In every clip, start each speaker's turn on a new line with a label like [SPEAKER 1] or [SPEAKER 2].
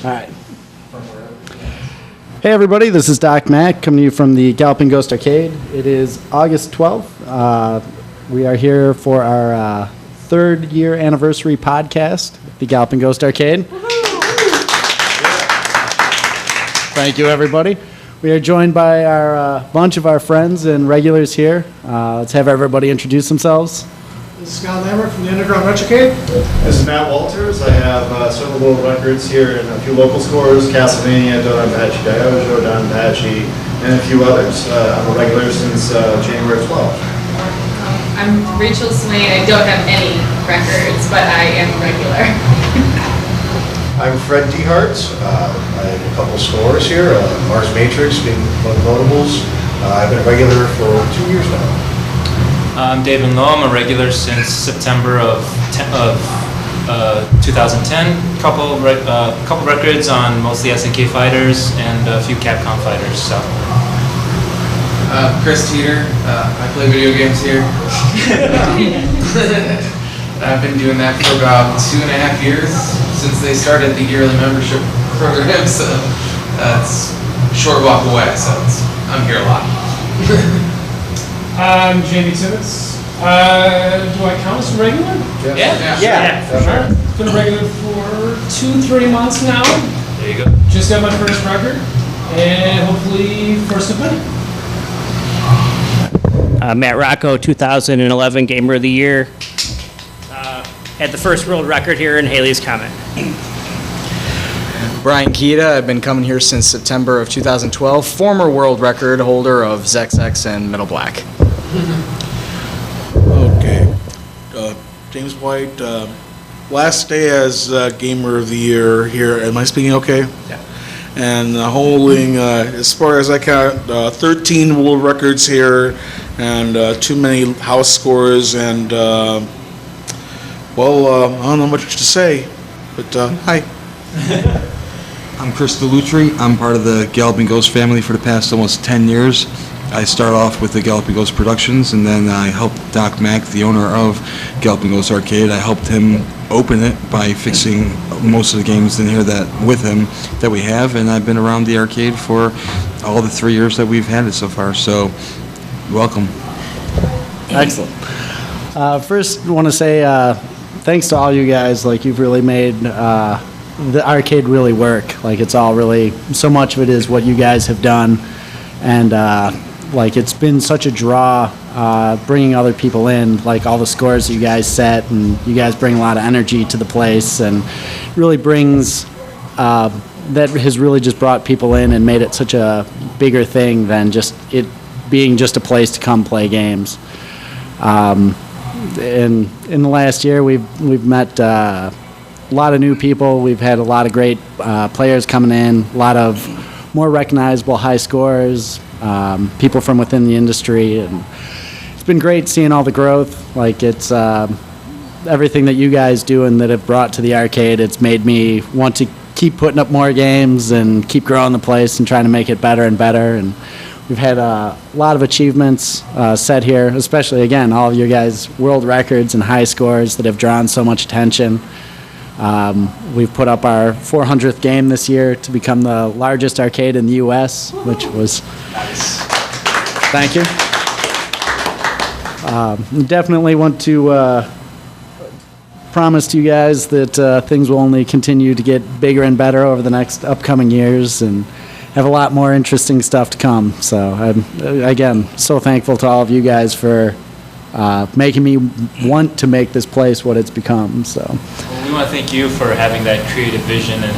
[SPEAKER 1] All right. Hey everybody, this is Doc Mack coming to you from the Galloping Ghost Arcade. It is August 12th. We are here for our third year anniversary podcast, the Galloping Ghost Arcade. Thank you everybody. We are joined by our bunch of our friends and regulars here. Let's have everybody introduce themselves.
[SPEAKER 2] This is Scott Lambert from the Underground Retrocade.
[SPEAKER 3] This is Matt Walters. I have several world records here and a few local scores, Castlevania, Don Apache, Diogo, Don Apache, and a few others. I'm a regular since January 12th.
[SPEAKER 4] I'm Rachel Swain. I don't have any records, but I am regular.
[SPEAKER 3] I'm Fred Dehart. I have a couple scores here, Mars Matrix being one of the notables. I've been a regular for 2 years now.
[SPEAKER 5] I'm David Lowe. I'm a regular since September of 2010. Couple records on mostly SNK fighters and a few Capcom fighters. So.
[SPEAKER 6] Chris Teeter. I play video games here. I've been doing that for about 2.5 years since they started the yearly membership program. So it's a short walk away. So I'm here a lot.
[SPEAKER 2] I'm Jamie Tibbetts. Do I count as a regular?
[SPEAKER 5] Yeah, for sure.
[SPEAKER 2] Been a regular for 2-3 months now.
[SPEAKER 5] There you go.
[SPEAKER 2] Just got my first record, and hopefully first of many.
[SPEAKER 7] Matt Rocco, 2011 Gamer of the Year. Had the first world record here in Haley's Comet.
[SPEAKER 8] Brian Keita, I've been coming here since September of 2012, former world record holder of ZXX and Middle Black.
[SPEAKER 9] Okay. James White, last day as Gamer of the Year here. Am I speaking okay?
[SPEAKER 8] Yeah.
[SPEAKER 9] And holding, as far as I count, 13 world records here and too many house scores and, I don't know much to say, but hi.
[SPEAKER 10] I'm Chris DeLutri. I'm part of the Galloping Ghost family for the past almost 10 years. I started off with the Galloping Ghost Productions, and then I helped Doc Mack, the owner of Galloping Ghost Arcade. I helped him open it by fixing most of the games in here with him that we have, and I've been around the arcade for all the 3 years that we've had it so far. So, welcome.
[SPEAKER 1] Excellent. First, I want to say thanks to all you guys. Like, you've really made the arcade really work. Like, it's all really, so much of it is what you guys have done, and like, it's been such a draw bringing other people in, like all the scores that you guys set, and you guys bring a lot of energy to the place, and really brings that has really just brought people in and made it such a bigger thing than just it being just a place to come play games. In the last year, we've met a lot of new people. We've had a lot of great players coming in, a lot of more recognizable high scores, people from within the industry, and it's been great seeing all the growth. Like, it's everything that you guys do and that have brought to the arcade. It's made me want to keep putting up more games and keep growing the place and trying to make it better and better. And we've had a lot of achievements set here, especially, again, all of you guys' world records and high scores that have drawn so much attention. We've put up our 400th game this year to become the largest arcade in the U.S., which was nice. Thank you. Definitely want to promise to you guys that things will only continue to get bigger and better over the next upcoming years and have a lot more interesting stuff to come. So I'm, again, so thankful to all of you guys for making me want to make this place what it's become. So
[SPEAKER 5] Well, we want to thank you for having that creative vision and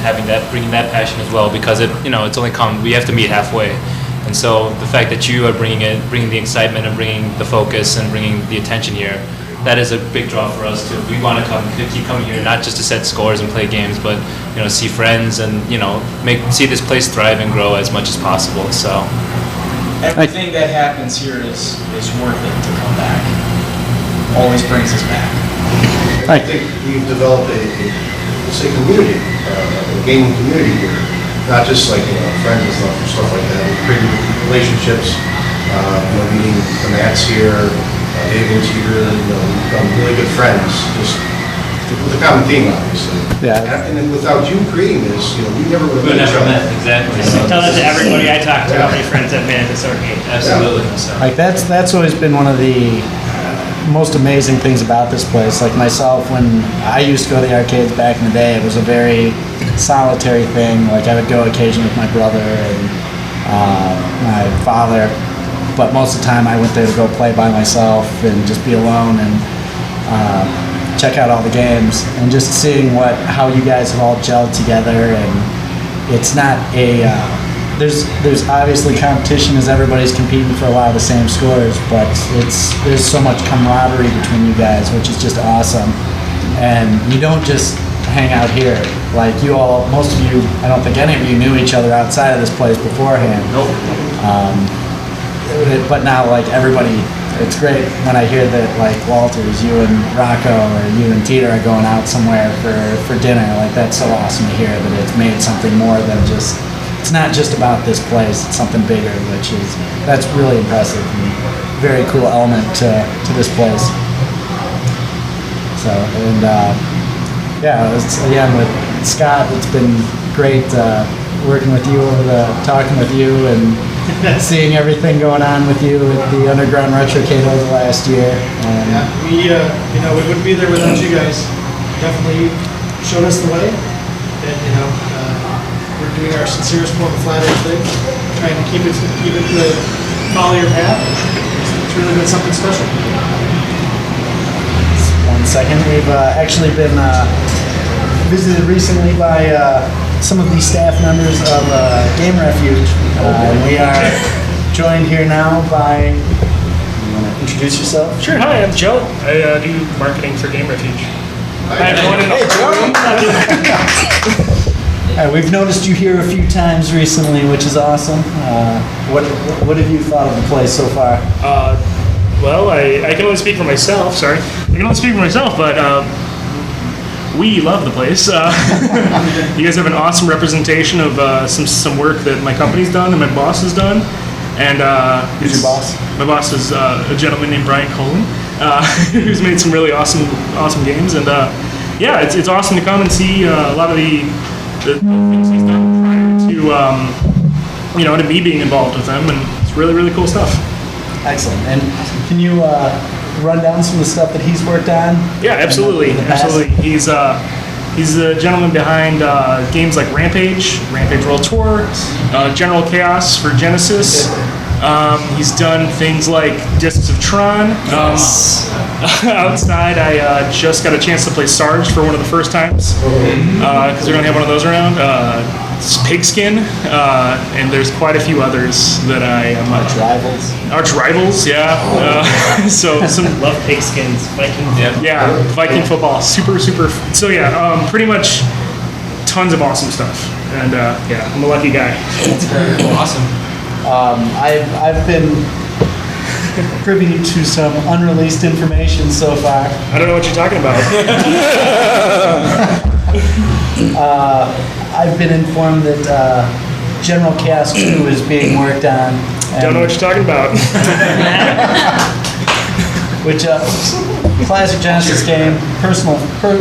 [SPEAKER 5] bringing that passion as well, because it's only we have to meet halfway. And so the fact that you are bringing the excitement and bringing the focus and bringing the attention here, that is a big draw for us too. We want to keep coming here, not just to set scores and play games, but see friends and see this place thrive and grow as much as possible. So
[SPEAKER 8] Everything that happens here is worth it to come back. Always brings us back.
[SPEAKER 3] I think we've developed a community, a gaming community here. Not just like friends and stuff like that. We've created relationships. Meeting the Matts here, David's here. We've become really good friends. Just with a common theme, obviously.
[SPEAKER 1] Yeah.
[SPEAKER 3] And then without you creating this, we never would have
[SPEAKER 5] We
[SPEAKER 3] met each
[SPEAKER 5] never
[SPEAKER 3] other.
[SPEAKER 5] met, exactly.
[SPEAKER 7] Tell that to everybody I talk to, how many friends I've made at this arcade.
[SPEAKER 5] Absolutely. So.
[SPEAKER 1] Like that's always been one of the most amazing things about this place. Like myself, when I used to go to the arcades back in the day, it was a very solitary thing. Like I would go occasionally with my brother and my father, but most of the time I went there to go play by myself and just be alone and check out all the games. And just seeing how you guys have all gelled together, and it's not a there's obviously competition as everybody's competing for a lot of the same scores, but there's so much camaraderie between you guys, which is just awesome. And you don't just hang out here. Like most of you, I don't think any of you knew each other outside of this place beforehand.
[SPEAKER 5] Nope.
[SPEAKER 1] But now, like everybody, it's great when I hear that like Walters, you and Rocco, or you and Teeter are going out somewhere for dinner. Like that's so awesome to hear that it's made something more than just. It's not just about this place, it's something bigger, that's really impressive and very cool element to this place. So, and again, with Scott, it's been great working with you talking with you and seeing everything going on with you at the Underground Retrocade over the last year.
[SPEAKER 11] Yeah, we wouldn't be there without you guys. Definitely showed us the way, and we're doing our sincerest form of flat earth thing, trying to keep it follow your path. It's really been something special.
[SPEAKER 1] 1 second. We've actually been visited recently by some of the staff members of Game Refuge. And we are joined here now by. You want to introduce yourself?
[SPEAKER 12] Sure. Hi, I'm Joe. I do marketing for Game Refuge. Hi, everyone in the room.
[SPEAKER 1] We've noticed you here a few times recently, which is awesome. What have you thought of the place so far?
[SPEAKER 12] Well, I can only speak for myself. Sorry, I can only speak for myself, but we love the place. You guys have an awesome representation of some work that my company's done and my boss has done. And
[SPEAKER 1] who's your boss?
[SPEAKER 12] My boss is a gentleman named Brian Colin, who's made some really awesome games. And yeah, it's awesome to come and see a lot of the things he's done prior to to me being involved with them, and it's really, really cool stuff.
[SPEAKER 1] Excellent. And can you run down some of the stuff that he's worked on?
[SPEAKER 12] Yeah, absolutely. Absolutely. He's the gentleman behind games like Rampage World Tour, General Chaos for Genesis. He's done things like Discs of Tron. Outside, I just got a chance to play Sarge for one of the first times, because we don't have one of those around. Pigskin, and there's quite a few others that I am. Arch Rivals, yeah. So some
[SPEAKER 7] Love Pigskins, Vikings.
[SPEAKER 12] yeah, Viking football, super. So yeah, pretty much tons of awesome stuff, and yeah, I'm a lucky guy.
[SPEAKER 5] Awesome.
[SPEAKER 1] I've been privy to some unreleased information so far.
[SPEAKER 12] I don't know what you're talking about.
[SPEAKER 1] I've been informed that General Chaos 2 is being worked on.
[SPEAKER 12] Don't know what you're talking about.
[SPEAKER 1] Which classic Genesis game,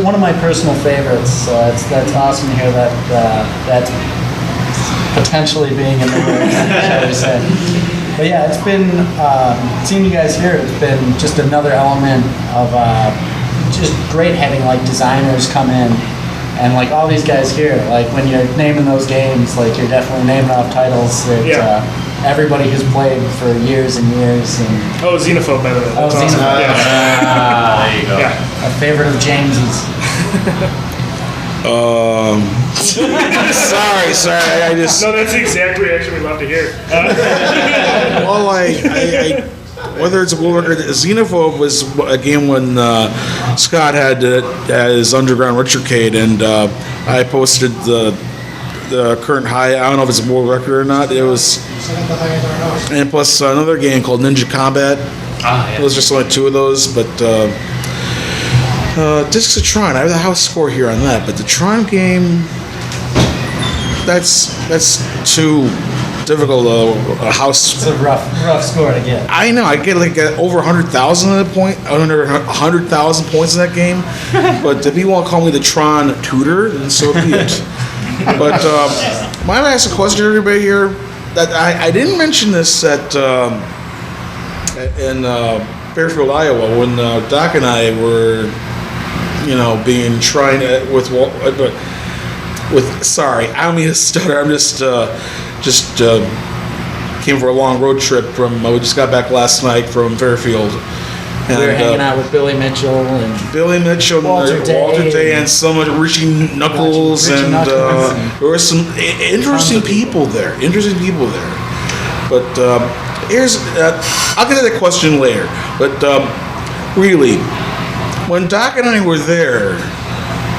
[SPEAKER 1] one of my personal favorites. So that's awesome to hear that that's potentially being in the works, shall we say. But yeah, it's been seeing you guys here. It's been just another element of just great having like designers come in. And like all these guys here, like when you're naming those games, like you're definitely naming off titles that everybody has played for years and years. And
[SPEAKER 12] Xenophobe, by the way. That's awesome.
[SPEAKER 1] Xenophobe.
[SPEAKER 5] There you go.
[SPEAKER 12] Yeah.
[SPEAKER 1] A favorite of James's.
[SPEAKER 9] Sorry, I just.
[SPEAKER 12] No, that's the exact reaction we love to hear.
[SPEAKER 9] Well, I whether it's a world record, Xenophobe was a game when Scott had his Underground Retrocade, and I posted the current high. I don't know if it's a world record or not. It was, and plus another game called Ninja Combat.
[SPEAKER 5] Yeah.
[SPEAKER 9] Those are just only two of those, but Discs of Tron. I have the house score here on that, but the Tron game, that's too difficult a house.
[SPEAKER 1] It's a rough score to get.
[SPEAKER 9] I know. I get like over 100,000 at a point, under 100,000 points in that game. But if people want to call me the Tron tutor, then so be it. But might I ask a question to everybody here? That I didn't mention this in Fairfield, Iowa, when Doc and I were, being trying with. Sorry, I don't mean to stutter. I'm just came for a long road trip from. We just got back last night from Fairfield. And,
[SPEAKER 1] we were hanging out with Billy Mitchell and
[SPEAKER 9] Walter Day and some of Richie Knuckles, and there were some interesting people there. But here's I'll get to that question later. But really, when Doc and I were there,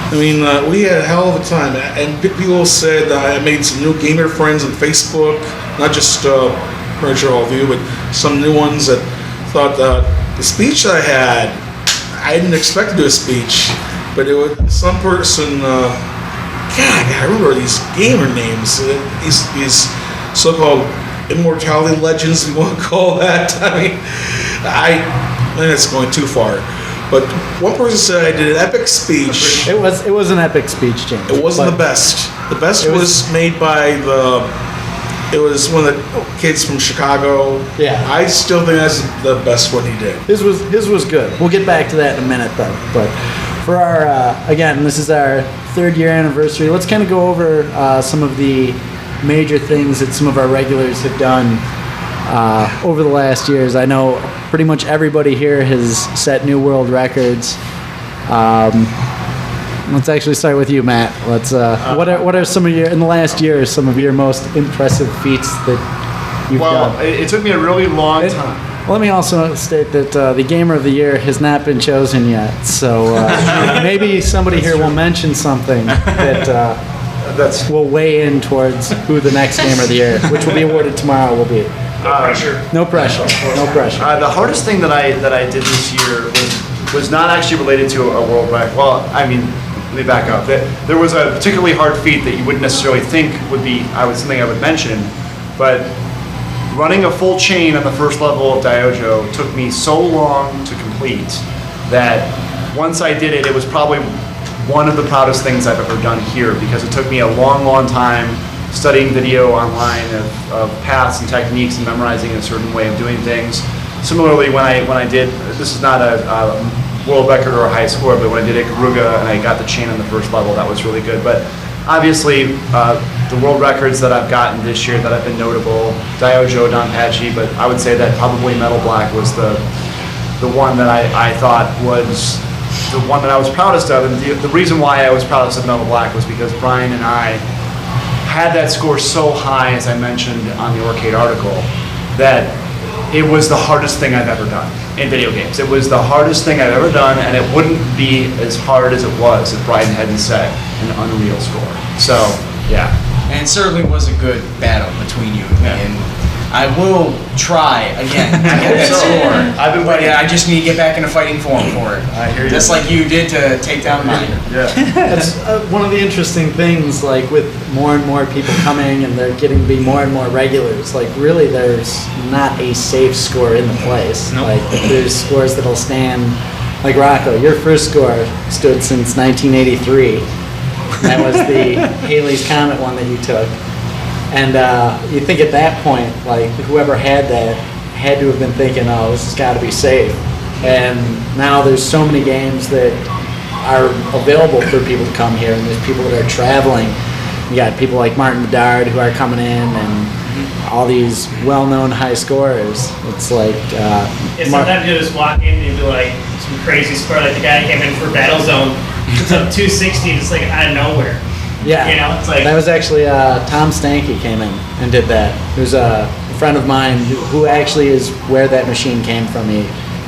[SPEAKER 9] I mean, we had a hell of a time, and people said I made some new gamer friends on Facebook, not just Furniture Hall View, but some new ones that thought that the speech that I had, I didn't expect to do a speech, but it was some person, I remember these gamer names, these so-called immortality legends, if you want to call that. I think it's going too far. But one person said I did an epic speech.
[SPEAKER 1] It was an epic speech, James.
[SPEAKER 9] It wasn't the best. The best was made by it was one of the kids from Chicago.
[SPEAKER 1] Yeah.
[SPEAKER 9] I still think that's the best one he did.
[SPEAKER 1] His was good. We'll get back to that in a minute, though. But for our, again, this is our 3rd year anniversary. Let's kind of go over some of the major things that some of our regulars have done over the last years. I know pretty much everybody here has set new world records. Let's actually start with you, Matt. Let's. What are some of your in the last year? Some of your most impressive feats that you've done?
[SPEAKER 13] Well, it took me a really long time.
[SPEAKER 1] Let me also state that the Gamer of the Year has not been chosen yet. So maybe somebody here will mention something that will weigh in towards who the next Gamer of the Year, which will be awarded tomorrow, will be. No pressure.
[SPEAKER 13] The hardest thing that I did this year was not actually related to a world record. Well, I mean, let me back up. There was a particularly hard feat that you wouldn't necessarily think would be something I would mention, but running a full chain on the first level of Diojo took me so long to complete that once I did it, it was probably one of the proudest things I've ever done here, because it took me a long time studying video online of paths and techniques and memorizing a certain way of doing things. Similarly, when I did, this is not a world record or a high score, but when I did Ikaruga and I got the chain on the first level, that was really good. But obviously, the world records that I've gotten this year that have been notable, Diojo, Donpachi, but I would say that probably Metal Black was the one that I thought was the one that I was proudest of. And the reason why I was proudest of Metal Black was because Brian and I had that score so high, as I mentioned on the Arcade article, that it was the hardest thing I've ever done in video games. It was the hardest thing I've ever done, and it wouldn't be as hard as it was if Brian hadn't set an unreal score. So, yeah.
[SPEAKER 8] And it certainly was a good battle between you and me. And I will try again to get that score. But I just need to get back into fighting form for it.
[SPEAKER 13] I hear you.
[SPEAKER 8] Just like you did to take down mine.
[SPEAKER 13] Yeah.
[SPEAKER 1] That's one of the interesting things, like with more and more people coming and they're getting to be more and more regulars, like really there's not a safe score in the place.
[SPEAKER 5] Nope.
[SPEAKER 1] Like there's scores that'll stand, like Rocco, your first score stood since 1983. That was the Halley's Comet one that you took. And you think at that point, like whoever had that had to have been thinking, oh, this has got to be safe. And now there's so many games that are available for people to come here, and there's people that are traveling. You got people like Martin Bedard who are coming in, and all these well-known high scorers. It's like
[SPEAKER 7] sometimes you just walk in and you do like some crazy score, like the guy came in for Battlezone. It's up 260, just like out of nowhere.
[SPEAKER 1] Yeah,
[SPEAKER 7] you know, it's like
[SPEAKER 1] that was actually Tom Stanky came in and did that. Who's a friend of mine who actually is where that machine came from. He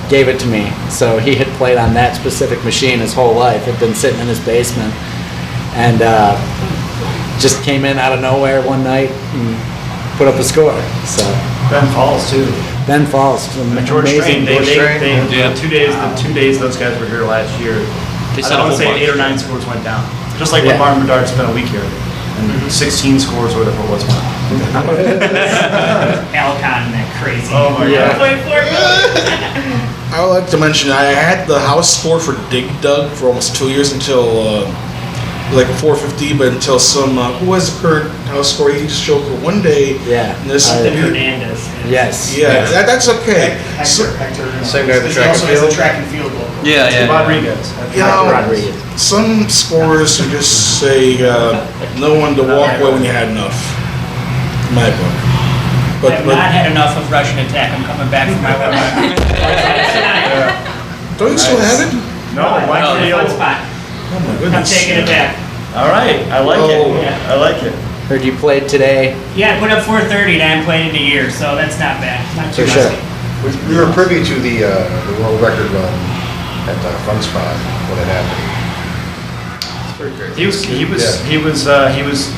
[SPEAKER 1] gave it to me, so he had played on that specific machine his whole life. Had been sitting in his basement, and just came in out of nowhere one night and put up a score. So
[SPEAKER 13] Ben Falls too.
[SPEAKER 1] Ben Falls,
[SPEAKER 13] George
[SPEAKER 1] amazing.
[SPEAKER 13] Train. The 2 days those guys were here last year.
[SPEAKER 5] They
[SPEAKER 13] I
[SPEAKER 5] set a
[SPEAKER 13] want
[SPEAKER 5] whole
[SPEAKER 13] to say
[SPEAKER 5] bunch.
[SPEAKER 13] 8 or 9 scores went down. Just like when Martin Bedard spent a week here. and 16 scores or whatever it was.
[SPEAKER 7] Alcon, that crazy.
[SPEAKER 13] Oh my God.
[SPEAKER 9] I would like to mention I had the house score for Dig Dug for almost 2 years until like 450, but until some who has the current house score? He just showed for one day.
[SPEAKER 1] Yeah.
[SPEAKER 9] And this
[SPEAKER 7] Hernandez.
[SPEAKER 1] Yes.
[SPEAKER 9] Yeah, that's okay.
[SPEAKER 11] Hector.
[SPEAKER 3] Same guy at the track and
[SPEAKER 11] He also has
[SPEAKER 3] field?
[SPEAKER 11] the track and field local.
[SPEAKER 13] Rodriguez.
[SPEAKER 9] You know, some scores you just say no one to walk away when you had enough. In my book.
[SPEAKER 7] I've not had enough of Russian attack. I'm coming back from my webinar.
[SPEAKER 9] Don't you still have it?
[SPEAKER 13] No, why
[SPEAKER 7] Fun
[SPEAKER 13] can't
[SPEAKER 7] spot.
[SPEAKER 9] Oh my
[SPEAKER 7] I'm
[SPEAKER 9] goodness.
[SPEAKER 7] taking it back.
[SPEAKER 13] All right, I like it. I like it.
[SPEAKER 1] Heard you played today.
[SPEAKER 7] Yeah, I put up 430 and I haven't played in a year, so that's not bad. Not too
[SPEAKER 1] For sure.
[SPEAKER 7] rusty.
[SPEAKER 3] We were privy to the world record run at Fun Spot when it happened. It's pretty crazy.
[SPEAKER 13] He was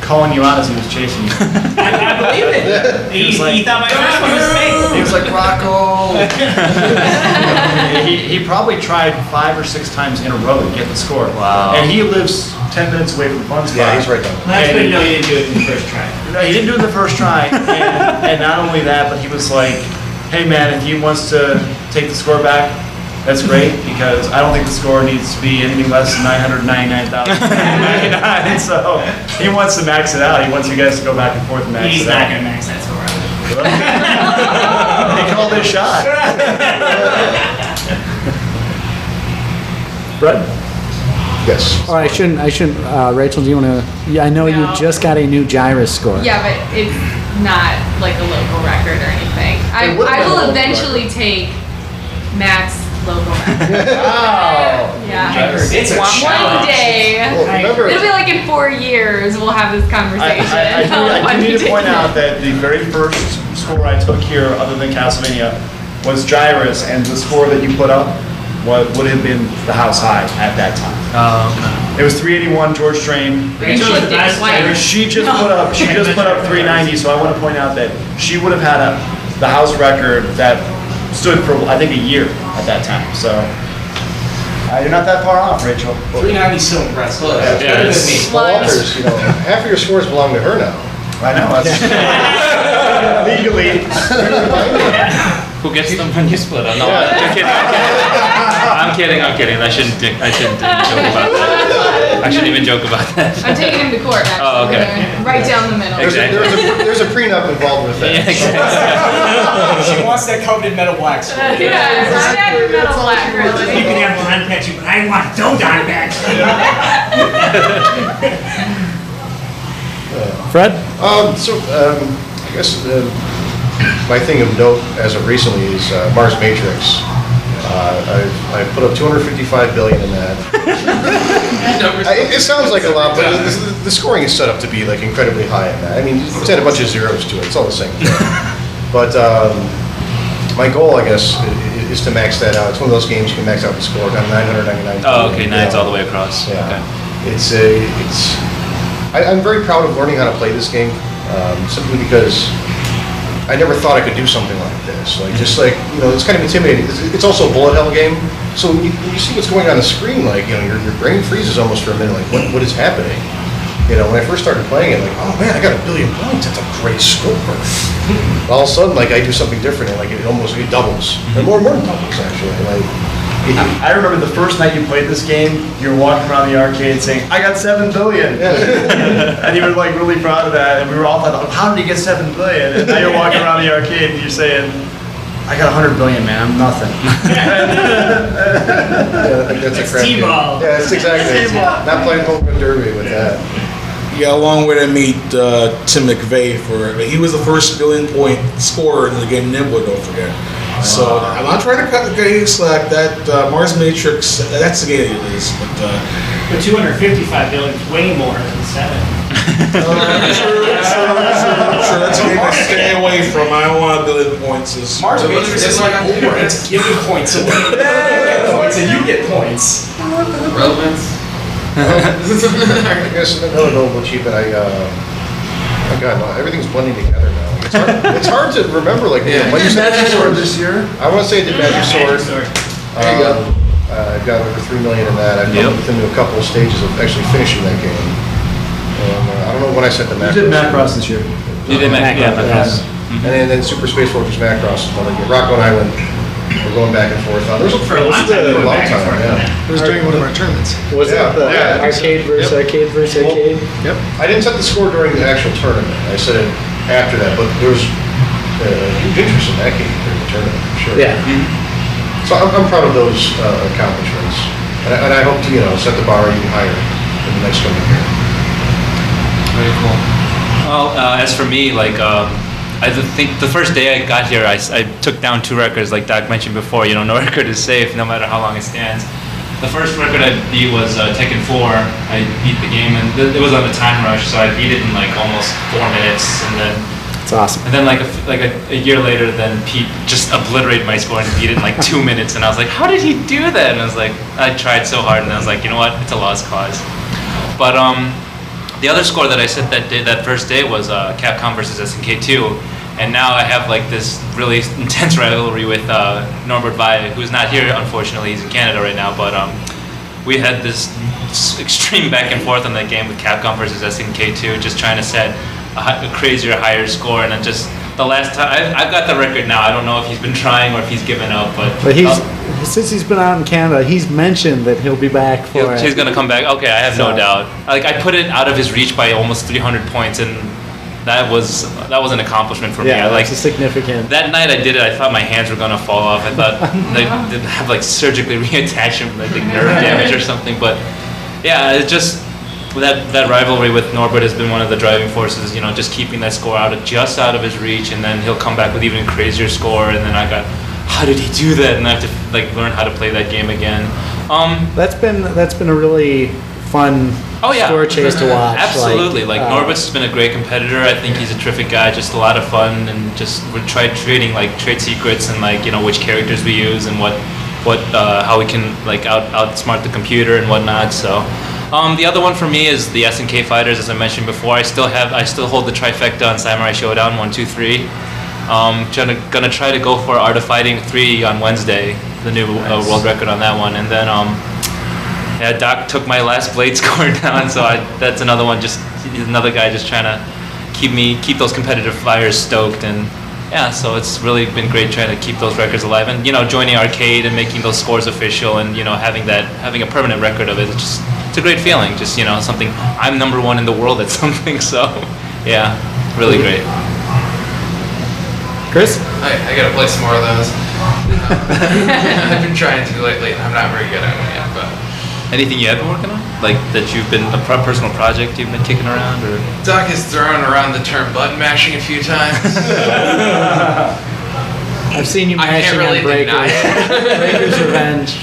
[SPEAKER 13] calling you out as he was chasing you.
[SPEAKER 7] I believe it. He thought my first one was fake.
[SPEAKER 13] He was like, Rocco. he probably tried 5 or 6 times in a row to get the score.
[SPEAKER 5] Wow.
[SPEAKER 13] And he lives 10 minutes away from the Fun Spot.
[SPEAKER 3] Yeah, he's right down.
[SPEAKER 7] Well, that's good to know you didn't do it in the first try.
[SPEAKER 13] No, he didn't do it the first try, and not only that, but he was like, hey man, if he wants to take the score back, that's great, because I don't think the score needs to be anything less than 999,999, so he wants to max it out. He wants you guys to go back and forth and max
[SPEAKER 7] He's
[SPEAKER 13] it out.
[SPEAKER 7] not going to max that score out.
[SPEAKER 13] He called it a shot.
[SPEAKER 3] Brett? Yes.
[SPEAKER 1] Oh, I shouldn't, Rachel, do you want to, yeah, I know you
[SPEAKER 4] No.
[SPEAKER 1] just got a new gyrus score.
[SPEAKER 4] Yeah, but it's not like a local record or anything. I
[SPEAKER 3] It would've been a
[SPEAKER 4] will
[SPEAKER 3] local
[SPEAKER 4] eventually take Max local record.
[SPEAKER 13] Wow.
[SPEAKER 4] Yeah.
[SPEAKER 7] It's a
[SPEAKER 4] One
[SPEAKER 7] challenge.
[SPEAKER 4] day.
[SPEAKER 3] Well, remember,
[SPEAKER 4] It'll be like in 4 years we'll have this conversation.
[SPEAKER 13] I do need to point out that the very first score I took here, other than Castlevania, was Gyrus, and the score that you put up would have been the house high at that time. It was 381 George Train.
[SPEAKER 4] Rachel
[SPEAKER 7] Rachel
[SPEAKER 4] did
[SPEAKER 7] is the
[SPEAKER 4] white.
[SPEAKER 7] best
[SPEAKER 13] She just put up 390, so I want to point out that she would have had the house record that stood for I think a year at that time. So you're not that far off, Rachel.
[SPEAKER 6] 390 is so impressive.
[SPEAKER 5] Yeah, it's-
[SPEAKER 3] Walters, you know, half of your scores belong to her now.
[SPEAKER 13] I know. That's legally.
[SPEAKER 5] Who gets them when you split up? No, I'm kidding. I'm kidding. I shouldn't joke about that. I shouldn't even joke about that.
[SPEAKER 4] I'm taking him to court, actually.
[SPEAKER 5] Oh, okay.
[SPEAKER 4] Right down the middle.
[SPEAKER 5] Exactly.
[SPEAKER 3] There's a prenup involved with that.
[SPEAKER 5] Yeah, exactly.
[SPEAKER 8] She wants that coveted metal black score.
[SPEAKER 4] Yeah, I'm after metal black,
[SPEAKER 7] You
[SPEAKER 4] really.
[SPEAKER 7] can have one patchy, but I want Dodon patch.
[SPEAKER 1] Fred?
[SPEAKER 3] I guess my thing of note as of recently is Mars Matrix. I've put up 255 billion in that. It sounds like a lot, but the scoring is set up to be like incredibly high in that. I mean, just add a bunch of zeros to it. It's all the same thing. But my goal, I guess, is to max that out. It's one of those games you can max out the score down 999.
[SPEAKER 5] Oh, okay. Now it's all the way across.
[SPEAKER 3] Yeah.
[SPEAKER 5] Okay.
[SPEAKER 3] I'm very proud of learning how to play this game, simply because I never thought I could do something like this. It's kind of intimidating. It's also a bullet hell game, so when you see what's going on the screen, your brain freezes almost for a minute, like what is happening? When I first started playing it, like, oh man, I got 1 billion points. That's a great score. All of a sudden, I do something different, and it doubles, and more than doubles actually.
[SPEAKER 13] I remember the first night you played this game, you were walking around the arcade saying, I got 7 billion. And you were really proud of that. And we were all thought, how did you get 7 billion? And now you're walking around the arcade and you're saying, I got 100 billion, man, I'm nothing.
[SPEAKER 3] That's a
[SPEAKER 7] It's
[SPEAKER 3] crap game.
[SPEAKER 7] T-ball.
[SPEAKER 3] Yeah, it's exactly. It's not playing Pokemon Derby with that.
[SPEAKER 9] Yeah, along with I meet Tim McVeigh he was the first billion-point scorer in the game Nibbler, don't forget. So I'm not trying to cut the guy slack. That Mars Matrix, that's the game it is.
[SPEAKER 7] But 255 billion is way more than 7.
[SPEAKER 9] True. That's a game I stay away from. I don't want 1 billion points.
[SPEAKER 8] Mars Matrix is like over. It's giving points away. Points and you get points.
[SPEAKER 6] Relevance.
[SPEAKER 3] I guess another notable achievement. Everything's blending together now. It's hard to remember. Like you said,
[SPEAKER 13] Magic Sword this year.
[SPEAKER 3] I want to say I did Magic Sword.
[SPEAKER 7] There
[SPEAKER 3] you go. I've got over 3 million in that. I've come within a couple of stages of actually finishing that game. And don't know when I sent the Macross.
[SPEAKER 1] You did Macross this year.
[SPEAKER 5] You did Macross.
[SPEAKER 3] And then Super Space Fortress Macross is another game. Rocco and I we're going back and forth on.
[SPEAKER 11] For a long time.
[SPEAKER 3] Yeah.
[SPEAKER 11] It was during one of our tournaments.
[SPEAKER 1] Was
[SPEAKER 3] Yeah.
[SPEAKER 1] it the
[SPEAKER 3] Yeah, I think so.
[SPEAKER 1] arcade versus
[SPEAKER 3] Yep.
[SPEAKER 1] arcade versus
[SPEAKER 3] Well,
[SPEAKER 1] arcade?
[SPEAKER 3] Yep. I didn't set the score during the actual tournament. I set it after that, but there was huge interest in that game during the tournament, for sure.
[SPEAKER 1] Yeah.
[SPEAKER 3] So I'm proud of those accomplishments, and I hope to set the bar even higher in the next coming year.
[SPEAKER 5] Very cool. Well, as for me, like, I think the first day I got here, I took down 2 records, like Doc mentioned before. No record is safe, no matter how long it stands. The first record I beat was Tekken 4. I beat the game, and it was on a time rush, so I beat it in like almost 4 minutes, and then.
[SPEAKER 1] It's awesome.
[SPEAKER 5] And then like a year later, then Pete just obliterated my score and beat it in like 2 minutes, and I was like, how did he do that? And I was like, I tried so hard, and I was like, you know what? It's a lost cause. But the other score that I set that first day was Capcom versus SNK 2, and now I have like this really intense rivalry with Norbert Valle, who's not here unfortunately. He's in Canada right now, but we had this extreme back and forth on that game with Capcom versus SNK 2, just trying to set a crazier, higher score, and then just the last time I've got the record now. I don't know if he's been trying or if he's given up, but
[SPEAKER 1] since he's been out in Canada, he's mentioned that he'll be back for it.
[SPEAKER 5] He's gonna come back. Okay, I have no doubt. Like I put it out of his reach by almost 300 points, and that was an accomplishment for me.
[SPEAKER 1] Yeah,
[SPEAKER 5] I like
[SPEAKER 1] that's significant.
[SPEAKER 5] that night I did it. I thought my hands were gonna fall off. I thought they did have like surgically reattach them, like nerve damage or something. But yeah, it just. That rivalry with Norbert has been one of the driving forces, just keeping that score just out of his reach, and then he'll come back with even crazier score, and then I got, how did he do that? And I have to like learn how to play that game again.
[SPEAKER 1] That's been a really fun score chase to watch.
[SPEAKER 5] Absolutely, like Norbert's has been a great competitor. I think he's a terrific guy, just a lot of fun, and just we tried trading like trade secrets and like which characters we use and how we can like outsmart the computer and whatnot. So. The other one for me is the SNK fighters, as I mentioned before. I still hold the trifecta on Samurai Showdown 1, 2, 3. Gonna try to go for Art of Fighting 3 on Wednesday, the new world record on that one. And then Doc took my last blade score down, so that's another one. He's another guy just trying to keep those competitive fighters stoked, and yeah, so it's really been great trying to keep those records alive, and joining Arcade and making those scores official, and having a permanent record of it. It's a great feeling, just something. I'm number 1 in the world at something, so yeah, really great.
[SPEAKER 1] Chris?
[SPEAKER 6] I gotta play some more of those. I've been trying to lately. I'm not very good at them yet, but.
[SPEAKER 5] Anything you have been working on? Like that you've been, a personal project you've been kicking around, or?
[SPEAKER 6] Doc has thrown around the term button mashing a few times.
[SPEAKER 1] I've seen you mashing
[SPEAKER 6] really
[SPEAKER 1] on Breakers. Breakers Revenge.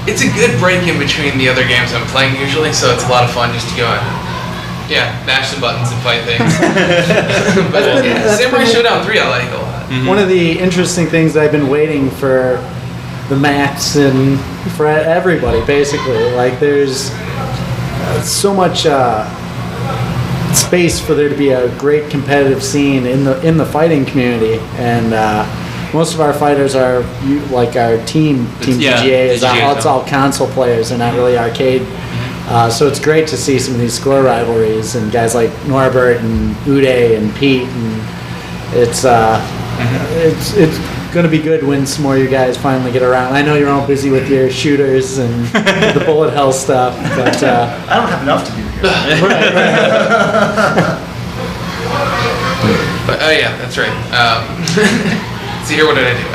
[SPEAKER 6] It's a good break in between the other games I'm playing usually, so it's a lot of fun just to go and mash some buttons and fight things. But Samurai Showdown 3 I like a lot.
[SPEAKER 1] Mm-hmm. One of the interesting things that I've been waiting for the Macs and for everybody, basically. Like there's so much space for there to be a great competitive scene in the fighting community, and most of our fighters are like our team DGA is it's all console players. They're not really arcade. So it's great to see some of these score rivalries and guys like Norbert and Uday and Pete, and it's going to be good when some more of you guys finally get around. I know you're all busy with your shooters and the bullet hell stuff, but
[SPEAKER 13] I don't have enough to do here.
[SPEAKER 6] But yeah, that's right. See here, what did I do?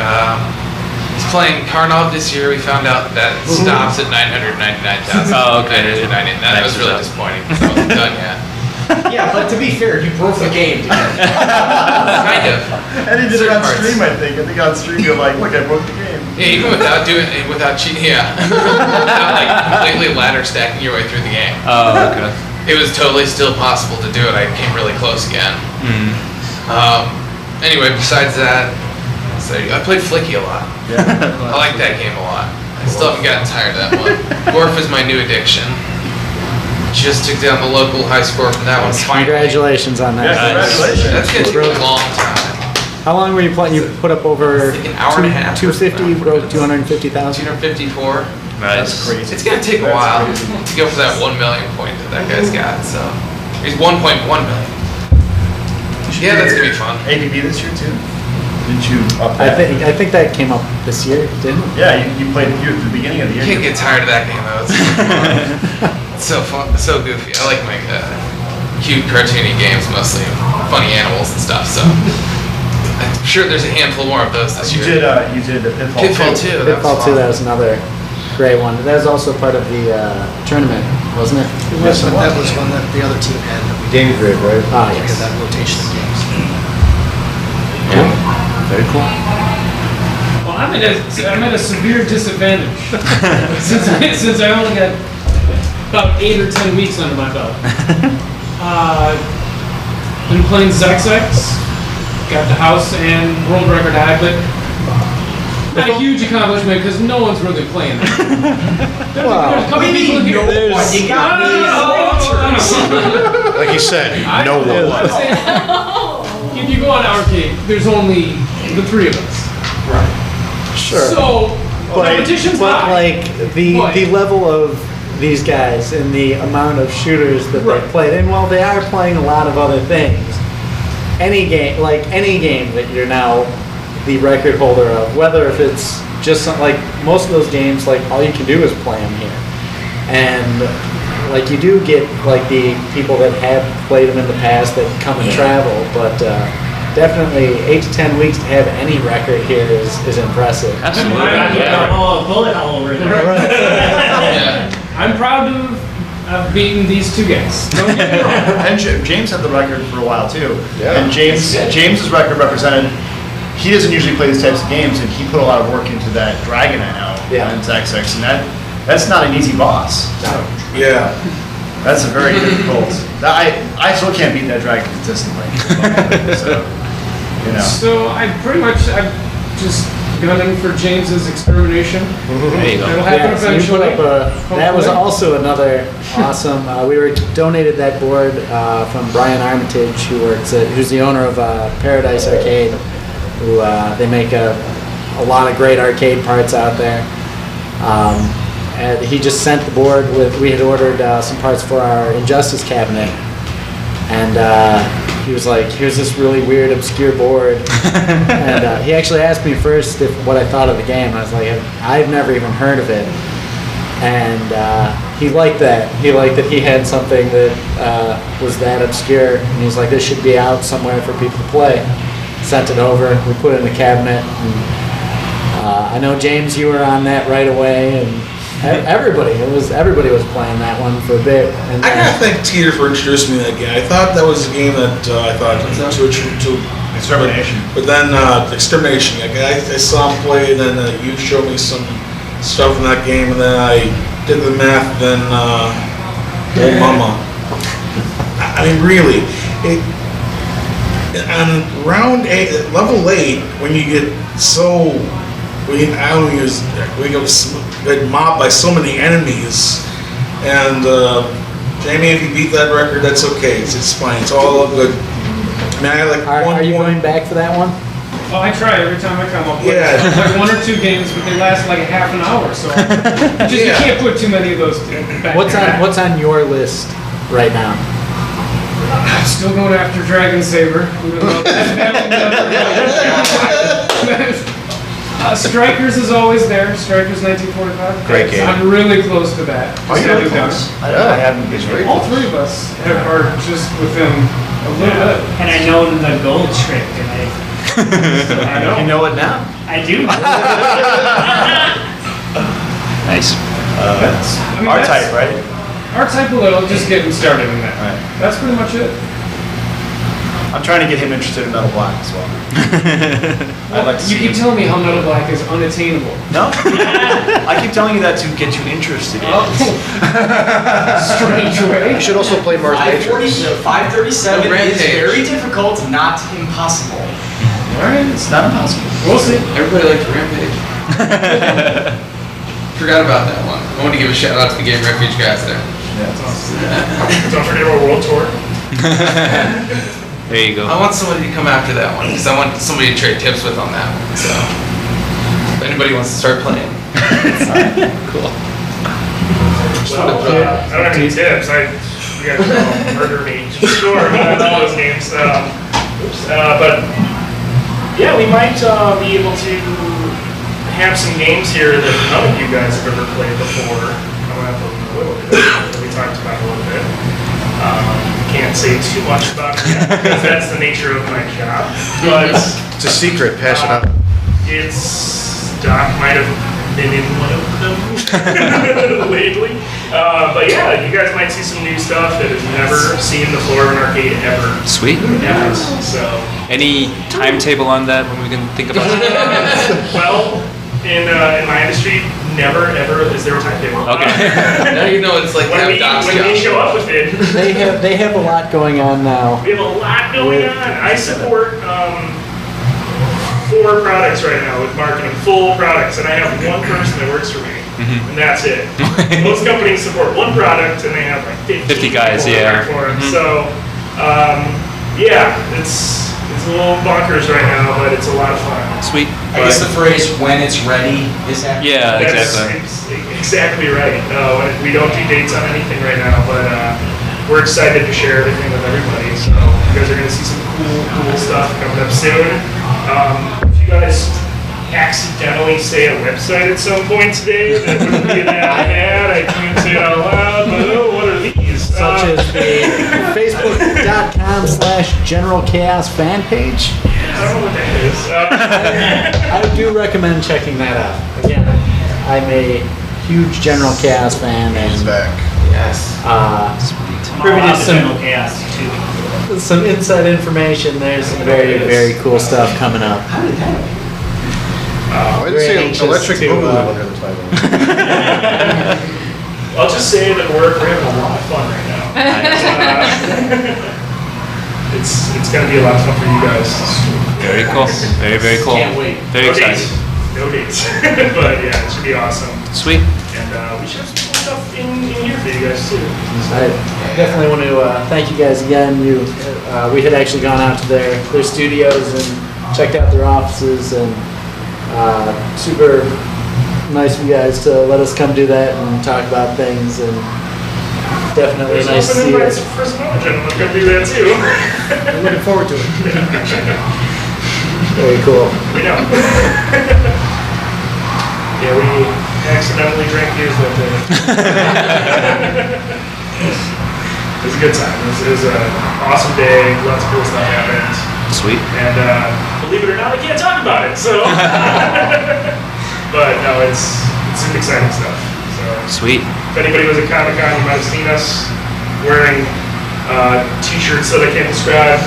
[SPEAKER 6] He's playing Karnov this year. We found out that stops at 999,000.
[SPEAKER 5] Oh, okay.
[SPEAKER 6] That was really disappointing. So I wasn't done yet.
[SPEAKER 8] Yeah, but to be fair, you broke the game.
[SPEAKER 6] Kind of.
[SPEAKER 13] And he did it on stream, I think. I think on stream you're like, look, I broke the game.
[SPEAKER 6] Yeah, even without cheating, without like completely ladder stacking your way through the game.
[SPEAKER 5] Oh, okay.
[SPEAKER 6] It was totally still possible to do it. I came really close again. Anyway, besides that, I played Flicky a lot.
[SPEAKER 13] Yeah.
[SPEAKER 6] I like that game a lot. I still haven't gotten tired of that one. Gorf is my new addiction. Just took down the local high score from that one.
[SPEAKER 1] congratulations on that.
[SPEAKER 13] Yeah, congratulations.
[SPEAKER 6] That's gonna take a long time.
[SPEAKER 1] How long were you playing? You put up over
[SPEAKER 6] Like an hour and a half.
[SPEAKER 1] 250, you broke 250,000.
[SPEAKER 6] 254.
[SPEAKER 5] Nice.
[SPEAKER 13] Crazy.
[SPEAKER 6] It's gonna take a while to go for that 1 million point that guy's got. So He's 1.1 million. Yeah, that's gonna be fun.
[SPEAKER 13] APB this year too? Didn't you up
[SPEAKER 1] I
[SPEAKER 13] that?
[SPEAKER 1] think that came up this year, didn't it?
[SPEAKER 13] Yeah, you played you at the beginning of the
[SPEAKER 6] You
[SPEAKER 13] year.
[SPEAKER 6] can't get tired of that game though. It's so fun, so goofy. I like my cute cartoony games, mostly funny animals and stuff. So I'm sure there's a handful more of those this
[SPEAKER 13] You
[SPEAKER 6] year.
[SPEAKER 13] did Pitfall,
[SPEAKER 6] Pitfall 2.
[SPEAKER 1] Pitfall 2, that was another great one. That was also part of the tournament, wasn't it?
[SPEAKER 11] Yes, but that was one that the other team had, that we
[SPEAKER 13] David Grid, right?
[SPEAKER 1] Ah,
[SPEAKER 11] had
[SPEAKER 1] yes.
[SPEAKER 11] that rotation of games.
[SPEAKER 1] Very cool.
[SPEAKER 2] Well, I'm at a severe disadvantage since I only got about 8 or 10 weeks under my belt. Been playing ZXX, got the house and world record high, but not a huge accomplishment because no one's really playing that. There's a couple people here.
[SPEAKER 8] You got me.
[SPEAKER 3] Like you said, no one.
[SPEAKER 2] If you go on arcade, there's only the 3 of us.
[SPEAKER 1] Sure.
[SPEAKER 2] So, competition's
[SPEAKER 1] but
[SPEAKER 2] high.
[SPEAKER 1] like the
[SPEAKER 2] But-
[SPEAKER 1] level of these guys and the amount of shooters that
[SPEAKER 2] Right.
[SPEAKER 1] they played, and while they are playing a lot of other things, any game that you're now the record holder of, whether if it's just like most of those games, like all you can do is play them here, and like you do get like the people that have played them in the past that come and travel, but definitely 8 to 10 weeks to have any record here is impressive.
[SPEAKER 7] Absolutely. Oh, a bullet all over there.
[SPEAKER 2] I'm proud to have beaten these 2 guys. Don't get me wrong.
[SPEAKER 13] And James had the record for a while too.
[SPEAKER 3] Yeah.
[SPEAKER 13] And James's record represented. He doesn't usually play these types of games, and he put a lot of work into that Dragon now in ZXX, and that's not an easy boss.
[SPEAKER 9] Yeah.
[SPEAKER 13] That's a very difficult. I still can't beat that Dragon consistently. So, you know.
[SPEAKER 2] So I've just gone in for James's extermination.
[SPEAKER 5] There you go.
[SPEAKER 2] It'll happen
[SPEAKER 1] Yeah, so you put
[SPEAKER 2] eventually.
[SPEAKER 1] up that was
[SPEAKER 2] hopefully.
[SPEAKER 1] also another awesome. We were donated that board from Brian Armitage, who's the owner of Paradise Arcade, who they make a lot of great arcade parts out there. And he just sent the board with. We had ordered some parts for our Injustice cabinet, and he was like, "Here's this really weird, obscure board." And he actually asked me first what I thought of the game. I was like, "I've never even heard of it." And he liked that. He liked that he had something that was that obscure, and he's like, "This should be out somewhere for people to play." Sent it over. We put it in the cabinet. And, I know James, you were on that right away, and everybody was playing that one for a bit. And
[SPEAKER 9] I gotta thank Teeter for introducing me to that game. I thought that was a game that I thought to
[SPEAKER 13] Extermination.
[SPEAKER 9] But then Extermination. Like, I saw him play, and then you showed me some stuff in that game, and then I did the math. Then oh mama, I mean really, on round 8, level 8, when you get so. We get mobbed by so many enemies, and Jamie, if you beat that record, that's okay. It's fine. It's all good. Man, I like
[SPEAKER 1] are you going back for that one?
[SPEAKER 2] Oh, I try every time I come up with
[SPEAKER 9] Yeah.
[SPEAKER 2] like 1 or 2 games, but they last like a half an hour, so you can't put too many of those back.
[SPEAKER 1] What's on your list right now?
[SPEAKER 2] I'm still going after Dragon Saber. Strikers is always there. Strikers 1945.
[SPEAKER 13] Great game.
[SPEAKER 2] I'm really close to that.
[SPEAKER 13] Are you
[SPEAKER 2] Just
[SPEAKER 13] really
[SPEAKER 2] haven't
[SPEAKER 13] close?
[SPEAKER 2] done it.
[SPEAKER 13] I haven't. It's very
[SPEAKER 2] All
[SPEAKER 13] close.
[SPEAKER 2] 3 of us are just within a little bit.
[SPEAKER 7] And I know the gold trick, and I
[SPEAKER 2] I
[SPEAKER 13] You know it now.
[SPEAKER 7] I do.
[SPEAKER 5] Nice.
[SPEAKER 2] I mean,
[SPEAKER 13] R-Type, right?
[SPEAKER 2] R-Type a little, just getting started in that.
[SPEAKER 13] Right.
[SPEAKER 2] That's pretty much it.
[SPEAKER 13] I'm trying to get him interested in Metal Black as well. I'd like to
[SPEAKER 2] You
[SPEAKER 13] see
[SPEAKER 2] keep
[SPEAKER 13] him.
[SPEAKER 2] telling me how Metal Black is unattainable.
[SPEAKER 13] No? I keep telling you that to get you interested in it.
[SPEAKER 2] Strange way.
[SPEAKER 3] You should also play Mars Matrix.
[SPEAKER 8] 537 is
[SPEAKER 6] Rampage.
[SPEAKER 8] very difficult, not impossible.
[SPEAKER 2] Alright,
[SPEAKER 13] It's not impossible.
[SPEAKER 2] we'll see.
[SPEAKER 6] Everybody liked Rampage. Forgot about that one. I want to give a shout out to the Game Refuge guys there.
[SPEAKER 12] Don't forget about World Tour.
[SPEAKER 5] There you go.
[SPEAKER 6] I want somebody to come after that one because I want somebody to trade tips with on that one. So if anybody wants to start playing,
[SPEAKER 5] Cool.
[SPEAKER 12] Well, I don't have any tips. We guys will all murder me. Sure, with all those games. But yeah, we might be able to have some games here that none of you guys have ever played before. Coming up a little bit that we talked about a little bit. Can't say too much about it yet because that's the nature of my job. But
[SPEAKER 3] It's a secret, pass it on.
[SPEAKER 12] Doc might have been in one of them lately. But yeah, you guys might see some new stuff that have never seen the floor of an arcade ever.
[SPEAKER 5] Sweet.
[SPEAKER 12] Ever. So.
[SPEAKER 5] Any timetable on that when we can think about it?
[SPEAKER 12] Well, in my industry, never ever is there a timetable.
[SPEAKER 5] Okay.
[SPEAKER 6] Now you know it's like
[SPEAKER 12] when
[SPEAKER 6] that
[SPEAKER 12] we show up with it.
[SPEAKER 1] They have a lot going on now.
[SPEAKER 12] We have a lot going on. I support 4 products right now with marketing, full products, and I have one person that works for me, and that's it. Most companies support one product, and they have like 50
[SPEAKER 5] guys,
[SPEAKER 12] people that
[SPEAKER 5] yeah.
[SPEAKER 12] work for them. So, yeah, it's a little bonkers right now, but it's a lot of fun.
[SPEAKER 5] Sweet.
[SPEAKER 8] I guess the phrase "when it's ready" is that.
[SPEAKER 5] Yeah,
[SPEAKER 12] That's exactly right. We don't do dates on anything right now, but we're excited to share everything with everybody. So you guys are going to see some cool stuff coming up soon. If you guys accidentally say a website at some point today that wouldn't be that bad, I can't say it out loud, but what are these?
[SPEAKER 1] Such as the Facebook.com/General Chaos fan page.
[SPEAKER 12] I don't know what that is.
[SPEAKER 1] I do recommend checking that out. Again, I'm a huge General Chaos fan, and
[SPEAKER 3] back.
[SPEAKER 8] Yes.
[SPEAKER 1] privy to
[SPEAKER 7] General Chaos too.
[SPEAKER 1] some inside information. There's some very cool stuff coming up.
[SPEAKER 3] Why did
[SPEAKER 1] very
[SPEAKER 3] it
[SPEAKER 1] anxious
[SPEAKER 3] say electric
[SPEAKER 1] to,
[SPEAKER 3] boogaloo under the title?
[SPEAKER 12] I'll just say that we're having a lot of fun right now. It's going to be a lot of fun for you guys.
[SPEAKER 5] Very cool. Very cool.
[SPEAKER 12] Can't wait.
[SPEAKER 5] Very
[SPEAKER 12] No
[SPEAKER 5] excited.
[SPEAKER 12] dates. No dates. But yeah, it should be awesome.
[SPEAKER 5] Sweet.
[SPEAKER 12] And we should have some cool stuff in here for you guys too.
[SPEAKER 1] I definitely want to thank you guys again. We had actually gone out to their studios and checked out their offices, and super nice of you guys to let us come do that and talk about things, and definitely
[SPEAKER 12] There's
[SPEAKER 1] nice to
[SPEAKER 12] open
[SPEAKER 1] see
[SPEAKER 12] invites
[SPEAKER 1] you.
[SPEAKER 12] for First Knowledge, and we're going to do that too.
[SPEAKER 11] I'm looking forward to it.
[SPEAKER 1] Very cool.
[SPEAKER 12] We know. Yeah, we accidentally drank beers that day. It was a good time. It was an awesome day. Lots of cool stuff happened.
[SPEAKER 5] Sweet.
[SPEAKER 12] And believe it or not, I can't talk about it. So, but no, it's some exciting stuff. So,
[SPEAKER 5] Sweet.
[SPEAKER 12] if anybody was at Comic-Con, you might have seen us wearing T-shirts that I can't describe.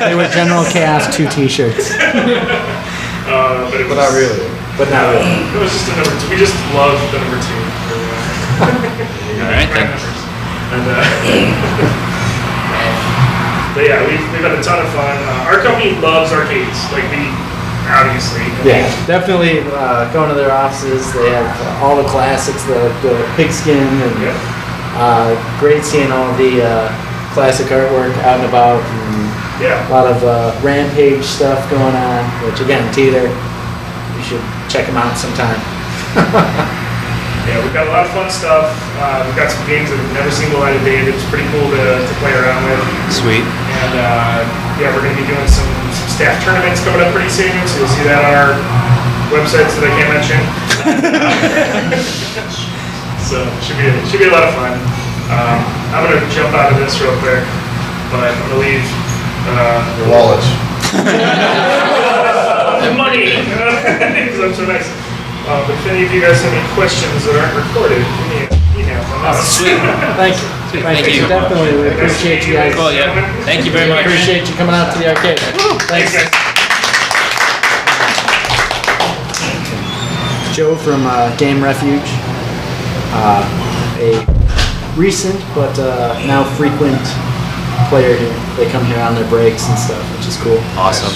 [SPEAKER 1] They were General Chaos 2 t-shirts.
[SPEAKER 12] But it was,
[SPEAKER 3] But not really.
[SPEAKER 1] But not really.
[SPEAKER 12] It was just a number 2. We just love the number 2.
[SPEAKER 5] All right then.
[SPEAKER 12] And, but yeah, we've had a ton of fun. Our company loves arcades, like we obviously.
[SPEAKER 1] Yeah, definitely going to their offices. They have all the classics, the pigskin, and great seeing all the classic artwork out and about. And
[SPEAKER 12] Yeah.
[SPEAKER 1] a lot of Rampage stuff going on, which again, Teeter, you should check them out sometime.
[SPEAKER 12] Yeah, we've got a lot of fun stuff. We've got some games that have never seen the light of day. It's pretty cool to play around with.
[SPEAKER 5] Sweet.
[SPEAKER 12] And yeah, we're going to be doing some staff tournaments coming up pretty soon, so you'll see that on our websites that I can't mention. So should be a lot of fun. I'm going to jump out of this real quick, but I'm going to leave
[SPEAKER 3] Your wallets.
[SPEAKER 12] the money because I'm so nice. But if any of you guys have any questions that aren't recorded, give me an email from us.
[SPEAKER 5] Sweet.
[SPEAKER 1] Thank you.
[SPEAKER 5] Sweet. Thank you.
[SPEAKER 1] Definitely, we appreciate you guys.
[SPEAKER 5] Cool, yeah. Thank you very much.
[SPEAKER 1] Appreciate you coming out to the arcade.
[SPEAKER 12] Thanks, guys.
[SPEAKER 1] Joe from Game Refuge, a recent but now frequent player here. They come here on their breaks and stuff, which is cool.
[SPEAKER 5] Awesome.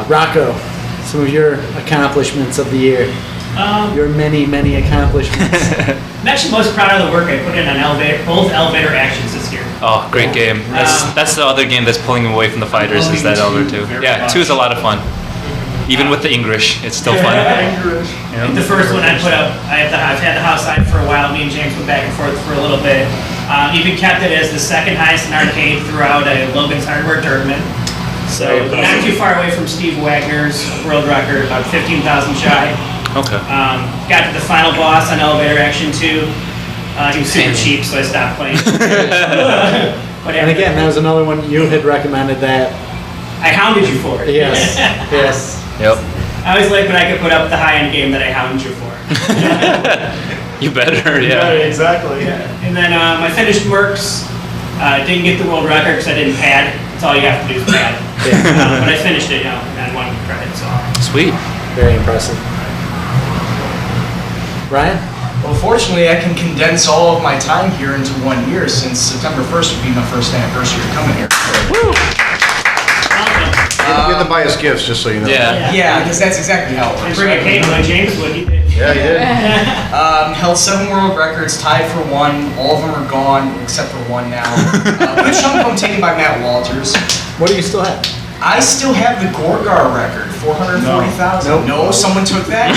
[SPEAKER 1] Rocco, some of your accomplishments of the year. Your many accomplishments.
[SPEAKER 7] I'm actually most proud of the work I put in on both elevator actions this year.
[SPEAKER 5] Oh, great game. That's the other game that's pulling away from the fighters is that Elevator 2. Yeah, 2 is a lot of fun. Even with the English, it's still fun.
[SPEAKER 7] The first one I put up, I've had the house side for a while. Me and James went back and forth for a little bit. Even kept it as the second highest in arcade throughout a Logan's Hardware tournament. So not too far away from Steve Wagner's world record, about 15,000 shy.
[SPEAKER 5] Okay.
[SPEAKER 7] Got to the final boss on Elevator Action 2. He was super cheap, so I stopped playing.
[SPEAKER 1] And again, that was another one you had recommended that.
[SPEAKER 7] I hounded you for it.
[SPEAKER 1] Yes. Yes.
[SPEAKER 5] Yep.
[SPEAKER 7] I always like when I could put up the high-end game that I hound you for.
[SPEAKER 5] You better, yeah.
[SPEAKER 13] Exactly.
[SPEAKER 7] Yeah. And then I finished Mercs. Didn't get the world record because I didn't pad. That's all you have to do is pad. But I finished it, and one credit. So.
[SPEAKER 5] Sweet.
[SPEAKER 1] Very impressive. Ryan?
[SPEAKER 8] Well, fortunately, I can condense all of my time here into 1 year, since September 1st would be my first anniversary of coming here.
[SPEAKER 3] You have to buy us gifts, just so you know.
[SPEAKER 8] Yeah, because that's exactly how it works.
[SPEAKER 7] Bring a cake like James what he did.
[SPEAKER 3] Yeah, he did.
[SPEAKER 8] Held 7 world records, tied for 1. All of them are gone, except for 1 now. A good chunk of them taken by Matt Walters.
[SPEAKER 1] What do you still have?
[SPEAKER 8] I still have the Gorgar record, 440,000. No, someone took that.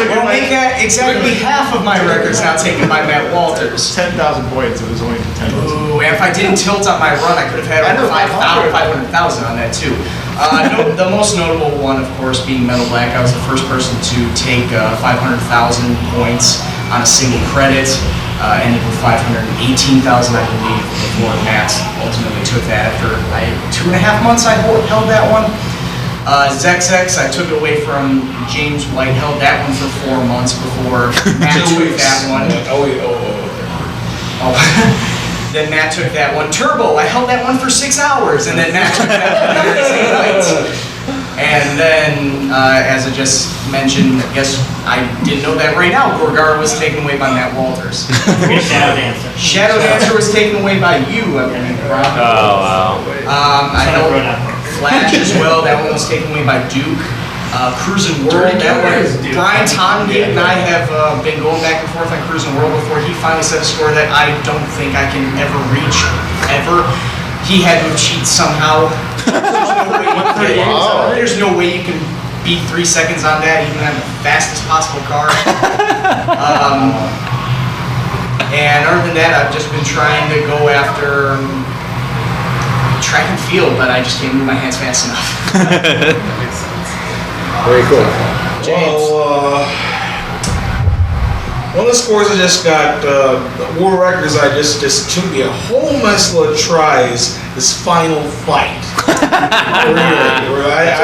[SPEAKER 8] Well, make that exactly half of my records now taken by Matt Walters.
[SPEAKER 13] 10,000 points. It was only 10,000.
[SPEAKER 8] Ooh, and if I didn't tilt on my run, I could have had over 500,000 on that too. The most notable one, of course, being Metal Black. I was the first person to take 500,000 points on a single credit. Ended with 518,000, I believe, before Matt ultimately took that after 2.5 months I held that one. ZexX, I took it away from James White, held that one for 4 months before Matt took that one. Then Matt took that one. Turbo, I held that one for 6 hours, and then Matt took that one the same night. And then, as I just mentioned, I guess I didn't know that right now, Gorgar was taken away by Matt Walters.
[SPEAKER 7] Shadow Dancer.
[SPEAKER 8] Shadow Dancer was taken away by you, I believe.
[SPEAKER 5] Oh, wow.
[SPEAKER 8] I know Flash as well, that one was taken away by Duke. Cruisin' World, that one, Brian Tongate and I have been going back and forth on Cruisin' World before he finally set a score that I don't think I can ever reach, ever. He had to cheat somehow. There's no way you can beat 3 seconds on that, even on the fastest possible car. And other than that, I've just been trying to go after track and field, but I just can't move my hands fast enough.
[SPEAKER 1] Very cool.
[SPEAKER 9] Well, one of the scores I just got, world records I just took me a whole mess of tries, this final fight.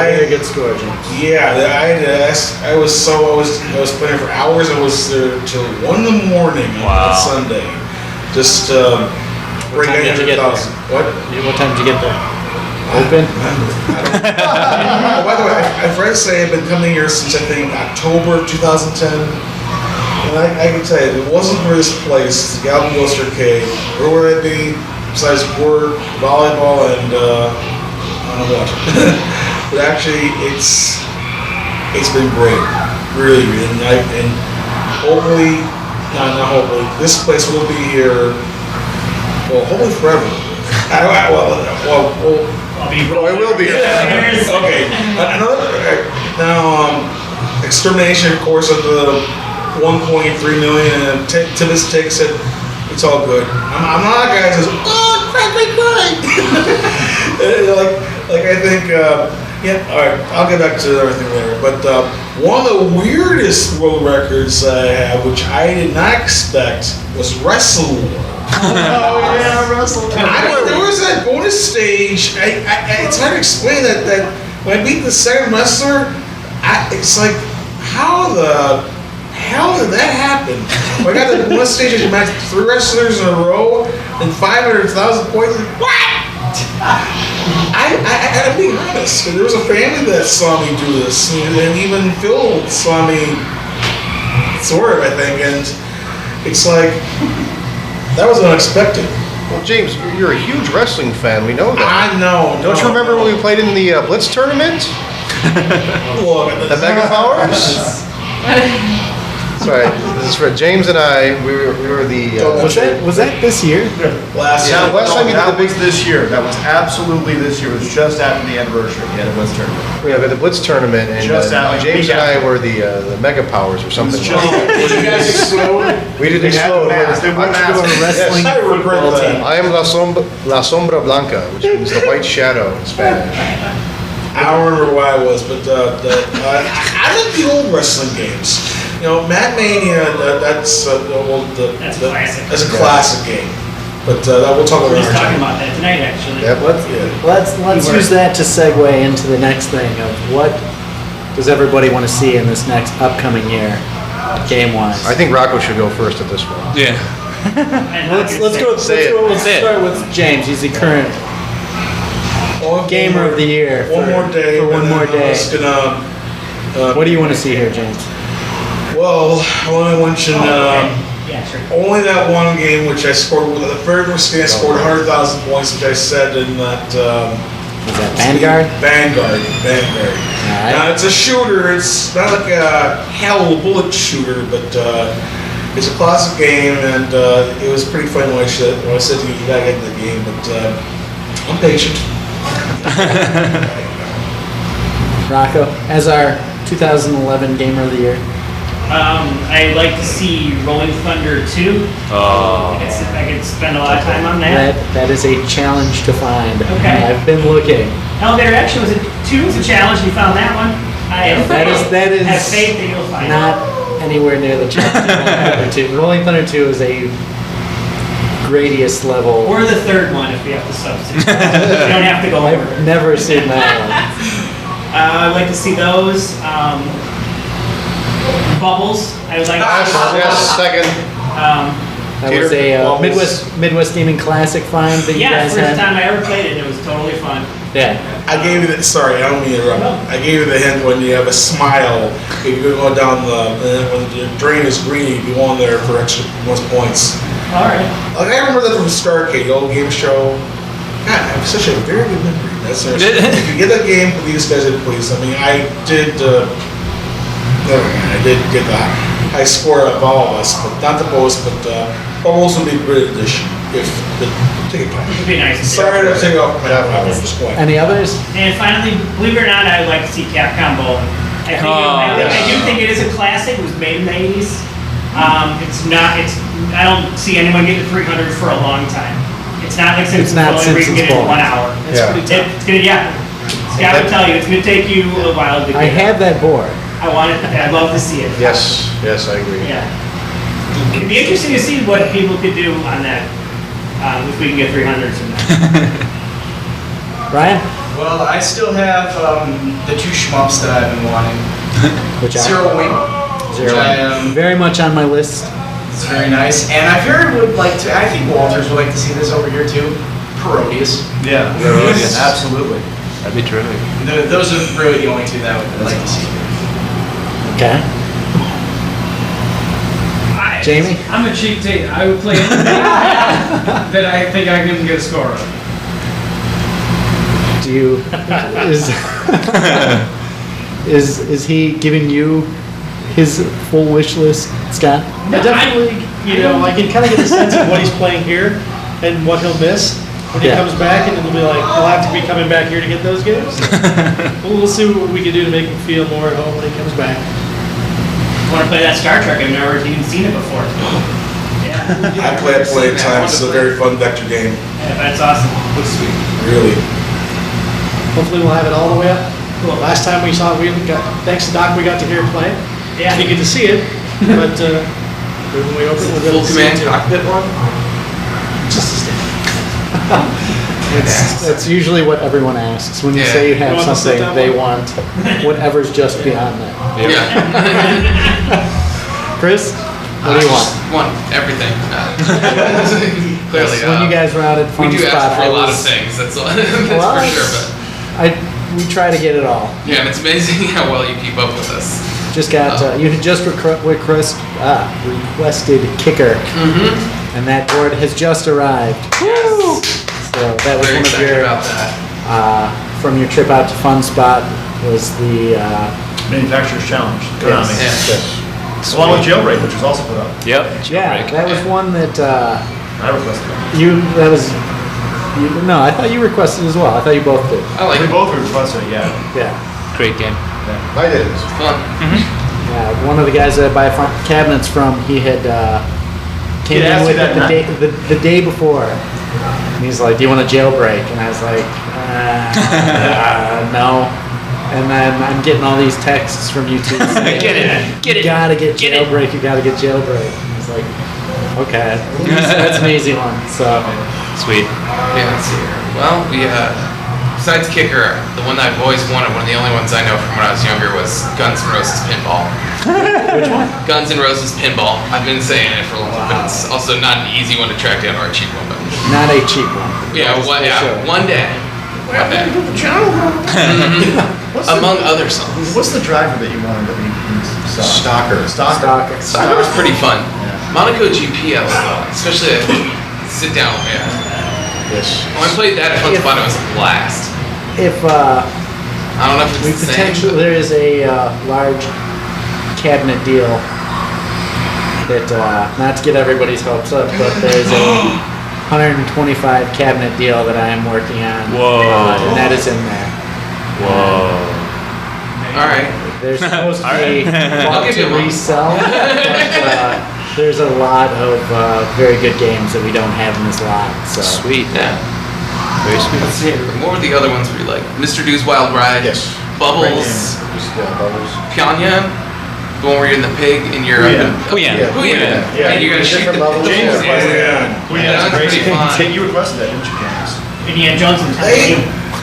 [SPEAKER 1] Very good score, James.
[SPEAKER 9] Yeah, I was playing for hours. I was there till 1 in the morning on Sunday. Just break 800,000. What
[SPEAKER 1] time did you get there? Open?
[SPEAKER 9] By the way, my friends say I've been coming here since I think October 2010. And I can tell you, if it wasn't for this place, the Galloping Ghost Arcade, where would I be besides work, volleyball, and I don't know what. But actually, it's been great, really. And hopefully, not hopefully, this place will be here. Well, hopefully forever.
[SPEAKER 3] I will be.
[SPEAKER 9] Okay. Now, extermination, of course, of the 1.3 million, and Tibbs takes it. It's all good. I'm not a guy that says, "Oh, cry." like I think, yeah. All right, I'll get back to everything later. But one of the weirdest world records I have, which I did not expect, was Wrestle War.
[SPEAKER 13] Oh yeah, Wrestle War.
[SPEAKER 9] There was that bonus stage. It's hard to explain that when I beat the second wrestler, it's like, how the hell did that happen? I got the bonus stage and matched 3 wrestlers in a row and 500,000 points. What? I'm being honest. There was a family that saw me do this, and even Phil saw me, sort of, I think, and it's like, that was unexpected.
[SPEAKER 3] Well, James, you're a huge wrestling fan. We know that.
[SPEAKER 9] I know.
[SPEAKER 3] Don't you remember when we played in the Blitz tournament?
[SPEAKER 9] Look,
[SPEAKER 3] the Mega Powers? Sorry. This is for James and I. We were the.
[SPEAKER 1] Was that this year?
[SPEAKER 9] Last
[SPEAKER 3] Yeah, last time you did the
[SPEAKER 13] that
[SPEAKER 3] big.
[SPEAKER 13] was this year. That was absolutely this year. It was just after the anniversary. Yeah, the Blitz tournament.
[SPEAKER 3] Yeah, but the Blitz tournament, and
[SPEAKER 13] Just out, like,
[SPEAKER 3] James
[SPEAKER 13] week
[SPEAKER 3] and I
[SPEAKER 13] after.
[SPEAKER 3] were the Mega Powers or something.
[SPEAKER 13] Did you guys explode?
[SPEAKER 3] We did
[SPEAKER 13] They had
[SPEAKER 3] explode.
[SPEAKER 13] masks. They wore masks.
[SPEAKER 1] wrestling
[SPEAKER 9] I regret
[SPEAKER 1] football
[SPEAKER 9] that.
[SPEAKER 1] team.
[SPEAKER 3] I am La Sombra Blanca, which means the white shadow in Spanish.
[SPEAKER 9] I don't remember where I was, but I like the old wrestling games. You know, Mad Mania, that's
[SPEAKER 7] That's classic.
[SPEAKER 9] That's a classic game. But we'll talk about
[SPEAKER 7] We're
[SPEAKER 9] it
[SPEAKER 7] just talking
[SPEAKER 9] another
[SPEAKER 7] about that tonight, actually.
[SPEAKER 3] Yep.
[SPEAKER 1] Let's use that to segue into the next thing of what does everybody want to see in this next upcoming year, game-wise?
[SPEAKER 3] I think Rocco should go first at this one.
[SPEAKER 5] Yeah.
[SPEAKER 1] Let's go.
[SPEAKER 3] Say it.
[SPEAKER 1] Let's start with James. He's the current
[SPEAKER 9] time.
[SPEAKER 1] gamer of the year.
[SPEAKER 9] One more day.
[SPEAKER 1] For one
[SPEAKER 9] and
[SPEAKER 1] more
[SPEAKER 9] then
[SPEAKER 1] day.
[SPEAKER 9] I was gonna,
[SPEAKER 1] What do you want to see here, James?
[SPEAKER 9] well, I want to mention
[SPEAKER 7] Yeah, sure.
[SPEAKER 9] only that one game which I scored with the very first game I scored 100,000 points, which I said in that.
[SPEAKER 1] Is that Vanguard?
[SPEAKER 9] Vanguard.
[SPEAKER 1] Alright.
[SPEAKER 9] Now it's a shooter. It's not like a hell bullet shooter, but it's a classic game, and it was pretty fun when I said to you gotta get in the game. But I'm patient.
[SPEAKER 1] Rocco, as our 2011 Gamer of the Year.
[SPEAKER 7] I'd like to see Rolling Thunder 2.
[SPEAKER 5] Oh.
[SPEAKER 7] I could spend a lot of time on that.
[SPEAKER 1] That is a challenge to find.
[SPEAKER 7] Okay.
[SPEAKER 1] I've been looking.
[SPEAKER 7] Elevator Action was 2 was a challenge. You found that one. I have
[SPEAKER 1] That is
[SPEAKER 7] have faith that you'll find
[SPEAKER 1] not anywhere near the challenge. of Rolling Thunder 2. Rolling Thunder 2 is a gradius level.
[SPEAKER 7] Or the third one if we have to substitute. You don't have to go over.
[SPEAKER 1] I've never seen that one.
[SPEAKER 7] I'd like to see those. Bubbles. I would like to see
[SPEAKER 3] Yes, second.
[SPEAKER 1] That was a Midwest Gaming Classic find that you
[SPEAKER 7] Yeah,
[SPEAKER 1] guys
[SPEAKER 7] first
[SPEAKER 1] had.
[SPEAKER 7] time I ever played it. It was totally fun.
[SPEAKER 1] Yeah.
[SPEAKER 9] I gave you the, sorry, I don't mean to interrupt. I gave you the hint when you have a smile. If you're going to go down when the drain is green, you go on there for extra most points.
[SPEAKER 7] All right.
[SPEAKER 9] Like I remember that from Starcade, the old game show. God, I have such a very good memory. That's if you get that game, please guys, please. I mean, I did. Never mind. I did get the high score of all of us, but not the most. But Bubbles would be a great addition if the ticket price.
[SPEAKER 7] It'd be nice.
[SPEAKER 9] Sorry to take off my just going.
[SPEAKER 1] Any others?
[SPEAKER 7] And finally, believe it or not, I would like to see Capcom Bowling. I do think it is a classic. It was made in the 80s. It's not. I don't see anyone getting 300 for a long time. It's not like Simpsons
[SPEAKER 1] not
[SPEAKER 7] Bowling where you can get it in
[SPEAKER 1] Simpsons
[SPEAKER 7] 1 hour. It's
[SPEAKER 3] Yeah.
[SPEAKER 7] gonna. It's gotta tell you, it's gonna take you a while to get.
[SPEAKER 1] I have that board.
[SPEAKER 7] I want it. I'd love to see it.
[SPEAKER 3] Yes, I agree.
[SPEAKER 7] Yeah. It'd be interesting to see what people could do on that. If we can get 300s from that.
[SPEAKER 1] Ryan?
[SPEAKER 8] Well, I still have the 2 shmups that I've been wanting.
[SPEAKER 1] Which
[SPEAKER 8] Zero Wing.
[SPEAKER 1] Zero.
[SPEAKER 8] Which I,
[SPEAKER 1] Very much on my list.
[SPEAKER 8] it's very nice. And I would like to, I think Walters would like to see this over here too. Parodius.
[SPEAKER 6] Yeah.
[SPEAKER 8] Parodius. Absolutely.
[SPEAKER 5] That'd be terrific.
[SPEAKER 8] Those are really the only 2 that I would like to see.
[SPEAKER 1] Okay. Jamie?
[SPEAKER 2] I'm a cheap date. I would play anything that I think I can get a score on.
[SPEAKER 1] Do you is he giving you his full wish list, Scott?
[SPEAKER 11] I definitely, I can kind of get a sense of what he's playing here and what he'll miss when he
[SPEAKER 1] Yeah.
[SPEAKER 11] comes back, and it'll be like, we'll have to be coming back here to get those games. We'll see what we can do to make him feel more at home when he comes back.
[SPEAKER 7] I want to play that Star Trek. I've never even seen it before. Yeah.
[SPEAKER 9] I play it plenty of times. It's a very fun vector game.
[SPEAKER 7] Yeah, that's awesome.
[SPEAKER 6] Looks sweet.
[SPEAKER 9] Really.
[SPEAKER 11] Hopefully we'll have it all the way up.
[SPEAKER 7] Cool.
[SPEAKER 11] Last time we saw it, thanks to Doc, we got to hear him play.
[SPEAKER 7] Yeah.
[SPEAKER 11] Didn't get to see it, but when we open, we'll be able
[SPEAKER 6] Full
[SPEAKER 11] to see it
[SPEAKER 6] command
[SPEAKER 11] too.
[SPEAKER 6] cockpit one?
[SPEAKER 11] Just a step.
[SPEAKER 1] That's usually what everyone asks. When you
[SPEAKER 6] Yeah.
[SPEAKER 1] say you have
[SPEAKER 11] You want the
[SPEAKER 1] something,
[SPEAKER 11] sit-down
[SPEAKER 1] they
[SPEAKER 11] one?
[SPEAKER 1] want whatever's just beyond that.
[SPEAKER 6] Yeah.
[SPEAKER 1] Chris, what do you want?
[SPEAKER 6] Want everything. Clearly.
[SPEAKER 1] When you guys were out at
[SPEAKER 6] we
[SPEAKER 1] Fun
[SPEAKER 6] do
[SPEAKER 1] Spot,
[SPEAKER 6] ask for
[SPEAKER 1] I
[SPEAKER 6] a lot of
[SPEAKER 1] was-
[SPEAKER 6] things. That's all.
[SPEAKER 1] Well,
[SPEAKER 6] That's for sure. But
[SPEAKER 1] we try to get it all.
[SPEAKER 6] yeah, and it's amazing how well you keep up with us.
[SPEAKER 1] Just got you had just requested kicker, and that board has just arrived.
[SPEAKER 6] Yes.
[SPEAKER 1] So that was
[SPEAKER 6] Very
[SPEAKER 1] one of
[SPEAKER 6] excited
[SPEAKER 1] your
[SPEAKER 6] about that.
[SPEAKER 1] from your trip out to Fun Spot was the
[SPEAKER 13] Manufacturer's Challenge.
[SPEAKER 6] Yes.
[SPEAKER 3] Yes.
[SPEAKER 13] Along with Jailbreak, which was also put up.
[SPEAKER 5] Yep.
[SPEAKER 1] Yeah, that was one that
[SPEAKER 13] I requested it.
[SPEAKER 1] No, I thought you requested as well. I thought you both did.
[SPEAKER 6] I like
[SPEAKER 13] We
[SPEAKER 6] it.
[SPEAKER 13] both requested it, yeah.
[SPEAKER 1] Yeah.
[SPEAKER 5] Great game.
[SPEAKER 3] I did.
[SPEAKER 6] Fun.
[SPEAKER 1] Yeah, one of the guys that I buy cabinets from, he had came
[SPEAKER 13] He
[SPEAKER 1] in
[SPEAKER 13] asked
[SPEAKER 1] with
[SPEAKER 13] you
[SPEAKER 1] it
[SPEAKER 13] that,
[SPEAKER 1] the day before. And he's like, "Do you want a jailbreak?" And I was like, "No." And then I'm getting all these texts from YouTube saying,
[SPEAKER 5] Get it.
[SPEAKER 1] You gotta get jailbreak. You gotta get jailbreak. And he's like, "Okay, that's an easy one." So
[SPEAKER 5] Sweet.
[SPEAKER 6] Yeah, let's see here. Well, we besides Kicker, the one that I've always wanted, one of the only ones I know from when I was younger, was Guns N' Roses Pinball.
[SPEAKER 1] which one?
[SPEAKER 6] Guns N' Roses Pinball. I've been saying it for a long time, but it's also not an easy one to track down or a cheap one. But
[SPEAKER 1] Not a cheap one.
[SPEAKER 6] yeah,
[SPEAKER 1] Sure.
[SPEAKER 6] one day. One day. Among other songs.
[SPEAKER 13] What's the driver that you wanted that we saw?
[SPEAKER 3] Stalker.
[SPEAKER 1] Stalker.
[SPEAKER 6] Soccer was pretty fun. Monaco GP, I love that. Especially sit down, yeah.
[SPEAKER 3] Yes.
[SPEAKER 6] When I played that at Fun Spot, it was a blast.
[SPEAKER 1] If
[SPEAKER 6] I don't know if
[SPEAKER 1] we
[SPEAKER 6] it's the same.
[SPEAKER 1] potentially there is a large cabinet deal that not to get everybody's hopes up, but there's a 125 cabinet deal that I am working on.
[SPEAKER 5] Whoa.
[SPEAKER 1] And that is in there.
[SPEAKER 6] All right.
[SPEAKER 1] There's supposed to
[SPEAKER 6] All
[SPEAKER 1] be
[SPEAKER 6] right. I'll
[SPEAKER 1] one
[SPEAKER 6] give you
[SPEAKER 1] to
[SPEAKER 6] one.
[SPEAKER 1] resell, but there's a lot of very good games that we don't have in this lot. So
[SPEAKER 5] Sweet.
[SPEAKER 6] Yeah.
[SPEAKER 5] Very sweet.
[SPEAKER 6] Let's see. What were the other ones we like? Mr. Do's Wild Ride.
[SPEAKER 3] Yes.
[SPEAKER 6] Bubbles.
[SPEAKER 3] Bubbles.
[SPEAKER 6] Pyongyang. The one where you're in the pig and you're
[SPEAKER 5] Puyan.
[SPEAKER 3] Yeah.
[SPEAKER 6] And you're gonna shoot the
[SPEAKER 3] Different levels.
[SPEAKER 6] James
[SPEAKER 3] Yeah.
[SPEAKER 6] Yeah, that's pretty fun.
[SPEAKER 13] You requested that, didn't you, James?
[SPEAKER 7] Indiana Jones and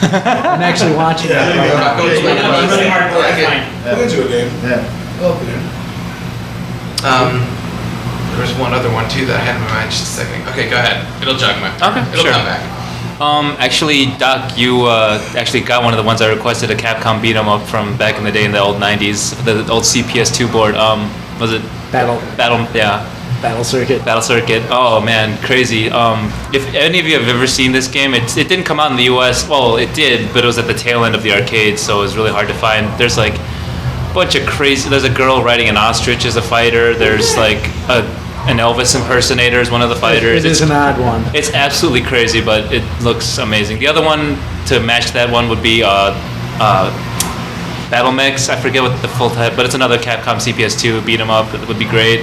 [SPEAKER 1] I'm actually watching that right now.
[SPEAKER 6] Go to one of
[SPEAKER 7] It's
[SPEAKER 6] those.
[SPEAKER 7] really hard to
[SPEAKER 6] I like it.
[SPEAKER 7] find.
[SPEAKER 9] Look into a game.
[SPEAKER 6] There's one other one too that I had in my mind just a second. Okay, go ahead. It'll jog my.
[SPEAKER 5] Okay,
[SPEAKER 6] It'll
[SPEAKER 5] sure.
[SPEAKER 6] come back.
[SPEAKER 5] Actually, Doc, you actually got one of the ones I requested, a Capcom beat 'em up from back in the day in the old 90s, the old CPS2 board. Was it
[SPEAKER 1] Battle
[SPEAKER 5] Yeah,
[SPEAKER 1] Circuit.
[SPEAKER 5] Battle Circuit. Oh man, crazy. If any of you have ever seen this game, it didn't come out in the US. Well, it did, but it was at the tail end of the arcade, so it was really hard to find. There's like a bunch of crazy. There's a girl riding an ostrich as a fighter. There's like an Elvis impersonator as one of the fighters.
[SPEAKER 1] It is an odd one.
[SPEAKER 5] It's absolutely crazy, but it looks amazing. The other one to match that one would be Battle Mix. I forget what the full title, but it's another Capcom CPS2 beat 'em up. It would be great.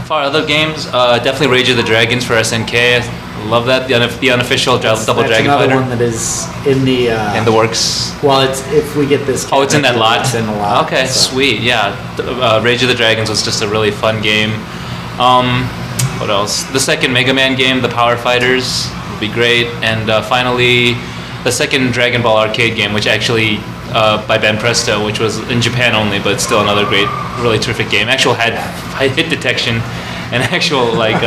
[SPEAKER 5] For other games, definitely Rage of the Dragons for SNK. I love that. The unofficial Double
[SPEAKER 1] That's
[SPEAKER 5] Dragon
[SPEAKER 1] another
[SPEAKER 5] Fighter
[SPEAKER 1] one that is in the
[SPEAKER 5] in the works.
[SPEAKER 1] well, it's if we get this.
[SPEAKER 5] Oh, it's in that
[SPEAKER 1] cabinet,
[SPEAKER 5] lot?
[SPEAKER 1] It's in the lot.
[SPEAKER 5] Okay,
[SPEAKER 1] so.
[SPEAKER 5] sweet. Yeah. Rage of the Dragons was just a really fun game. What else? The second Mega Man game, the Power Fighters, would be great. And finally, the second Dragon Ball arcade game, which actually, by Ben Presto, which was in Japan only, but still another great, really terrific game. Actual had hit detection and actual, like,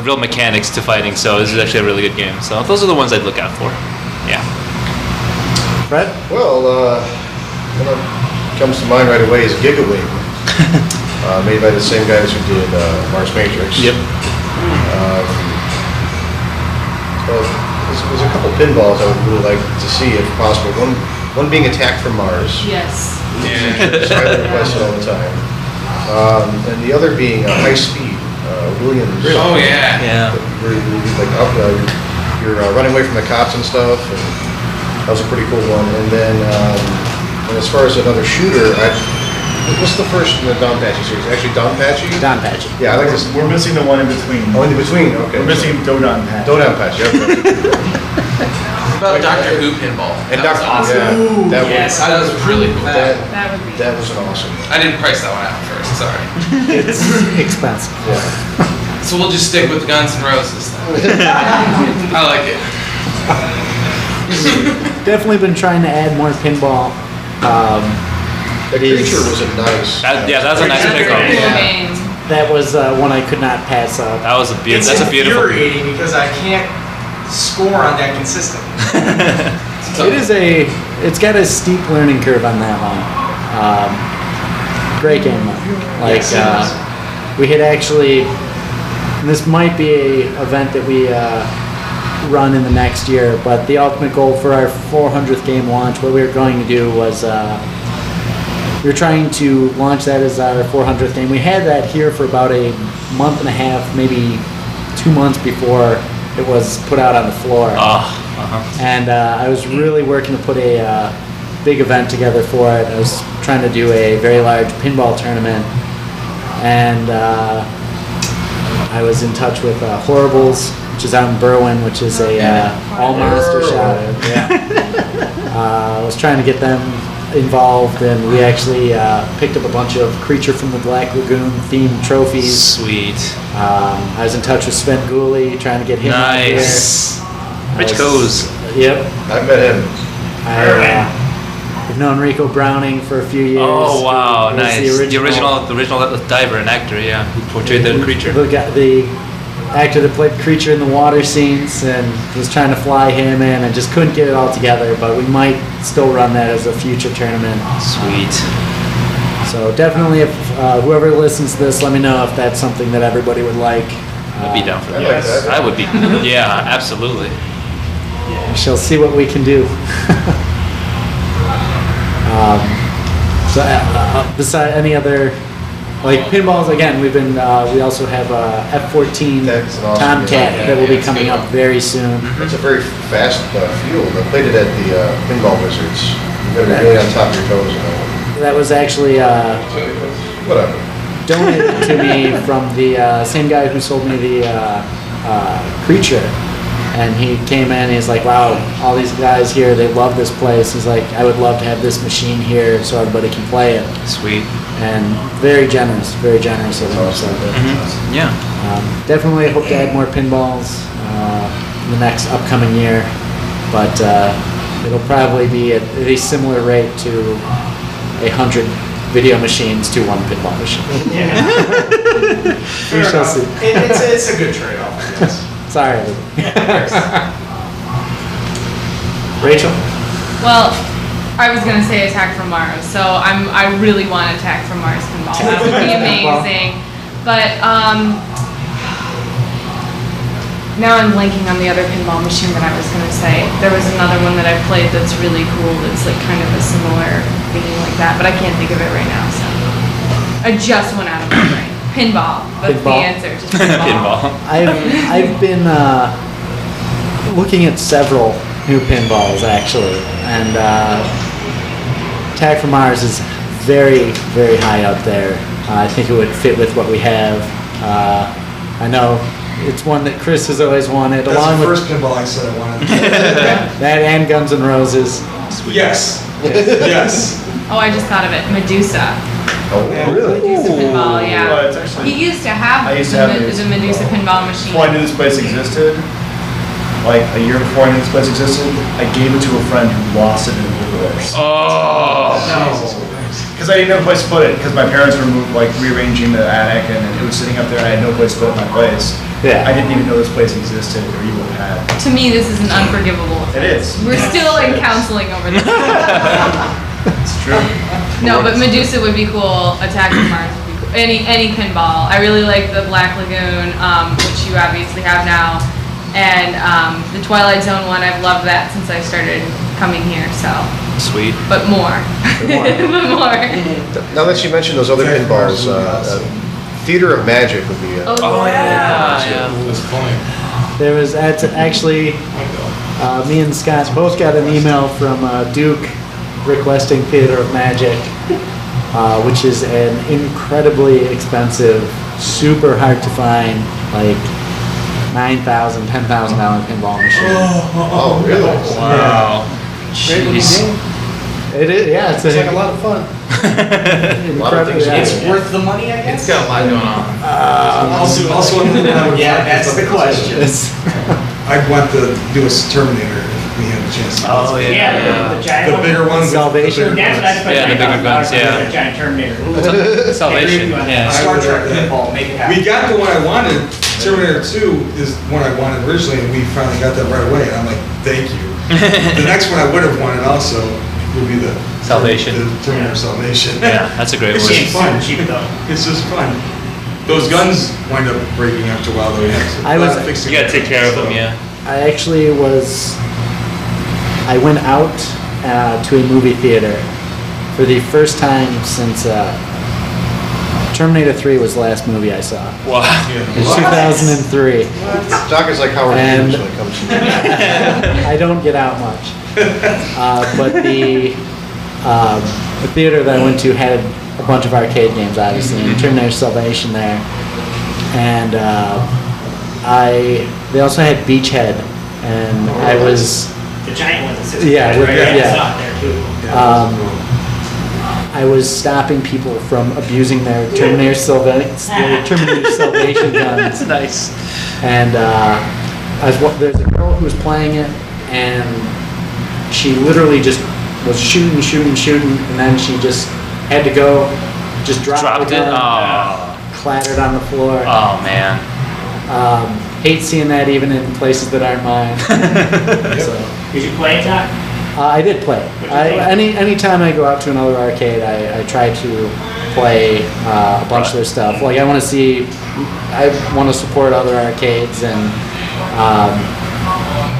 [SPEAKER 5] real mechanics to fighting. So this is actually a really good game. So those are the ones I'd look out for. Yeah.
[SPEAKER 1] Fred?
[SPEAKER 3] Well, what comes to mind right away is Gigawave, made by the same guys who did Mars Matrix.
[SPEAKER 5] Yep.
[SPEAKER 3] There's a couple pinballs I would really like to see if possible. One being Attack from Mars.
[SPEAKER 4] Yes.
[SPEAKER 3] It's highly requested all the time. And the other being High Speed. Williams.
[SPEAKER 6] Oh yeah.
[SPEAKER 5] Yeah.
[SPEAKER 3] Where you're running away from the cops and stuff. And that was a pretty cool one. And then, and as far as another shooter, what's the first in the Don Patchy series? Actually, Don Patchy?
[SPEAKER 1] Don Patchy.
[SPEAKER 3] Yeah, I like this.
[SPEAKER 13] We're missing the one in between.
[SPEAKER 3] Oh, in between, okay.
[SPEAKER 13] We're missing Dodon Patch.
[SPEAKER 3] Dodon Patchy, okay.
[SPEAKER 6] What about Doctor Who pinball?
[SPEAKER 3] And
[SPEAKER 6] That was awesome.
[SPEAKER 3] Yeah, that
[SPEAKER 7] Yes.
[SPEAKER 6] That was really cool.
[SPEAKER 4] That would be.
[SPEAKER 3] That was an awesome.
[SPEAKER 6] I didn't price that one out first. Sorry.
[SPEAKER 1] It's expensive.
[SPEAKER 3] Yeah.
[SPEAKER 6] So we'll just stick with Guns N' Roses then. I like it.
[SPEAKER 1] Definitely been trying to add more pinball.
[SPEAKER 3] The Creature was a nice.
[SPEAKER 5] That's a nice
[SPEAKER 4] That's a
[SPEAKER 5] pickup.
[SPEAKER 4] cool game.
[SPEAKER 1] That was one I could not pass up.
[SPEAKER 5] That was
[SPEAKER 8] It's
[SPEAKER 5] that's a beautiful.
[SPEAKER 8] infuriating because I can't score on that consistently.
[SPEAKER 1] It's got a steep learning curve on that one. Great game though. Like
[SPEAKER 8] Yes, it is.
[SPEAKER 1] we had actually, and this might be a event that we run in the next year, but the ultimate goal for our 400th game launch, what we were going to do was we were trying to launch that as our 400th game. We had that here for about a month and a half, maybe 2 months before it was put out on the floor. And I was really working to put a big event together for it. I was trying to do a very large pinball tournament, and I was in touch with Horribles, which is out in Berwyn, which is a all monster shop. I was trying to get them involved, and we actually picked up a bunch of Creature from the Black Lagoon themed trophies.
[SPEAKER 5] Sweet.
[SPEAKER 1] I was in touch with Sven Gooley, trying to get him out here.
[SPEAKER 5] Nice. Rich goes.
[SPEAKER 1] Yep.
[SPEAKER 3] I met him.
[SPEAKER 1] I've known Rico Browning for a few years.
[SPEAKER 5] Oh wow,
[SPEAKER 1] He was
[SPEAKER 5] nice. The original diver and actor, yeah, who portrayed the creature.
[SPEAKER 1] The actor that played Creature in the water scenes, and was trying to fly him in, and just couldn't get it all together. But we might still run that as a future tournament.
[SPEAKER 5] Sweet.
[SPEAKER 1] So definitely, if whoever listens to this, let me know if that's something that everybody would like.
[SPEAKER 5] I'd be down for that.
[SPEAKER 3] like that.
[SPEAKER 5] I would be. Yeah, absolutely.
[SPEAKER 1] We shall see what we can do. Beside any other, like pinballs, again, we've been, we also have F-14
[SPEAKER 3] That's an awesome
[SPEAKER 1] Tomcat
[SPEAKER 3] game.
[SPEAKER 1] that will be coming up very soon.
[SPEAKER 3] It's a very fast field. I played it at the Pinball Wizards. You gotta be really on top of your toes.
[SPEAKER 1] That was actually
[SPEAKER 3] Whatever.
[SPEAKER 1] donated to me from the same guy who sold me the Creature. And he came in and he's like, wow, all these guys here, they love this place. He's like, I would love to have this machine here so everybody can play it.
[SPEAKER 5] Sweet.
[SPEAKER 1] And very generous of him. So,
[SPEAKER 5] Yeah.
[SPEAKER 1] definitely hope to add more pinballs in the next upcoming year. But it'll probably be at a similar rate to 100 video machines to one pinball machine. We shall see.
[SPEAKER 8] It's a good trade-off, I guess.
[SPEAKER 1] Sorry. Rachel?
[SPEAKER 4] Well, I was gonna say Attack from Mars, so I really want Attack from Mars pinball. That would be amazing. But now I'm blanking on the other pinball machine that I was gonna say. There was another one that I played that's really cool. That's like kind of a similar thing like that, but I can't think of it right now. So I just went out of my brain. Pinball. That's
[SPEAKER 1] Pinball.
[SPEAKER 4] the answer. Just pinball.
[SPEAKER 1] I've been looking at several new pinballs actually, and Attack from Mars is very, very high up there. I think it would fit with what we have. I know it's one that Chris has always wanted,
[SPEAKER 10] That's
[SPEAKER 1] along
[SPEAKER 10] the
[SPEAKER 1] with
[SPEAKER 10] first pinball I said I wanted.
[SPEAKER 1] that and Guns N' Roses.
[SPEAKER 10] Yes. Yes.
[SPEAKER 4] Oh, I just thought of it. Medusa.
[SPEAKER 3] Oh, really?
[SPEAKER 4] Medusa pinball, yeah.
[SPEAKER 13] Well, it's actually-
[SPEAKER 4] He used to have,
[SPEAKER 13] I used to have
[SPEAKER 4] the Medusa pinball machine.
[SPEAKER 13] Before I knew this place existed, like a year before I knew this place existed, I gave it to a friend who lost it in the wars.
[SPEAKER 5] Oh.
[SPEAKER 13] Because I didn't have a place to put it, because my parents were rearranging the attic, and it was sitting up there, and I had no place to put it in my place.
[SPEAKER 1] Yeah.
[SPEAKER 13] I didn't even know this place existed, or even had.
[SPEAKER 4] To me, this is an unforgivable
[SPEAKER 13] It
[SPEAKER 4] offense.
[SPEAKER 13] is.
[SPEAKER 4] We're still in counseling over this.
[SPEAKER 13] It's true.
[SPEAKER 4] No, but Medusa would be cool. Attack from Mars would be cool. Any pinball. I really like the Black Lagoon, which you obviously have now, and the Twilight Zone one. I've loved that since I started coming here. So,
[SPEAKER 5] Sweet.
[SPEAKER 4] but more, but more.
[SPEAKER 3] Now that you mentioned those other pinballs, Theater of Magic would be.
[SPEAKER 4] Oh,
[SPEAKER 5] yeah.
[SPEAKER 2] That's funny.
[SPEAKER 1] There was actually me and Scott both got an email from Duke requesting Theater of Magic, which is an incredibly expensive, super hard to find, like $9,000, $10,000 pinball machine.
[SPEAKER 3] Oh, really?
[SPEAKER 5] Wow. Jeez.
[SPEAKER 1] It is, yeah. It's
[SPEAKER 11] It's like a lot of fun.
[SPEAKER 1] incredible. Yeah.
[SPEAKER 8] It's worth the money, I guess?
[SPEAKER 6] It's got a lot going on.
[SPEAKER 10] Also, one thing that I would
[SPEAKER 8] Yeah,
[SPEAKER 10] like
[SPEAKER 8] that's
[SPEAKER 10] is-
[SPEAKER 8] the question.
[SPEAKER 10] I'd want to do a Terminator if we had a chance. to.
[SPEAKER 5] Oh yeah.
[SPEAKER 7] Yeah, the giant
[SPEAKER 10] The
[SPEAKER 7] one.
[SPEAKER 10] bigger one. with the
[SPEAKER 1] Salvation?
[SPEAKER 10] bigger
[SPEAKER 7] That's what I
[SPEAKER 10] guns.
[SPEAKER 5] Yeah, the bigger guns, yeah.
[SPEAKER 7] The giant Terminator.
[SPEAKER 5] Salvation. Yeah.
[SPEAKER 8] Star Trek pinball, make it happen.
[SPEAKER 10] We got the one I wanted. Terminator 2 is one I wanted originally, and we finally got that right away. And I'm like, thank you. The next one I would have wanted also would be the
[SPEAKER 5] Salvation.
[SPEAKER 10] The Terminator Salvation.
[SPEAKER 5] Yeah, that's a great
[SPEAKER 10] It's
[SPEAKER 5] word.
[SPEAKER 10] just fun.
[SPEAKER 7] Cheap though.
[SPEAKER 10] It's just fun. Those guns wind up breaking after a while, though.
[SPEAKER 1] I was-
[SPEAKER 10] fixing
[SPEAKER 5] You gotta take care of them, yeah.
[SPEAKER 1] I actually I went out to a movie theater for the first time since Terminator 3 was the last movie I saw.
[SPEAKER 5] Wow.
[SPEAKER 1] It was 2003.
[SPEAKER 3] Doc is like Howard
[SPEAKER 1] And-
[SPEAKER 3] Hughes when it comes to
[SPEAKER 1] I don't get out much. But the theater that I went to had a bunch of arcade games, obviously, and Terminator Salvation there. And they also had Beachhead, and I was,
[SPEAKER 7] The giant one that sits
[SPEAKER 1] Yeah,
[SPEAKER 7] right
[SPEAKER 1] with-
[SPEAKER 7] there.
[SPEAKER 1] yeah.
[SPEAKER 7] I saw it there too.
[SPEAKER 1] I was stopping people from abusing their Terminator Salvation guns.
[SPEAKER 5] Nice.
[SPEAKER 1] And there's a girl who was playing it, and she literally just was shooting, and then she just had to go, just dropped the
[SPEAKER 5] it?
[SPEAKER 1] gun,
[SPEAKER 5] Oh.
[SPEAKER 1] clattered on the floor.
[SPEAKER 5] Oh, man.
[SPEAKER 1] Hate seeing that even in places that aren't mine. So,
[SPEAKER 7] Did you play it, Doc?
[SPEAKER 1] I did play it.
[SPEAKER 7] What'd you play?
[SPEAKER 1] Anytime I go out to another arcade, I try to play a bunch of their stuff. Like I want to support other arcades and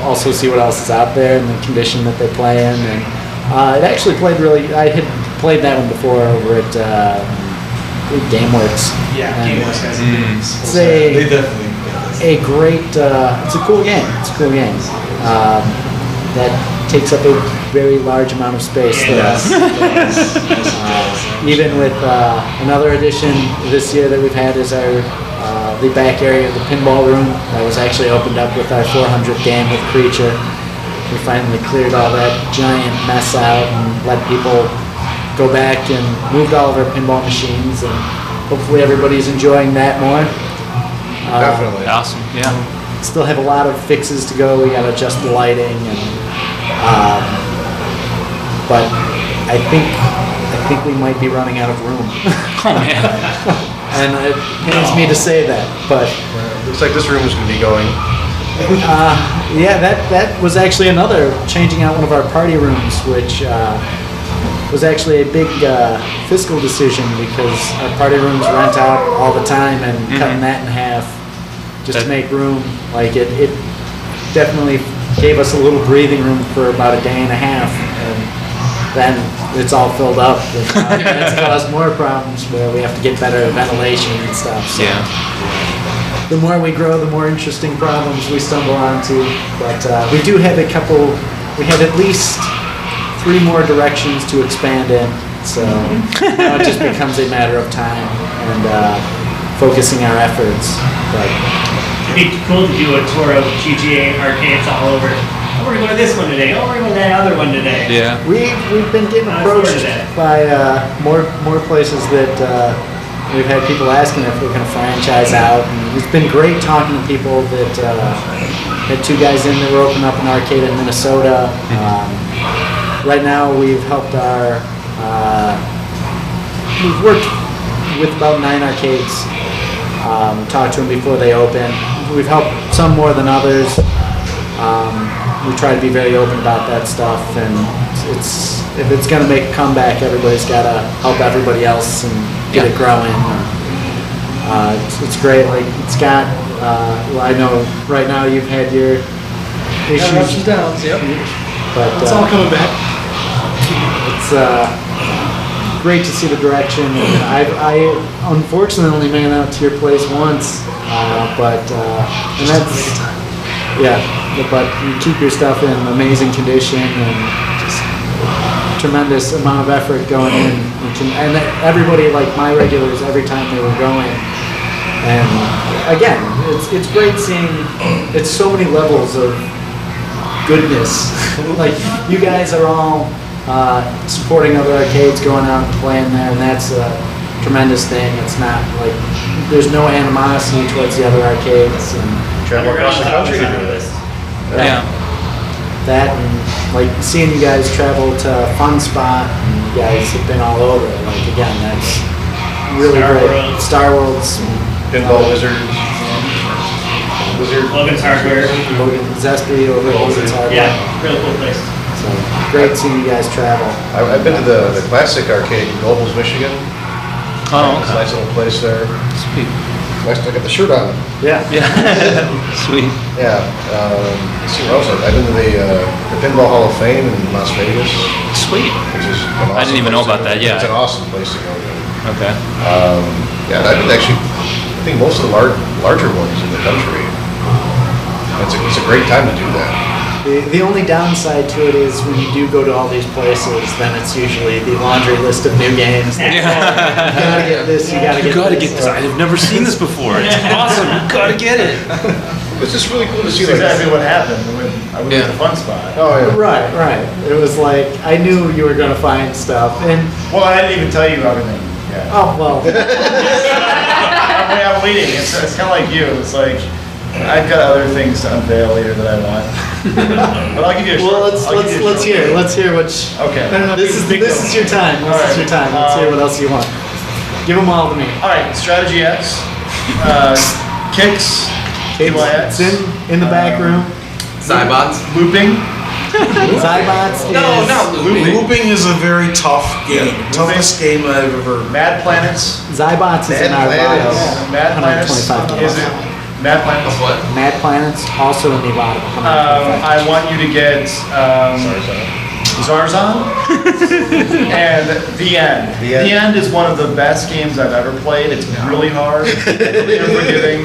[SPEAKER 1] also see what else is out there and the condition that they play in. And it actually played really. I had played that one before over at GameWorks.
[SPEAKER 8] Yeah,
[SPEAKER 1] And
[SPEAKER 8] GameWorks has
[SPEAKER 1] It's
[SPEAKER 8] They
[SPEAKER 1] a
[SPEAKER 8] definitely.
[SPEAKER 1] great. It's a cool game. It's a cool game. That takes up a very large amount of space. Even with another addition this year that we've had is our the back area of the pinball room that was actually opened up with our 400th game with Creature. We finally cleared all that giant mess out and let people go back and moved all of our pinball machines, and hopefully everybody's enjoying that more.
[SPEAKER 3] Definitely.
[SPEAKER 5] Awesome. Yeah.
[SPEAKER 1] Still have a lot of fixes to go. We gotta adjust the lighting, and but I think we might be running out of room.
[SPEAKER 5] Oh, man.
[SPEAKER 1] And it pains me to say that, but
[SPEAKER 3] Looks like this room is going to be going.
[SPEAKER 1] yeah, that was actually another changing out one of our party rooms, which was actually a big fiscal decision because our party rooms rent out all the time, and cutting that in half just to make room, like it definitely gave us a little breathing room for about a day and a half, and then it's all filled up. And that's caused more problems where we have to get better ventilation and stuff. So
[SPEAKER 5] Yeah.
[SPEAKER 1] the more we grow, the more interesting problems we stumble onto. But we do have we have at least 3 more directions to expand in. So now it just becomes a matter of time and focusing our efforts. But
[SPEAKER 7] It'd be cool to do a tour of GTA arcades all over. Oh, we're gonna go to this one today. Oh, we're gonna go to that other one today.
[SPEAKER 5] Yeah.
[SPEAKER 1] we've been getting
[SPEAKER 7] I look forward
[SPEAKER 1] approached
[SPEAKER 7] to that.
[SPEAKER 1] by more places that we've had people asking if we're going to franchise out. And it's been great talking to people that had 2 guys in that were opening up an arcade in Minnesota. Right now we've helped we've worked with about 9 arcades. Talked to them before they open. We've helped some more than others. We try to be very open about that stuff, and if it's going to make a comeback, everybody's got to help everybody else and get it growing. It's great. Like it's got. Well, I know right now you've had your issues,
[SPEAKER 11] Ups and downs, yep.
[SPEAKER 1] but
[SPEAKER 11] It's all coming back.
[SPEAKER 1] it's great to see the direction. And I unfortunately only made it out to your place once, but and that's yeah. But you keep your stuff in amazing condition and just tremendous amount of effort going in. And everybody, like my regulars, every time they were going. And again, it's great seeing. It's so many levels of goodness. Like you guys are all supporting other arcades, going out and playing there, and that's a tremendous thing. It's not like there's no animosity towards the other arcades. And
[SPEAKER 3] Travel across the country to do this.
[SPEAKER 5] Yeah.
[SPEAKER 1] That and like seeing you guys travel to Fun Spot, and you guys have been all over. Like again, that's really
[SPEAKER 7] Star
[SPEAKER 1] great.
[SPEAKER 7] World.
[SPEAKER 1] Star Worlds,
[SPEAKER 3] Pinball Wizards.
[SPEAKER 7] Logan's Hardware.
[SPEAKER 1] Logan Zesty over at Logan's Hardware.
[SPEAKER 7] Yeah, real cool place.
[SPEAKER 1] So great seeing you guys travel.
[SPEAKER 3] I've been to the classic arcade in Nobles, Michigan.
[SPEAKER 5] Oh,
[SPEAKER 3] It's a nice little place there.
[SPEAKER 5] Sweet.
[SPEAKER 3] Next, I got the shirt on.
[SPEAKER 1] Yeah.
[SPEAKER 5] Sweet.
[SPEAKER 3] Yeah. Let's see what else. I've been to the Pinball Hall of Fame in Las Vegas,
[SPEAKER 5] Sweet.
[SPEAKER 3] which is an awesome
[SPEAKER 5] I didn't even know
[SPEAKER 3] place
[SPEAKER 5] about
[SPEAKER 3] to-
[SPEAKER 5] that, yeah.
[SPEAKER 3] It's an awesome place to go to.
[SPEAKER 5] Okay.
[SPEAKER 3] Yeah, I've been actually, I think most of the larger ones in the country. It's a great time to do that.
[SPEAKER 1] The only downside to it is when you do go to all these places, then it's usually the laundry list of new games. You gotta get this, you gotta get this.
[SPEAKER 5] I've never seen this before. It's awesome. You gotta get it.
[SPEAKER 3] It's just really cool to see.
[SPEAKER 13] That's
[SPEAKER 3] Like,
[SPEAKER 13] exactly what happened when I was in the fun spot.
[SPEAKER 3] oh yeah.
[SPEAKER 1] Right. It was like, I knew you were gonna find stuff, and,
[SPEAKER 13] Well, I didn't even tell you everything. Yeah.
[SPEAKER 1] oh, well,
[SPEAKER 13] I'm waiting. It's kind of like you. It's like I've got other things to unveil later that I want. But I'll give you a short.
[SPEAKER 1] well, let's hear which.
[SPEAKER 13] Okay.
[SPEAKER 1] This is your time, this is your time, let's hear what else you want. Give them all to me.
[SPEAKER 13] All right. Strategy X. Kicks.
[SPEAKER 1] It's in the back room.
[SPEAKER 6] Cybots.
[SPEAKER 13] Looping.
[SPEAKER 1] Zybots
[SPEAKER 6] No,
[SPEAKER 1] is,
[SPEAKER 6] not looping.
[SPEAKER 9] Looping is a very tough game. Toughest game I've ever.
[SPEAKER 13] Mad Planets.
[SPEAKER 1] Zybots is in our
[SPEAKER 3] Planets.
[SPEAKER 1] bios.
[SPEAKER 13] Mad Planets.
[SPEAKER 1] 125
[SPEAKER 13] Is it? Mad Planets.
[SPEAKER 6] What?
[SPEAKER 1] Mad Planets, also in the bottom.
[SPEAKER 13] I want you to get Zarzan and The End.
[SPEAKER 3] The End.
[SPEAKER 13] The End is one of the best games I've ever played. It's really hard, really unforgiving.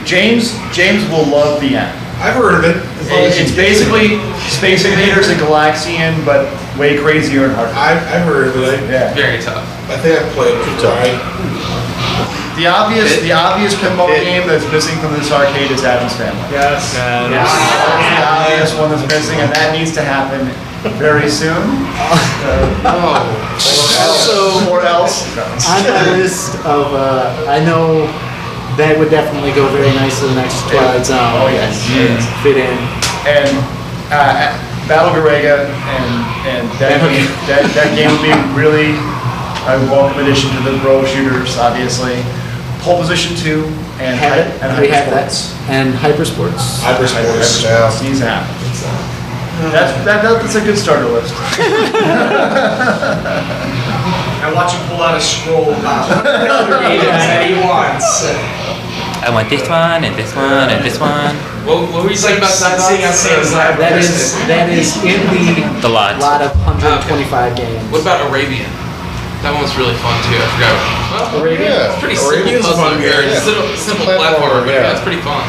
[SPEAKER 13] James will love The End.
[SPEAKER 9] I've heard of it.
[SPEAKER 13] It's basically Space Invaders and Galaxian, but way crazier and harder.
[SPEAKER 9] I've heard of it.
[SPEAKER 13] Yeah.
[SPEAKER 6] Very tough.
[SPEAKER 9] I think I've played it before.
[SPEAKER 13] The obvious pinball game that's missing from this arcade is Adam's Family.
[SPEAKER 11] Yes.
[SPEAKER 13] That's the obvious one that's missing, and that needs to happen very soon.
[SPEAKER 1] Also,
[SPEAKER 13] Or else.
[SPEAKER 1] on my list of, I know that would definitely go very nicely next to Twilight Zone.
[SPEAKER 13] Oh, yes.
[SPEAKER 1] Fit in.
[SPEAKER 13] And Battle Garega and that game would be really a welcome addition to the Bro shooters, obviously. Pole Position 2 and
[SPEAKER 1] Have it,
[SPEAKER 13] and
[SPEAKER 1] we have that.
[SPEAKER 13] Hypersports.
[SPEAKER 1] And Hypersports.
[SPEAKER 9] Hypersports.
[SPEAKER 3] Yeah.
[SPEAKER 13] Needs to happen. That's a good starter list. I watch him pull out a scroll that he wants.
[SPEAKER 5] I want this one and this one and this one.
[SPEAKER 6] What were you saying about Cybots?
[SPEAKER 1] That is in
[SPEAKER 5] The lot.
[SPEAKER 1] lot of 125 games.
[SPEAKER 6] What about Arabian? That one was really fun too. I forgot. Well,
[SPEAKER 3] Yeah.
[SPEAKER 6] it's pretty simple
[SPEAKER 3] Arabian's a
[SPEAKER 6] puzzle.
[SPEAKER 3] fun game, yeah.
[SPEAKER 6] Simple
[SPEAKER 3] Platformer,
[SPEAKER 6] platformer, but
[SPEAKER 3] yeah.
[SPEAKER 6] yeah, it's pretty fun.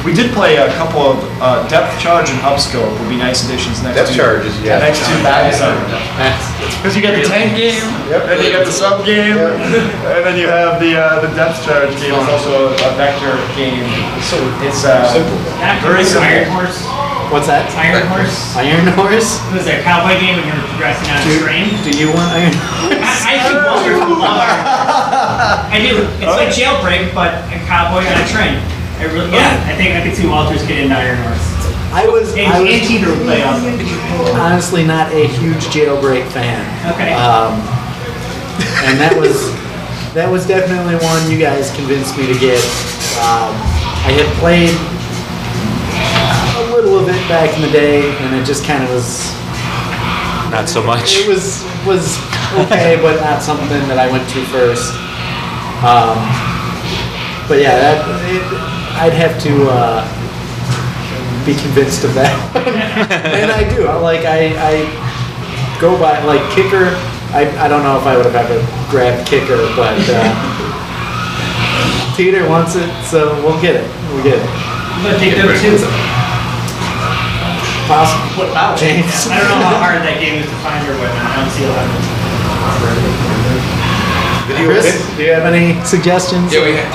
[SPEAKER 13] We did play a couple of Depth Charge and Upscope would be nice additions next
[SPEAKER 3] Depth
[SPEAKER 13] to
[SPEAKER 3] Charge is- yeah.
[SPEAKER 13] next to Battle Center. Because you got the tank game,
[SPEAKER 3] Yep.
[SPEAKER 13] then you got the sub game, and then you have the Depth Charge game. It's also a vector game.
[SPEAKER 3] So
[SPEAKER 13] It's
[SPEAKER 3] simple.
[SPEAKER 13] very simple.
[SPEAKER 7] Iron Horse.
[SPEAKER 1] What's that?
[SPEAKER 7] Iron Horse.
[SPEAKER 1] Iron Horse?
[SPEAKER 7] It was a cowboy game when you're progressing on a train.
[SPEAKER 1] Do you want Iron
[SPEAKER 7] I think Walter's would love it. I do. It's like Jailbreak, but a cowboy on a train. I think I could see Walter's get into Iron Horse.
[SPEAKER 1] I was
[SPEAKER 7] And Cheater would play also.
[SPEAKER 1] honestly not a huge Jailbreak fan.
[SPEAKER 7] Okay.
[SPEAKER 1] And that was definitely one you guys convinced me to get. I had played a little of it back in the day, and it just kind of was.
[SPEAKER 5] Not so much.
[SPEAKER 1] It was okay, but not something that I went to first. But yeah, I'd have to be convinced of that, and I do. I go by like Kicker. I don't know if I would have ever grabbed Kicker, but Peter wants it, so we'll get it. We'll get it.
[SPEAKER 7] I'm gonna take those two.
[SPEAKER 1] Possible.
[SPEAKER 7] What about
[SPEAKER 1] James?
[SPEAKER 7] I don't know how hard that game is to find or whatnot. I don't see a lot of
[SPEAKER 1] Chris, do you have any suggestions?
[SPEAKER 6] Yeah, we have.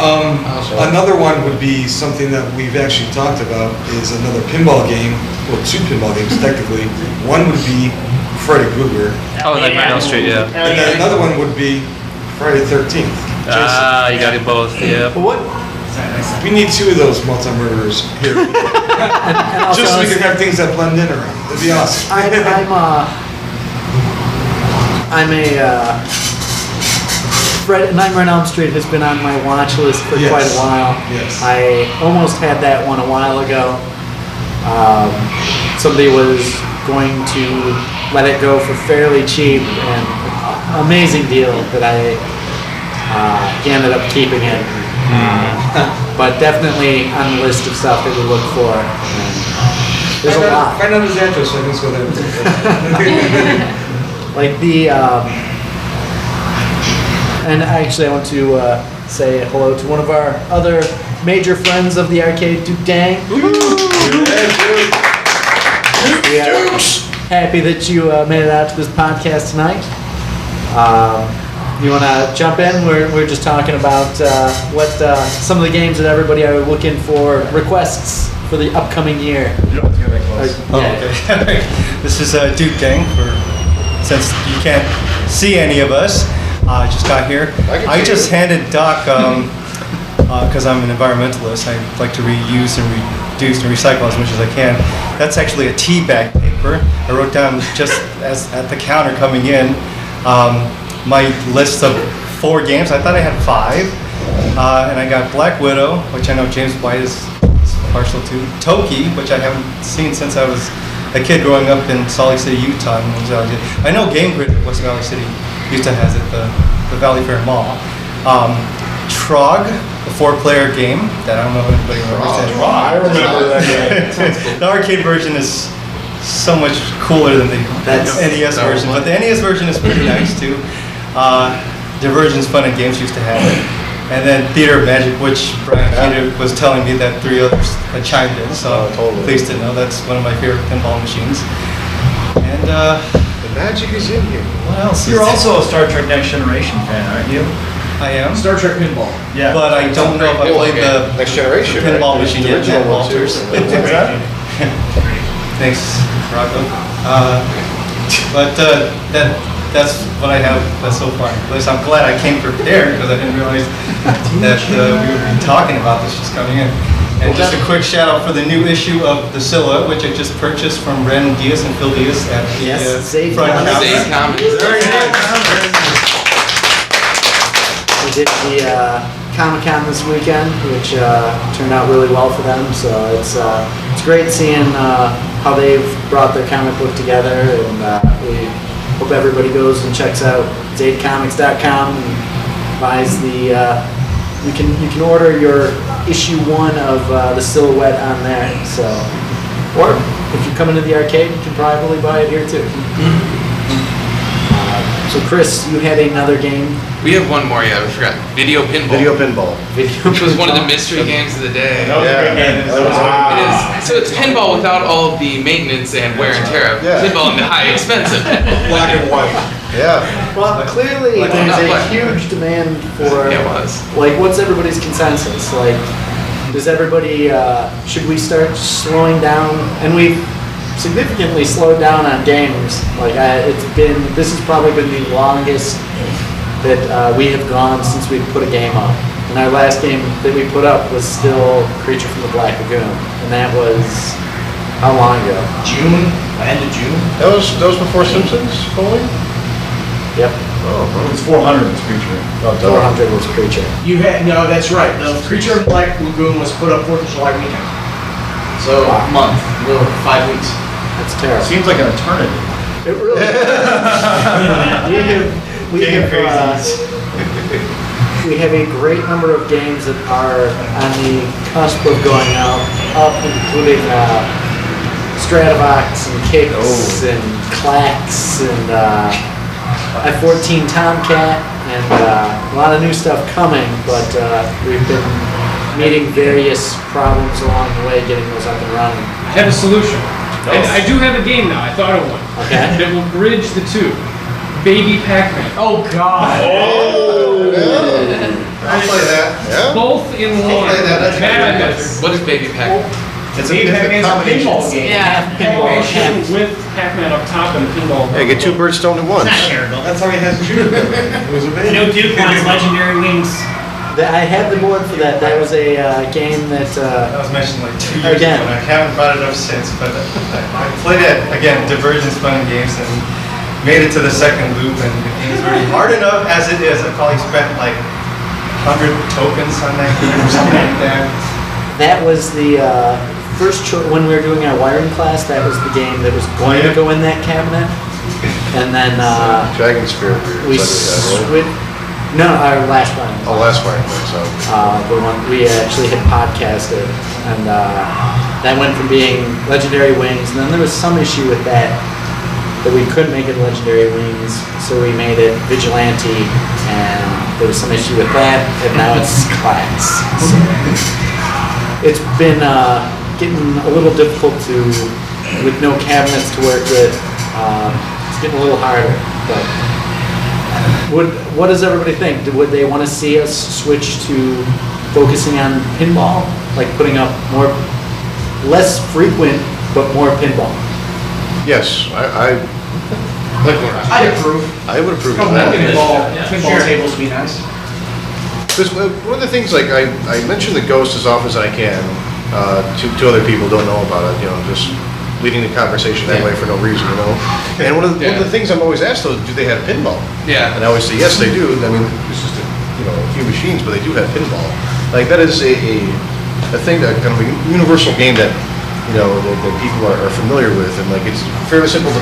[SPEAKER 10] Another one would be something that we've actually talked about is another pinball game. Well, two pinball games technically. One would be Freddy Krueger,
[SPEAKER 5] Oh, like Rhino Street, yeah.
[SPEAKER 10] and then another one would be Friday the 13th.
[SPEAKER 5] Ah, you got it both, yeah.
[SPEAKER 1] But what?
[SPEAKER 10] We need two of those multi-murderers here.
[SPEAKER 1] And also,
[SPEAKER 10] Just so we can have things that blend in around. It'd be awesome.
[SPEAKER 1] Nightmare on Elm Street has been on my watch list for
[SPEAKER 10] Yes.
[SPEAKER 1] quite a while.
[SPEAKER 10] Yes.
[SPEAKER 1] I almost had that one a while ago. Somebody was going to let it go for fairly cheap, and amazing deal that I ended up keeping it. But definitely on the list of stuff that we look for. And there's a lot.
[SPEAKER 14] Find out his address so I can go there.
[SPEAKER 1] Like the, and actually I want to say hello to one of our other major friends of the arcade, Duke Dang. We are happy that you made it out to this podcast tonight. You want to jump in? We're just talking about what some of the games that everybody are looking for requests for the upcoming year.
[SPEAKER 15] Okay. This is Duke Dang. Since you can't see any of us, I just got here. I just handed Doc, because I'm an environmentalist, I like to reuse and reduce and recycle as much as I can. That's actually a tea bag paper. I wrote down just as at the counter coming in, my list of 4 games. I thought I had 5, and I got Black Widow, which I know James White is partial to. Toki, which I haven't seen since I was a kid growing up in Salt Lake City, Utah. I know Game Grid at West Valley City, Utah has it, the Valley Fair Mall. Trog, the 4-player game that I don't know if anybody remembers that.
[SPEAKER 9] I remember that game.
[SPEAKER 15] The arcade version is so much cooler than the NES version, but the NES version is pretty nice too. Diversion's Fun and Games used to have it. And then Theater of Magic, which Brian Peter was telling me that 3 others had chimed in, so pleased to know that's one of my favorite pinball machines. And the
[SPEAKER 3] magic is in here.
[SPEAKER 15] What else?
[SPEAKER 16] You're also a Star Trek Next Generation fan, aren't you?
[SPEAKER 15] I am.
[SPEAKER 16] Star Trek pinball. Yeah.
[SPEAKER 15] But I don't know if I played the
[SPEAKER 3] Next Generation,
[SPEAKER 15] the pinball
[SPEAKER 3] right?
[SPEAKER 15] machine
[SPEAKER 3] The
[SPEAKER 15] yet.
[SPEAKER 3] original one, too.
[SPEAKER 15] Walters. Thanks, Rocco. But that's what I have so far. At least I'm glad I came prepared because I didn't realize that we would be talking about this just coming in. And just a quick shout out for the new issue of the Silhouette, which I just purchased from Ren Diaz and Phil Diaz at the front counter. Very nice.
[SPEAKER 1] We did the Comic-Con this weekend, which turned out really well for them. So it's great seeing how they've brought their comic book together, and we hope everybody goes and checks out zadecomics.com and buys the. You can order your issue 1 of the Silhouette on there. So, or if you come into the arcade, you can probably buy it here too. So Chris, you had another game.
[SPEAKER 6] We have one more, yeah, we forgot. Video Pinball.
[SPEAKER 3] Video Pinball.
[SPEAKER 6] Which was one of the mystery games of the day.
[SPEAKER 3] That was a great game.
[SPEAKER 6] It is. So it's pinball without all of the maintenance and wear and tear of pinball and the high expensive.
[SPEAKER 3] Black and white. Yeah.
[SPEAKER 1] Well, clearly there's a huge demand for, like, what's everybody's consensus? Like, does everybody, should we start slowing down? And we've significantly slowed down on games. Like, this has probably been the longest that we have gone since we put a game up. And our last game that we put up was still Creature from the Black Lagoon. And that was, how long ago?
[SPEAKER 8] June? End of June?
[SPEAKER 3] That was before Simpsons, Foley?
[SPEAKER 1] Yep.
[SPEAKER 3] Oh,
[SPEAKER 14] It was 400 was Creature.
[SPEAKER 1] 400 was Creature.
[SPEAKER 8] No, that's right. The Creature of Black Lagoon was put up 4th of July weekend. So a month, a little 5 weeks.
[SPEAKER 1] That's terrible.
[SPEAKER 14] Seems like an eternity.
[SPEAKER 1] It really we have a great number of games that are on the cusp of going out, including Stratovox and Kicks and Clacks and F-14 Tomcat and a lot of new stuff coming, but we've been meeting various problems along the way getting those up and running.
[SPEAKER 2] I have a solution. And I do have a game now. I thought of one.
[SPEAKER 1] Okay.
[SPEAKER 2] That will bridge the two. Baby Pac-Man.
[SPEAKER 8] Oh God.
[SPEAKER 3] Oh. Yeah. I'll play that. Yeah.
[SPEAKER 2] Both in one.
[SPEAKER 3] play that. That's
[SPEAKER 2] Madness.
[SPEAKER 6] What is Baby Pac-Man?
[SPEAKER 8] It's a pinball game.
[SPEAKER 4] Yeah.
[SPEAKER 2] Pinball with Pac-Man up top and a pinball.
[SPEAKER 3] Hey, get 2 birds stoned at once.
[SPEAKER 14] That's how he has to shoot. It was
[SPEAKER 7] I know Duke wants Legendary Wings.
[SPEAKER 1] I had the board for that. That was a game that.
[SPEAKER 15] That was mentioned like 2 years
[SPEAKER 1] Again.
[SPEAKER 15] ago, and I haven't brought it up since. But I played it again, Divergence Fun and Games, and made it to the second loop, and the game's already hard enough as it is. I probably spent like 100 tokens on that game or something like that.
[SPEAKER 1] That was the first choice when we were doing our wiring class. That was the game that was going to go in that cabinet, and then
[SPEAKER 3] Dragon Spear.
[SPEAKER 1] we switched. No, our last one.
[SPEAKER 3] Oh, last one, so.
[SPEAKER 1] The one we actually had podcasted, and that went from being Legendary Wings, and then there was some issue with that we couldn't make it Legendary Wings, so we made it Vigilante, and there was some issue with that, and now it's Class. So it's been getting a little difficult with no cabinets to work with. It's getting a little harder, but. What does everybody think? Would they want to see us switch to focusing on pinball, like putting up less frequent but more pinball?
[SPEAKER 3] Yes,
[SPEAKER 8] I'd approve.
[SPEAKER 3] I would approve of
[SPEAKER 8] Couple
[SPEAKER 3] that.
[SPEAKER 8] pinball tables would be nice.
[SPEAKER 3] Because one of the things, like, I mention the Ghost as often as I can to other people who don't know about it, just leading the conversation that way for no reason, And one of the things I'm always asked, though, do they have pinball?
[SPEAKER 6] Yeah.
[SPEAKER 3] And I always say, yes, they do. I mean, it's just a few machines, but they do have pinball. Like, that is a thing, that kind of a universal game that, that people are familiar with, and, like, it's fairly simple to,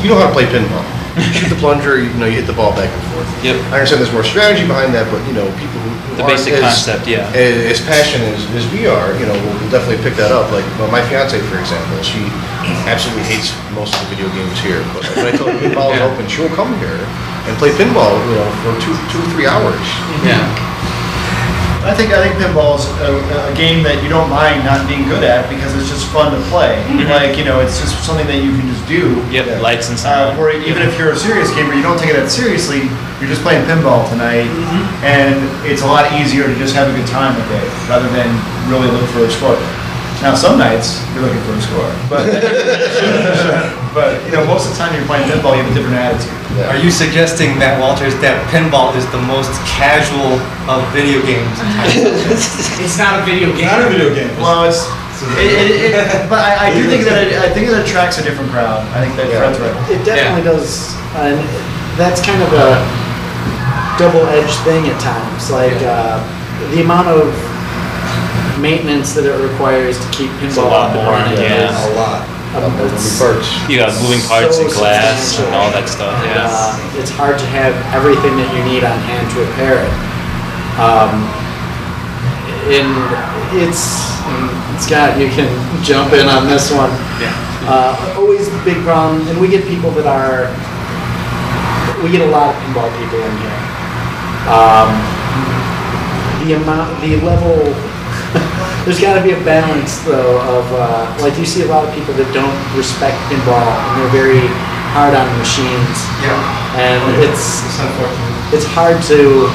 [SPEAKER 3] you know how to play pinball. You shoot the plunger, you hit the ball back and forth.
[SPEAKER 5] Yep.
[SPEAKER 3] I understand there's more strategy behind that, but, people who
[SPEAKER 5] The
[SPEAKER 3] aren't
[SPEAKER 5] basic concept, yeah.
[SPEAKER 3] as passionate as we are, will definitely pick that up. Like, my fiance, for example, she absolutely hates most of the video games here. But when I tell her pinball is open, she'll come here and play pinball, for 2 or 3 hours.
[SPEAKER 6] Yeah.
[SPEAKER 16] I think pinball's a game that you don't mind not being good at because it's just fun to play. Like, it's just something that you can just do.
[SPEAKER 5] Yep, lights and sound.
[SPEAKER 16] Or even if you're a serious gamer, you don't take it that seriously, you're just playing pinball tonight, and it's a lot easier to just have a good time with it, rather than really look for a score. Now, some nights, you're looking for a score, but, most of the time you're playing pinball, you have a different attitude.
[SPEAKER 15] Are you suggesting, Matt Walters, that pinball is the most casual of video games?
[SPEAKER 8] It's not a video game.
[SPEAKER 16] Not a video game. Well, but I do think that it attracts a different crowd. I think that Fred's right.
[SPEAKER 1] It definitely does, and that's kind of a double-edged thing at times. Like the amount of maintenance that it requires to keep pinball up and running is a lot.
[SPEAKER 5] You got moving parts and glass
[SPEAKER 1] substantial.
[SPEAKER 5] and all that stuff. Yeah.
[SPEAKER 1] It's hard to have everything that you need on hand to repair it. And Scott, you can jump in on this one. Always the big problem, and we get people we get a lot of pinball people in here. The level. There's got to be a balance, though, of like you see a lot of people that don't respect pinball, and they're very hard on the machines.
[SPEAKER 16] Yeah.
[SPEAKER 1] And it's hard to.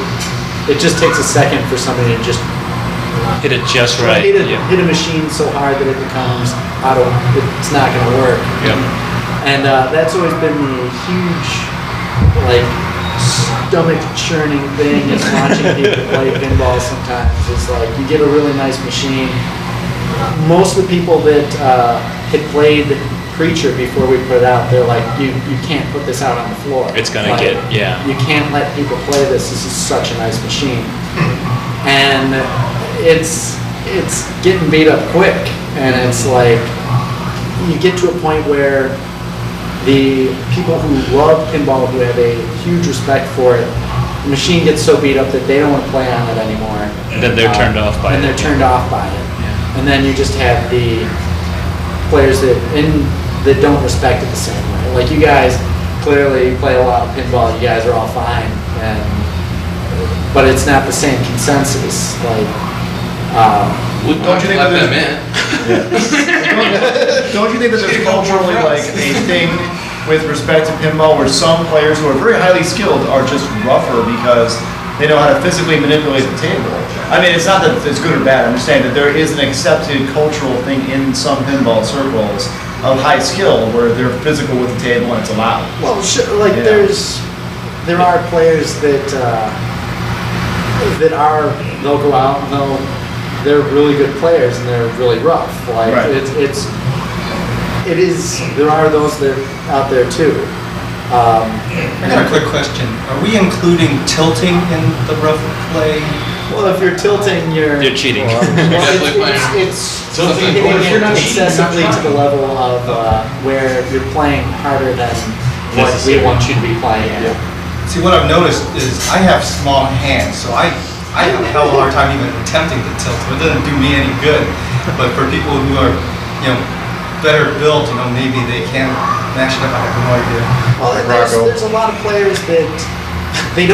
[SPEAKER 1] It just takes a second for somebody to just
[SPEAKER 5] hit it just right.
[SPEAKER 1] Hit a machine so hard that it becomes it's not going to work.
[SPEAKER 5] Yep.
[SPEAKER 1] And that's always been the huge, like, stomach churning thing is watching people play pinball sometimes. It's like you get a really nice machine. Most of the people that had played Preacher before we put it out, they're like, you can't put this out on the floor.
[SPEAKER 5] It's gonna
[SPEAKER 1] like, you can't let people play this. This is such a nice machine. And it's getting beat up quick, and it's like you get to a point where the people who love pinball, who have a huge respect for it, the machine gets so beat up that they don't want to play on it anymore.
[SPEAKER 5] And then they're turned off by it.
[SPEAKER 1] And they're turned off by it. Yeah. And then you just have the players that don't respect it the same way. Like you guys clearly play a lot of pinball. You guys are all fine, but it's not the same consensus. Like,
[SPEAKER 8] don't you think that don't you think that there's culturally like a thing with respect to pinball where some players who are very highly skilled are just rougher because they know how to physically manipulate the table? I mean, it's not that it's good or bad. I'm just saying that there is an accepted cultural thing in some pinball circles of high skill where they're physical with the table and it's allowed.
[SPEAKER 1] Well, sure, like there are players that they'll go out and they're really good players and they're really rough. Like there are those that are out there too.
[SPEAKER 15] I got a quick question. Are we including tilting in the rough play?
[SPEAKER 1] Well, if you're tilting, you're
[SPEAKER 5] cheating.
[SPEAKER 1] It's hitting it excessively to the level of where you're playing harder than what we want you to be playing at.
[SPEAKER 15] See, what I've noticed is I have small hands, so I have a hell of a hard time even attempting to tilt. So it doesn't do me any good. But for people who are, better built, maybe they can mash it up. I have no idea.
[SPEAKER 17] Well, and there's a lot of players that they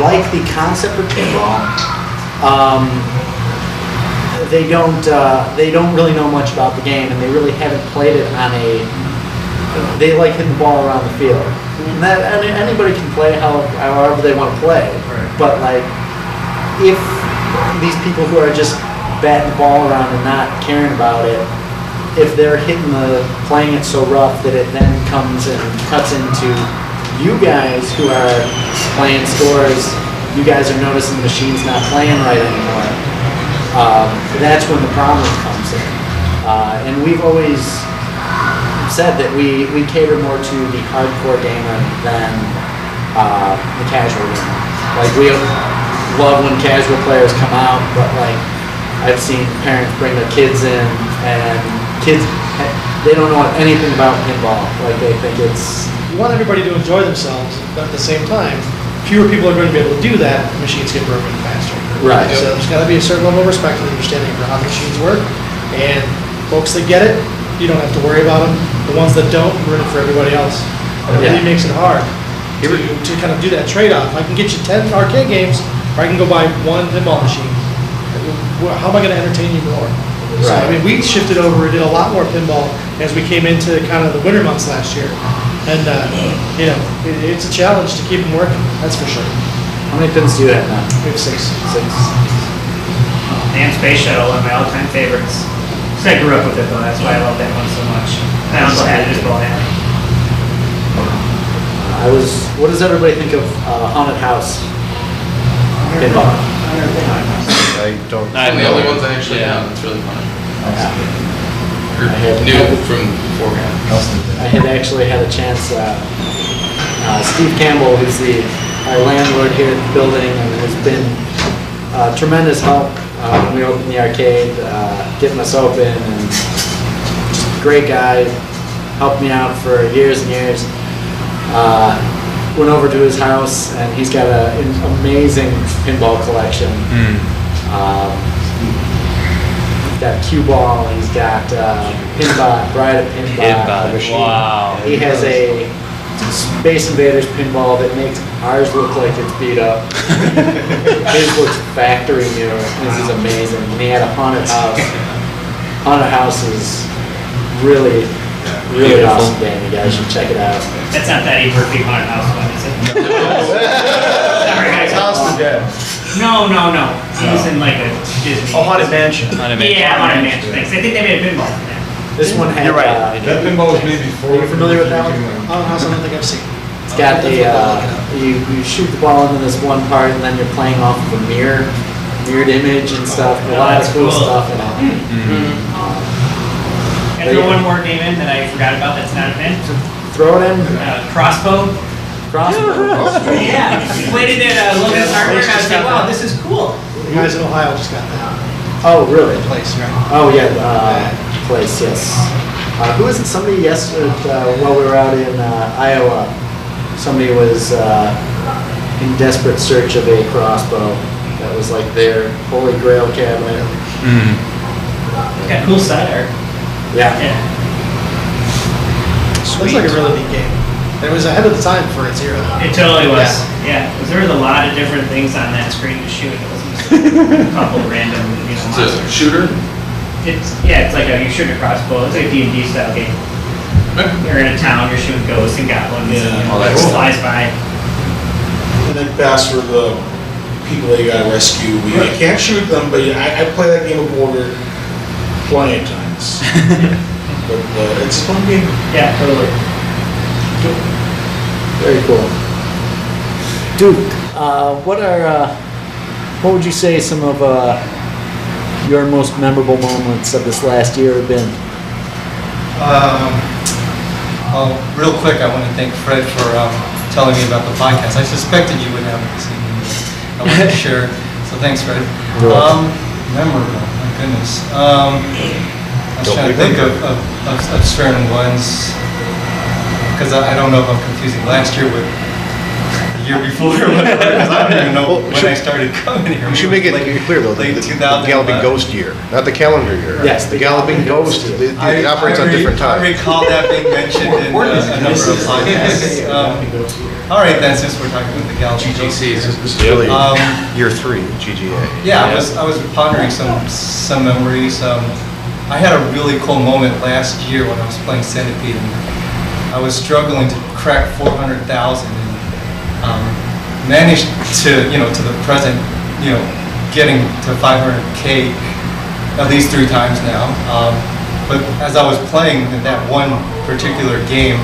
[SPEAKER 17] like the concept of pinball. They don't really know much about the game, and they really haven't played it on they like hitting the ball around the field. And anybody can play however they want to play.
[SPEAKER 15] Right.
[SPEAKER 17] But like, if these people who are just batting the ball around and not caring about it, if they're playing it so rough that it then comes and cuts into you guys who are playing scores, you guys are noticing the machine's not playing right anymore. That's when the problem comes in. And we've always said that we cater more to the hardcore gamer than the casual gamer. Like, we love when casual players come out, but like, I've seen parents bring their kids in, and kids, they don't know anything about pinball. Like, they think it's...
[SPEAKER 11] You want everybody to enjoy themselves, but at the same time, fewer people are going to be able to do that. Machines get broken faster.
[SPEAKER 17] Right.
[SPEAKER 11] So there's got to be a certain level of respect and understanding for how the machines work. And folks that get it, you don't have to worry about them. The ones that don't, ruin it for everybody else. And it really makes it hard to kind of do that trade-off. I can get you 10 arcade games, or I can go buy one pinball machine. How am I going to entertain you more? So, I mean, we shifted over and did a lot more pinball as we came into kind of the winter months last year. And, it's a challenge to keep them working, that's for sure.
[SPEAKER 17] How many pins do you have now?
[SPEAKER 11] We have 6.
[SPEAKER 7] And Space Shuttle, one of my all-time favorites. I grew up with it though, that's why I love that one so much. I also had it as well.
[SPEAKER 17] What does everybody think of Haunted House pinball?
[SPEAKER 14] I don't.
[SPEAKER 6] I'm the only ones I actually have. It's really fun. New from beforehand.
[SPEAKER 17] I had actually had a chance. Steve Campbell, who's our landlord here at the building, and has been tremendous help when we opened the arcade, getting us open, and just a great guy, helped me out for years and years. Went over to his house, and he's got an amazing pinball collection. He's got cue ball, he's got Pinbot, Bride of Pinbot.
[SPEAKER 5] Wow.
[SPEAKER 17] He has a Space Invaders pinball that makes ours look like it's beat up. His looks factory new. This is amazing. And he had a Haunted House. Haunted House is really awesome game. You guys should check it out.
[SPEAKER 7] That's not that Eddie Murphy Haunted House one, is it? Sorry, guys.
[SPEAKER 16] House of the Dead.
[SPEAKER 7] No. He was in like a Disney.
[SPEAKER 16] Oh, Haunted Mansion.
[SPEAKER 7] Yeah, Haunted Mansion. Thanks. I think they made a pinball for that.
[SPEAKER 17] This one had.
[SPEAKER 14] You're right. That pinball was made before.
[SPEAKER 17] Are you familiar with that one?
[SPEAKER 11] Haunted House, I don't think I've seen.
[SPEAKER 17] It's got you shoot the ball into this one part, and then you're playing off of a mirrored image and stuff. A lot of cool stuff in it.
[SPEAKER 7] And throw one more game in that I forgot about that's not a pin.
[SPEAKER 17] Throw it in.
[SPEAKER 7] Crossbow. Yeah, we played it at Logan's Hardware, and I was like, wow, this is cool.
[SPEAKER 11] The guys in Ohio just got that.
[SPEAKER 17] Oh, really?
[SPEAKER 11] Place, right?
[SPEAKER 17] Oh, yeah, place, yes. Who was it? Somebody yesterday, while we were out in Iowa, somebody was in desperate search of a crossbow. That was like their holy grail cabinet.
[SPEAKER 7] Got cool side art.
[SPEAKER 17] Yeah.
[SPEAKER 11] Looks like a really neat game. It was ahead of the time for its era.
[SPEAKER 7] It totally was. Yeah, because there was a lot of different things on that screen to shoot. It wasn't just a couple random,
[SPEAKER 6] It's a
[SPEAKER 7] monsters.
[SPEAKER 6] shooter?
[SPEAKER 7] It's like you shoot a crossbow. It's like a D&D style game. You're in a town, you're shooting ghosts and goblins. It flies by.
[SPEAKER 9] And then pass for the people that you gotta rescue. You can't shoot them, but I play that game of Border plenty of times. But it's a fun game.
[SPEAKER 7] Yeah, totally.
[SPEAKER 17] Very cool. Duke, what would you say some of your most memorable moments of this last year have been?
[SPEAKER 15] Real quick, I want to thank Fred for telling me about the podcast. I suspected you would have it this evening. I wasn't sure, so thanks, Fred. Memorable, my goodness. I was trying to think of certain ones, because I don't know if I'm confusing last year with the year before or whatever, because I don't even know when I started coming here.
[SPEAKER 3] You should make it clear though,
[SPEAKER 15] late
[SPEAKER 3] the
[SPEAKER 15] 2000.
[SPEAKER 3] Galloping Ghost year, not the calendar year.
[SPEAKER 17] Yes,
[SPEAKER 3] The Galloping Ghost, it operates on different
[SPEAKER 15] I
[SPEAKER 3] times.
[SPEAKER 15] recall that being mentioned in a number of podcasts. All right then, since we're talking about the Galloping Ghost.
[SPEAKER 3] This is really year 3, GGA.
[SPEAKER 15] Yeah, I was pondering some memories. I had a really cool moment last year when I was playing Centipede, and I was struggling to crack 400,000, and managed to, to the present, getting to 500K at least 3 times now. But as I was playing in that one particular game,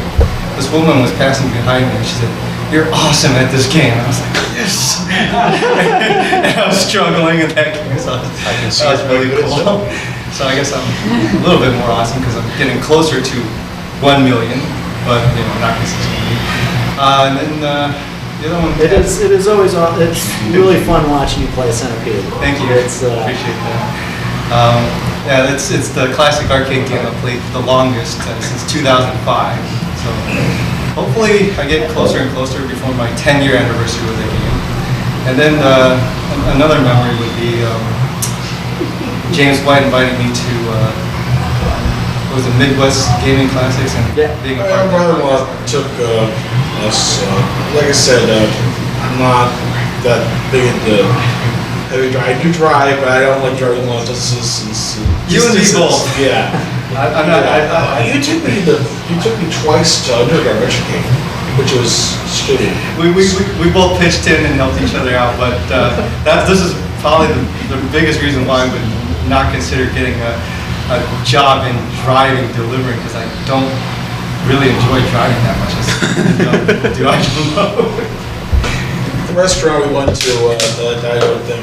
[SPEAKER 15] this woman was passing behind me, and she said, "You're awesome at this game." And I was like, yes. And I was struggling in that game, so that was really cool. So I guess I'm a little bit more awesome because I'm getting closer to 1 million, but not consistently. And then the other one.
[SPEAKER 17] It is always it's really fun watching you play Centipede.
[SPEAKER 15] Thank you. Appreciate that. Yeah, it's the classic arcade game I played the longest since 2005. So hopefully I get closer and closer before my 10-year anniversary with the game. And then another memory would be James White invited me to what was the Midwest Gaming Classics, and being a part of
[SPEAKER 9] My brother-in-law took us. Like I said, I'm not that big into heavy drive. I do drive, but I don't like driving long distances.
[SPEAKER 15] You and me both.
[SPEAKER 9] Yeah. You took me twice to underground Richard, which was shitty.
[SPEAKER 15] We both pitched in and helped each other out, but this is probably the biggest reason why I would not consider getting a job in driving, delivering, because I don't really enjoy driving that much. Do I know?
[SPEAKER 9] The restaurant we went to, I don't think,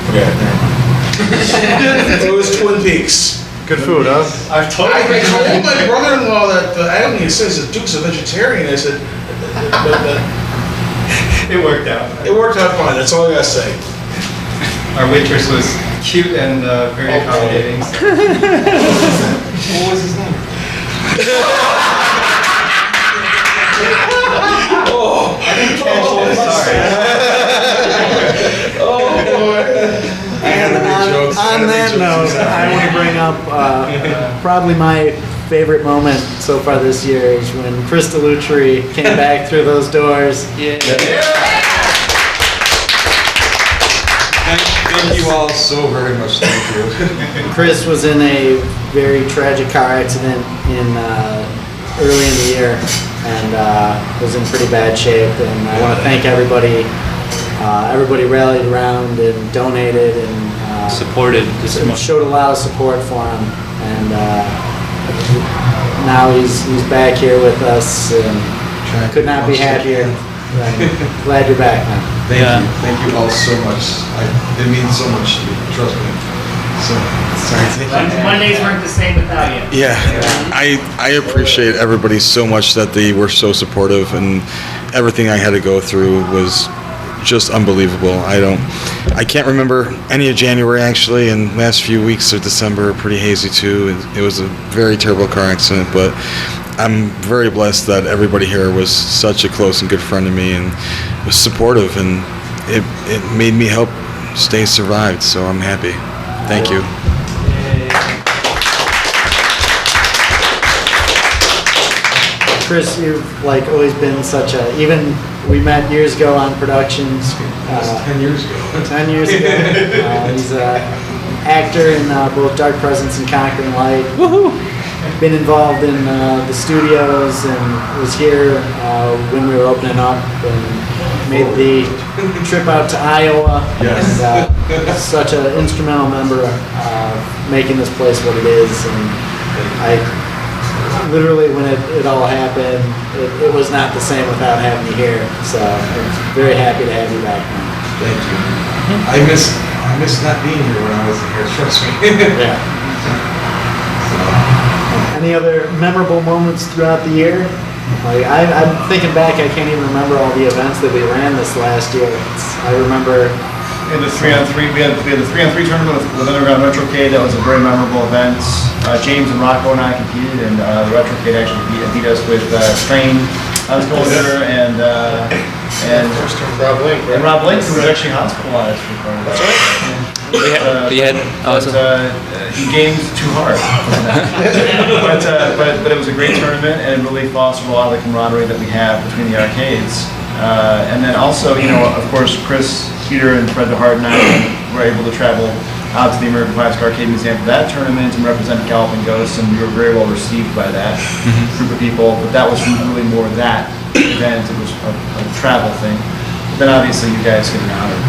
[SPEAKER 9] forget it, never mind. It was Twin Peaks.
[SPEAKER 3] Good food, huh?
[SPEAKER 9] I told my brother-in-law that I don't need to say the Duke's a vegetarian. I said,
[SPEAKER 15] it worked out.
[SPEAKER 9] It worked out fine. That's all I gotta say.
[SPEAKER 15] Our waitress was cute and very accommodating. So. What was his name?
[SPEAKER 9] I didn't catch it. Sorry. Oh boy.
[SPEAKER 17] And on that note, I want to bring up probably my favorite moment so far this year is when Chris Delutri came back through those doors.
[SPEAKER 10] Thank you all so very much. Thank you.
[SPEAKER 17] Chris was in a very tragic car accident early in the year and was in pretty bad shape. And I want to thank everybody. Everybody rallied around and donated and
[SPEAKER 5] supported.
[SPEAKER 17] Showed a lot of support for him. And now he's back here with us and could not be happier. Glad you're back, man.
[SPEAKER 10] Thank you all so much. It means so much to me, trust me. So, sorry.
[SPEAKER 7] Mondays weren't the same without you.
[SPEAKER 18] Yeah, I appreciate everybody so much that they were so supportive, and everything I had to go through was just unbelievable. I can't remember any of January actually, and last few weeks of December are pretty hazy too. It was a very terrible car accident, but I'm very blessed that everybody here was such a close and good friend to me and was supportive, and it made me help stay survived, so I'm happy. Thank you.
[SPEAKER 17] Chris, you've always been such a, even we met years ago on productions.
[SPEAKER 10] 10 years ago.
[SPEAKER 17] 10 years ago. He's an actor in both Dark Presence and Conquering Light. Woohoo! Been involved in the studios and was here when we were opening up and made the trip out to Iowa.
[SPEAKER 10] Yes.
[SPEAKER 17] And such an instrumental member making this place what it is. And I literally, when it all happened, it was not the same without having you here. So I'm very happy to have you back now.
[SPEAKER 10] Thank you. I miss not being here when I wasn't here, trust me.
[SPEAKER 17] Yeah. Any other memorable moments throughout the year? I'm thinking back, I can't even remember all the events that we ran this last year. I remember
[SPEAKER 16] in the 3-on-3, we had the 3-on-3 tournament with Underground Retrocade. That was a very memorable event. James and Rocco and I competed, and the Retrocade actually beat us with Strain I was going there, and
[SPEAKER 3] Rob Link, right?
[SPEAKER 16] and Rob Link, who was actually hospitalized for part of that. That's right. He gamed too hard. but it was a great tournament, and it really fostered a lot of the camaraderie that we have between the arcades. And then also, of course, Chris, Peter, and Fred DeHart and I were able to travel out to the American Classic Arcade Museum for that tournament and represent Galloping Ghosts, and we were very well received by that group of people. But that was really more that event. It was a travel thing. But then obviously you guys getting honored.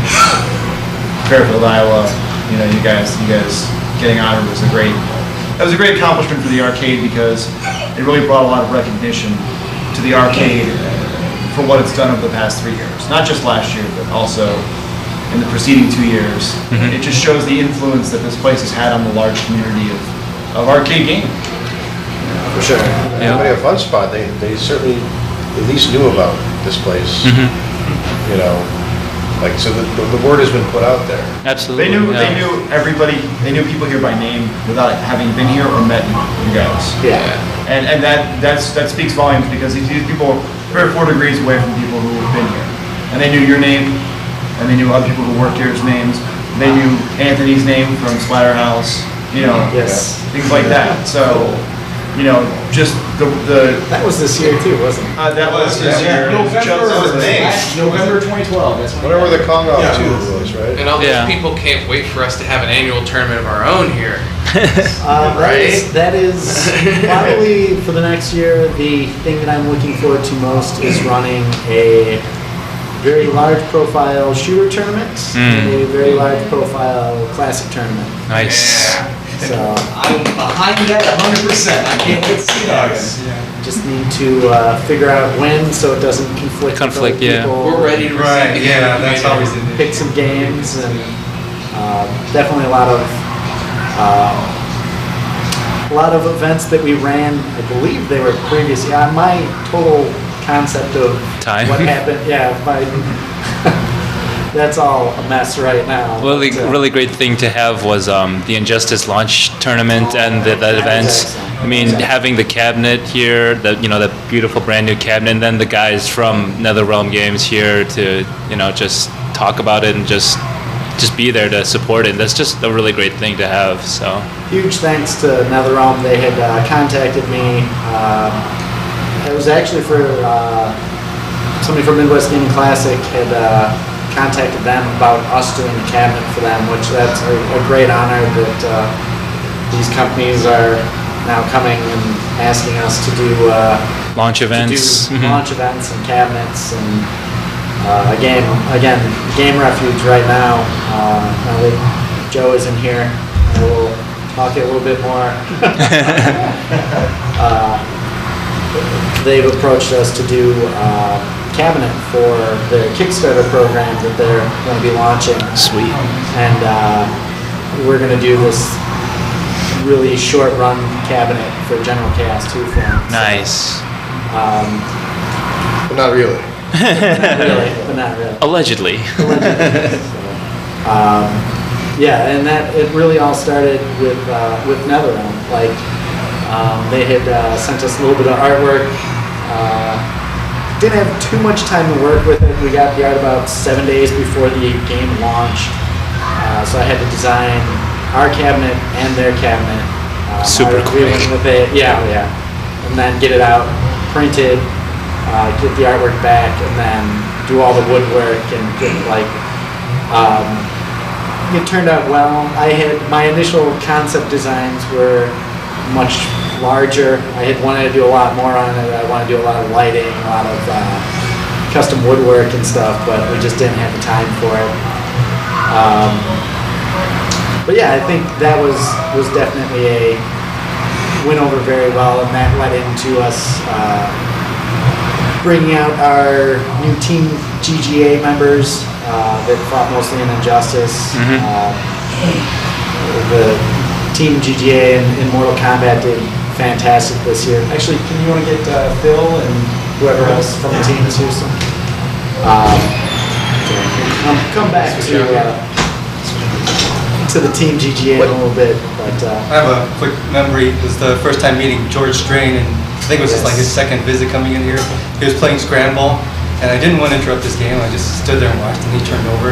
[SPEAKER 16] Fairfield, Iowa, you guys getting honored was a great accomplishment for the arcade, because it really brought a lot of recognition to the arcade for what it's done over the past 3 years. Not just last year, but also in the preceding 2 years. It just shows the influence that this place has had on the large community of arcade gaming.
[SPEAKER 3] For sure. Everybody at Fun Spot, they certainly at least knew about this place. So the word has been put out there.
[SPEAKER 5] Absolutely.
[SPEAKER 16] They knew everybody. They knew people here by name without having been here or met you guys.
[SPEAKER 17] Yeah.
[SPEAKER 16] And that speaks volumes, because these people are 3 or 4 degrees away from people who have been here, and they knew your name, and they knew other people who worked here's names. They knew Anthony's name from Splatterhouse.
[SPEAKER 17] Yes.
[SPEAKER 16] Things like that. So. Just the.
[SPEAKER 17] That was this year too, wasn't it?
[SPEAKER 16] That was this year.
[SPEAKER 8] November 2012. That's when
[SPEAKER 3] Whatever the Kong off too was, right?
[SPEAKER 6] And all those people can't wait for us to have an annual tournament of our own here.
[SPEAKER 17] Right. That is probably for the next year. The thing that I'm looking forward to most is running a very large profile shooter tournament and a very large profile classic tournament.
[SPEAKER 5] Nice.
[SPEAKER 17] So
[SPEAKER 8] I'm behind that 100%. I can't wait to see that.
[SPEAKER 17] just need to figure out when so it doesn't conflict.
[SPEAKER 5] Conflict,
[SPEAKER 17] with other
[SPEAKER 5] yeah.
[SPEAKER 17] people.
[SPEAKER 6] We're ready to receive.
[SPEAKER 15] Yeah, that's always the
[SPEAKER 17] Pick some games and definitely a lot of events that we ran. I believe they were previous. Yeah, my total concept of
[SPEAKER 5] Time.
[SPEAKER 17] what happened. Yeah, that's all a mess right now.
[SPEAKER 5] Well, the really great thing to have was the Injustice launch tournament and that event. I mean, having the cabinet here, that beautiful brand new cabinet, and then the guys from NetherRealm Games here to just talk about it and just be there to support it. That's just a really great thing to have. So
[SPEAKER 17] huge thanks to NetherRealm. They had contacted me. It was actually for somebody from Midwest Gaming Classic had contacted them about us doing the cabinet for them, which that's a great honor that these companies are now coming and asking us to do
[SPEAKER 5] launch events,
[SPEAKER 17] launch events and cabinets and again Game Refuge right now. Now that Joe is in here, I will talk a little bit more. They've approached us to do cabinet for the Kickstarter program that they're going to be launching.
[SPEAKER 5] Sweet.
[SPEAKER 17] And we're going to do this really short run cabinet for General Chaos 2 films.
[SPEAKER 5] Nice.
[SPEAKER 3] But not really.
[SPEAKER 17] But not really.
[SPEAKER 5] Allegedly.
[SPEAKER 17] Yeah, and that it really all started with NetherRealm. They had sent us a little bit of artwork. Didn't have too much time to work with it. We got the art about 7 days before the game launched, so I had to design our cabinet and their cabinet.
[SPEAKER 5] Super quick.
[SPEAKER 17] With it, yeah, and then get it out, printed, get the artwork back, and then do all the woodwork and get it turned out well. My initial concept designs were much larger. I had wanted to do a lot more on it. I wanted to do a lot of lighting, a lot of custom woodwork and stuff, but we just didn't have the time for it. But yeah, I think that was definitely went over very well, and that led into us bringing out our new Team GGA members that fought mostly in Injustice. The Team GGA in Mortal Kombat did fantastic this year. Actually, can you want to get Phil and whoever else from the team is here? Come back to the Team GGA in a little bit. But
[SPEAKER 15] I have a quick memory. It was the first time meeting George Strain and I think it was just like his second visit coming in here. He was playing Scramble, and I didn't want to interrupt this game. I just stood there and watched, and he turned over.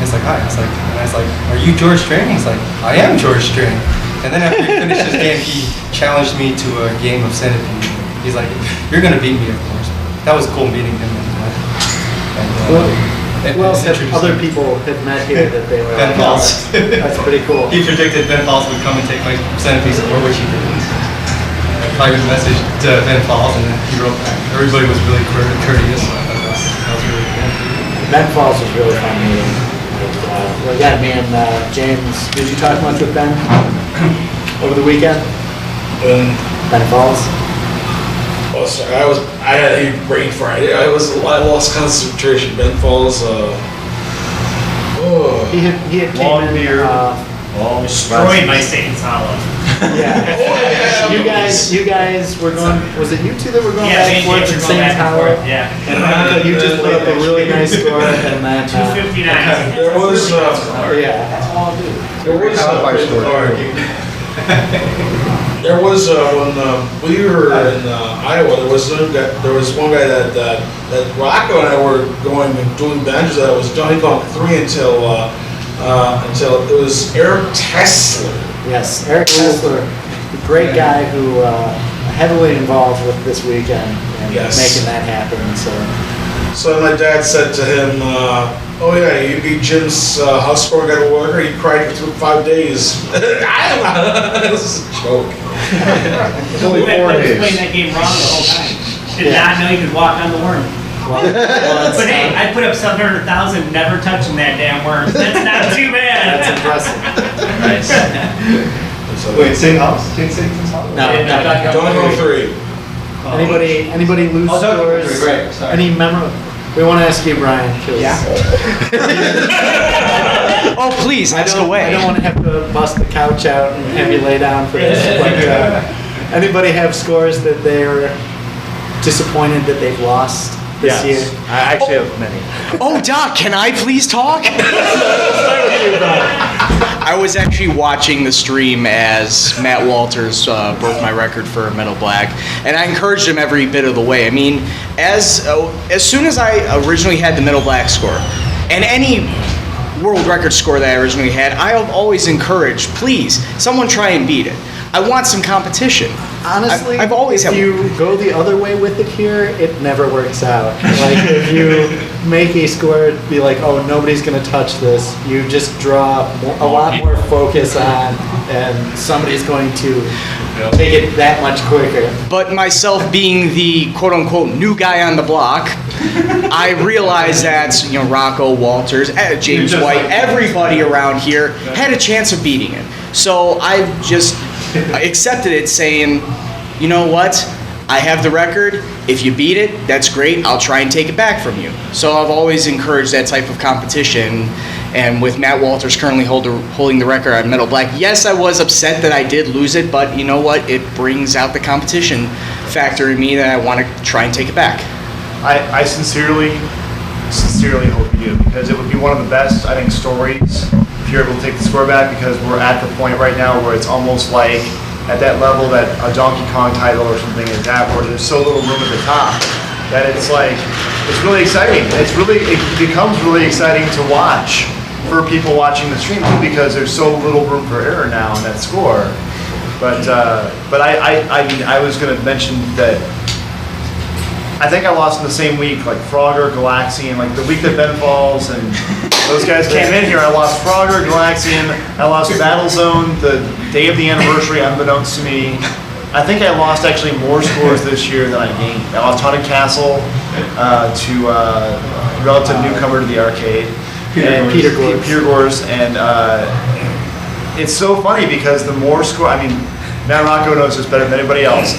[SPEAKER 15] He's like, hi. I was like, are you George String? He's like, I am George String. And then after he finished his game, he challenged me to a game of Centipede. He's like, you're going to beat me, of course. That was cool meeting him.
[SPEAKER 17] Who else have other people have met here that they were
[SPEAKER 15] Ben
[SPEAKER 17] like,
[SPEAKER 15] Falls.
[SPEAKER 17] That's pretty cool.
[SPEAKER 15] He predicted Ben Falls would come and take my Centipede score, which he didn't. I fired a message to Ben Falls, and then he wrote back. Everybody was really courteous. So I thought that was really good.
[SPEAKER 17] Ben Falls was really fun meeting. Well, yeah, me and James, did you talk much with Ben over the weekend? Ben Falls?
[SPEAKER 9] Oh, sorry. I had a brain Friday. I lost concentration. Ben Falls.
[SPEAKER 17] He had
[SPEAKER 16] Long
[SPEAKER 17] came in.
[SPEAKER 16] beard. Long
[SPEAKER 7] Destroyed by Satan's Hollow.
[SPEAKER 17] Yeah. You guys were going. Was it you two that were going
[SPEAKER 7] Yeah,
[SPEAKER 17] back and forth in Saints Hollow?
[SPEAKER 7] Yeah.
[SPEAKER 17] And you just put up a really nice score, and then
[SPEAKER 7] 259.
[SPEAKER 9] There was.
[SPEAKER 17] yeah.
[SPEAKER 9] There was. There was when we were in Iowa. There was one guy that Rocco and I were going and doing benches. That was Johnny Kong 3 until it was Eric Tesler.
[SPEAKER 17] Yes, Eric Tesler, a great guy who heavily involved with this weekend and making that happen.
[SPEAKER 9] So my dad said to him, "Oh yeah, you beat Jim's house score got a worker. He cried for 5 days." This is a joke.
[SPEAKER 16] It's only 4 days.
[SPEAKER 7] Playing that game wrong the whole time. Did not know you could walk on the worm. But hey, I put up 700,000 never touching that damn worm. That's not too bad.
[SPEAKER 17] That's impressive.
[SPEAKER 15] Nice.
[SPEAKER 10] Wait, same house? Saints house?
[SPEAKER 17] No,
[SPEAKER 9] Johnny Kong 3.
[SPEAKER 17] Anybody lose scores?
[SPEAKER 10] Great, sorry.
[SPEAKER 17] Any memorable? We want to ask you, Brian.
[SPEAKER 8] Oh, please, ask away.
[SPEAKER 17] I don't want to have to bust the couch out and have you lay down for this. But anybody have scores that they're disappointed that they've lost this year?
[SPEAKER 13] I actually have many.
[SPEAKER 8] Oh, Doc, can I please talk? I was actually watching the stream as Matt Walters broke my record for Metal Black, and I encouraged him every bit of the way. I mean, as soon as I originally had the Metal Black score, and any world record score that I originally had, I have always encouraged, please, someone try and beat it. I want some competition.
[SPEAKER 17] Honestly,
[SPEAKER 8] I've always
[SPEAKER 17] if you go the other way with it here, it never works out. Like if you make a score be like, oh, nobody's gonna touch this, you just draw a lot more focus on, and somebody's going to make it that much quicker.
[SPEAKER 8] But myself being the quote-unquote new guy on the block, I realized that, you know, Rocco, Walters, James White, everybody around here had a chance of beating it. So I just accepted it, saying, you know what, I have the record. If you beat it, that's great. I'll try and take it back from you. So I've always encouraged that type of competition. And with Matt Walters currently holding the record on Metal Black, yes, I was upset that I did lose it, but you know what? It brings out the competition factor in me that I want to try and take it back.
[SPEAKER 16] I sincerely hope you do, because it would be one of the best, I think, stories if you're able to take the score back, because we're at the point right now where it's almost like at that level that a Donkey Kong title or something is at, where there's so little room at the top that it's like, it's really exciting. It becomes really exciting to watch for people watching the stream too, because there's so little room for error now in that score. But I was going to mention that I think I lost in the same week, like Frogger, Galaxian, like the week that Ben Falls and those guys came in here. I lost Frogger, Galaxian, I lost Battlezone the day of the anniversary, unbeknownst to me. I think I lost actually more scores this year than I gained. I lost Haunted Castle to a relative newcomer to the arcade. Peter Gores. And it's so funny because the more score, I mean, Matt Rocco knows this better than anybody else.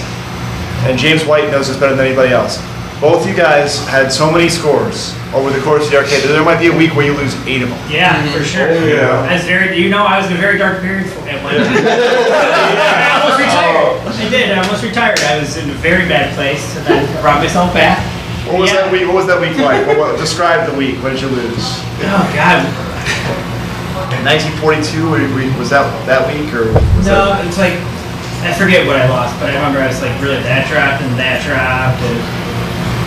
[SPEAKER 16] And James White knows this better than anybody else. Both you guys had so many scores over the course of the arcade that there might be a week where you lose 8 of them.
[SPEAKER 7] Yeah, for sure.
[SPEAKER 16] Yeah.
[SPEAKER 7] I was in a very dark period at one time. I almost retired. I did. I almost retired. I was in a very bad place, and then I brought myself back.
[SPEAKER 16] What was that week? What was that week like? Describe the week. When did you lose?
[SPEAKER 7] Oh God.
[SPEAKER 16] In 1942, was that week or? Was
[SPEAKER 7] no, it's like I forget what I lost, but I remember I was like, really, that dropped and that dropped. And